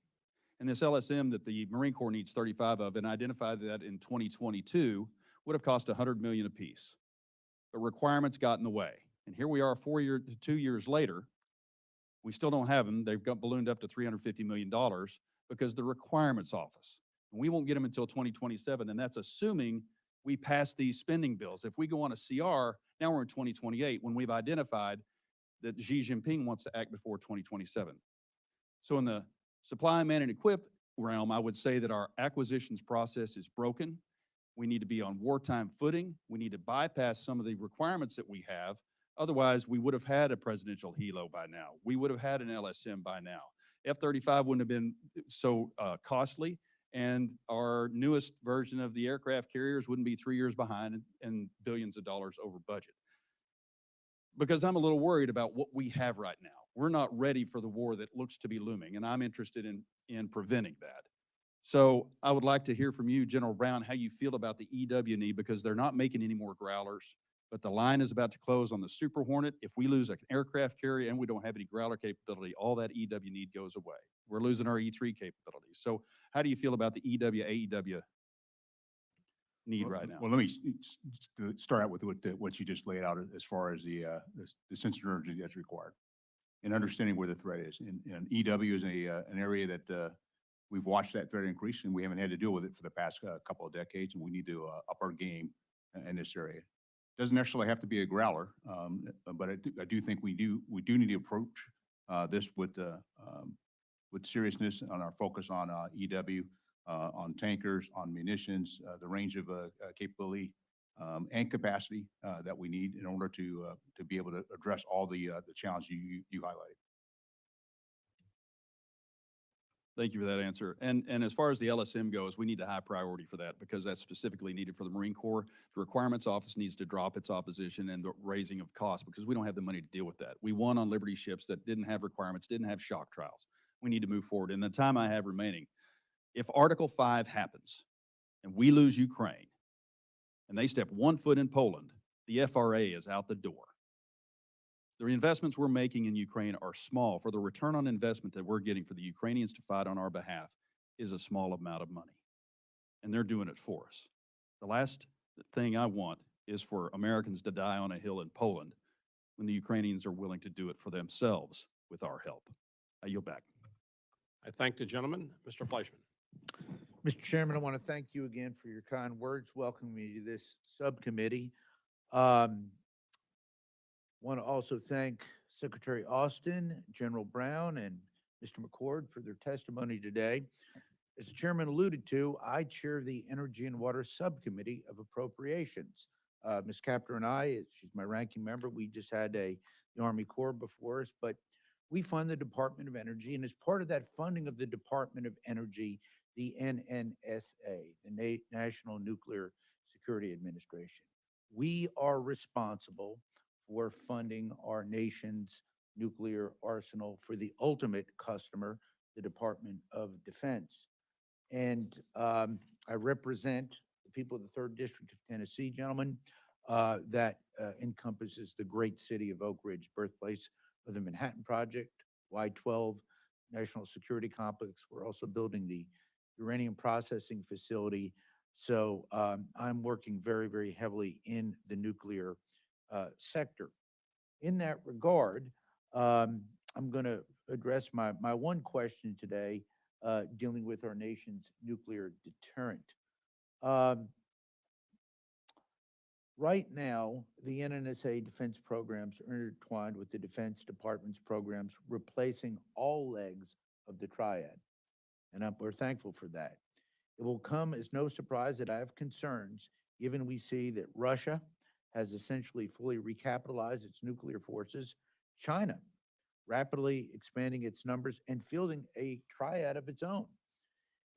And this LSM that the Marine Corps needs 35 of and identified that in 2022 would have cost $100 million apiece. But requirements got in the way. And here we are 2 years later, we still don't have them. They've got ballooned up to $350 million because the requirements office We won't get them until 2027, and that's assuming we pass these spending bills. If we go on a CR, now we're in 2028 when we've identified that Xi Jinping wants to act before 2027. So in the supply, man, and equip realm, I would say that our acquisitions process is broken. We need to be on wartime footing. We need to bypass some of the requirements that we have. Otherwise, we would have had a presidential helo by now. We would have had an LSM by now. F-35 wouldn't have been so costly, and our newest version of the aircraft carriers wouldn't be 3 years behind and billions of dollars over budget. Because I'm a little worried about what we have right now. We're not ready for the war that looks to be looming, and I'm interested in preventing that. So I would like to hear from you, General Brown, how you feel about the EW need, because they're not making any more Growlers, but the line is about to close on the Super Hornet. If we lose an aircraft carrier and we don't have any Growler capability, all that EW need goes away. We're losing our E3 capabilities. So how do you feel about the EW, AEW need right now? Well, let me start out with what you just laid out as far as the sense of urgency that's required and understanding where the threat is. And EW is an area that we've watched that threat increase, and we haven't had to deal with it for the past couple of decades, and we need to up our game in this area. Doesn't necessarily have to be a Growler, but I do think we do need to approach this with seriousness on our focus on EW, on tankers, on munitions, the range of capability and capacity that we need in order to be able to address all the challenges you highlighted. Thank you for that answer. And as far as the LSM goes, we need a high priority for that because that's specifically needed for the Marine Corps. The Requirements Office needs to drop its opposition and the raising of costs because we don't have the money to deal with that. We won on Liberty ships that didn't have requirements, didn't have shock trials. We need to move forward. In the time I have remaining, if Article 5 happens and we lose Ukraine and they step 1 foot in Poland, the FRA is out the door. The investments we're making in Ukraine are small. For the return on investment that we're getting for the Ukrainians to fight on our behalf is a small amount of money. And they're doing it for us. The last thing I want is for Americans to die on a hill in Poland when the Ukrainians are willing to do it for themselves with our help. I yield back. I thank the gentleman. Mr. Fleischman. Mr. Chairman, I want to thank you again for your kind words welcoming me to this subcommittee. Want to also thank Secretary Austin, General Brown, and Mr. McCord for their testimony today. As the chairman alluded to, I chair the Energy and Water Subcommittee of Appropriations. Ms. Capter and I, she's my ranking member, we just had the Army Corps before us, but we fund the Department of Energy, and as part of that funding of the Department of Energy, the NNSA, the National Nuclear Security Administration, we are responsible for funding our nation's nuclear arsenal for the ultimate customer, the Department of Defense. And I represent the people of the 3rd District of Tennessee, gentlemen, that encompasses the great city of Oak Ridge, birthplace of the Manhattan Project, Y-12 National Security Complex. We're also building the uranium processing facility. So I'm working very, very heavily in the nuclear sector. In that regard, I'm going to address my one question today dealing with our nation's nuclear deterrent. Right now, the NNSA defense programs are intertwined with the Defense Department's programs, replacing all legs of the triad. And we're thankful for that. It will come as no surprise that I have concerns, given we see that Russia has essentially fully recapitalized its nuclear forces, China rapidly expanding its numbers and fielding a triad of its own,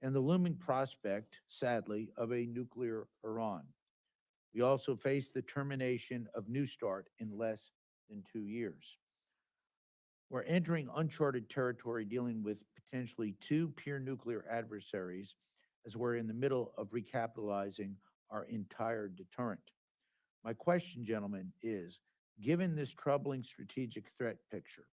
and the looming prospect, sadly, of a nuclear Iran. We also face the termination of New START in less than 2 years. We're entering uncharted territory dealing with potentially 2 peer nuclear adversaries as we're in the middle of recapitalizing our entire deterrent. My question, gentlemen, is, given this troubling strategic threat picture,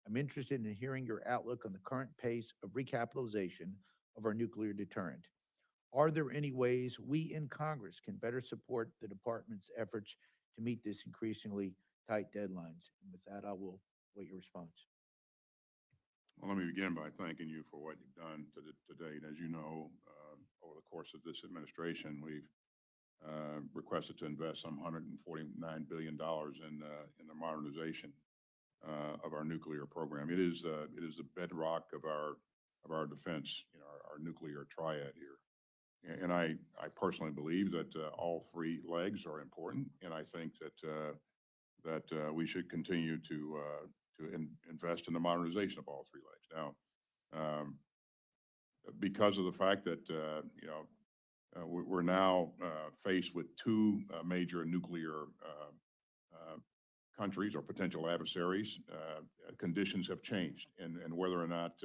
I'm interested in hearing your outlook on the current pace of recapitalization of our nuclear deterrent. Are there any ways we in Congress can better support the department's efforts to meet this increasingly tight deadlines? And with that, I will wait your response. Well, let me begin by thanking you for what you've done to date. As you know, over the course of this administration, we've requested to invest some $149 billion in the modernization of our nuclear program. It is the bedrock of our defense, our nuclear triad here. And I personally believe that all three legs are important, and I think that we should continue to invest in the modernization of all three legs. Now, because of the fact that we're now faced with two major nuclear countries or potential adversaries, conditions have changed, and whether or not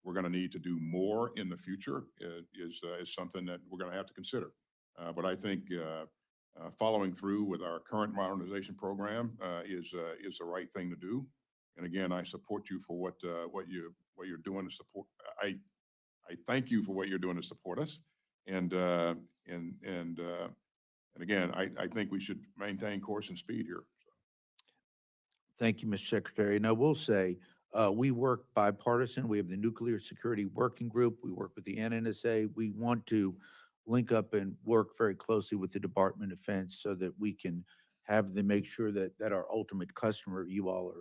we're going to need to do more in the future is something that we're going to have to consider. But I think following through with our current modernization program is the right thing to do. And again, I support you for what you're doing to support. I thank you for what you're doing to support us. And again, I think we should maintain course and speed here. Thank you, Mr. Secretary. And I will say, we work bipartisan. We have the Nuclear Security Working Group. We work with the NNSA. We want to link up and work very closely with the Department of Defense so that we can have them make sure that our ultimate customer, you all,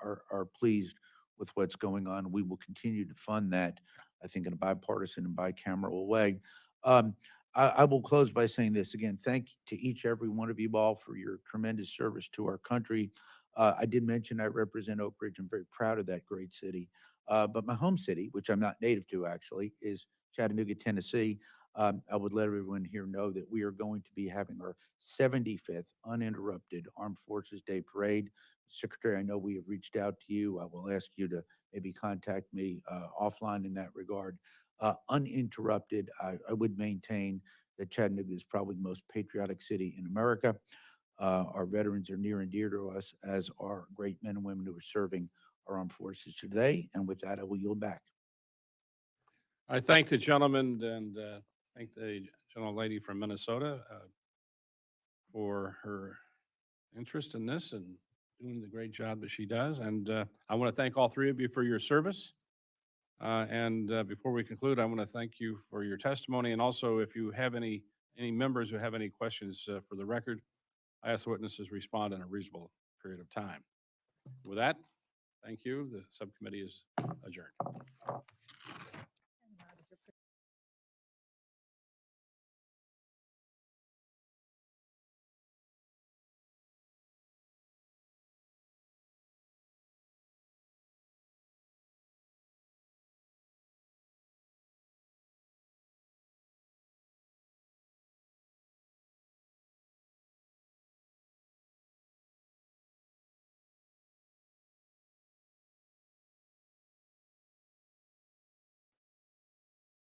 are pleased with what's going on. We will continue to fund that, I think, in a bipartisan and bicameral way. I will close by saying this again. Thank you to each, every one of you all for your tremendous service to our country. I did mention I represent Oak Ridge. I'm very proud of that great city. But my home city, which I'm not native to actually, is Chattanooga, Tennessee. I would let everyone here know that we are going to be having our 75th uninterrupted Armed Forces Day Parade. Secretary, I know we have reached out to you. I will ask you to maybe contact me offline in that regard. Uninterrupted, I would maintain that Chattanooga is probably the most patriotic city in America. Our veterans are near and dear to us, as are great men and women who are serving our armed forces today. And with that, I will yield back. I thank the gentleman and thank the gentlelady from Minnesota for her interest in this and doing the great job that she does. And I want to thank all three of you for your service. And before we conclude, I want to thank you for your testimony. And also, if you have any members who have any questions for the record, I ask the witnesses respond in a reasonable period of time. With that, thank you. The subcommittee is adjourned.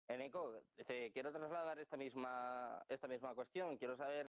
Eneco, quiero trasladar esta misma cuestión. Quiero saber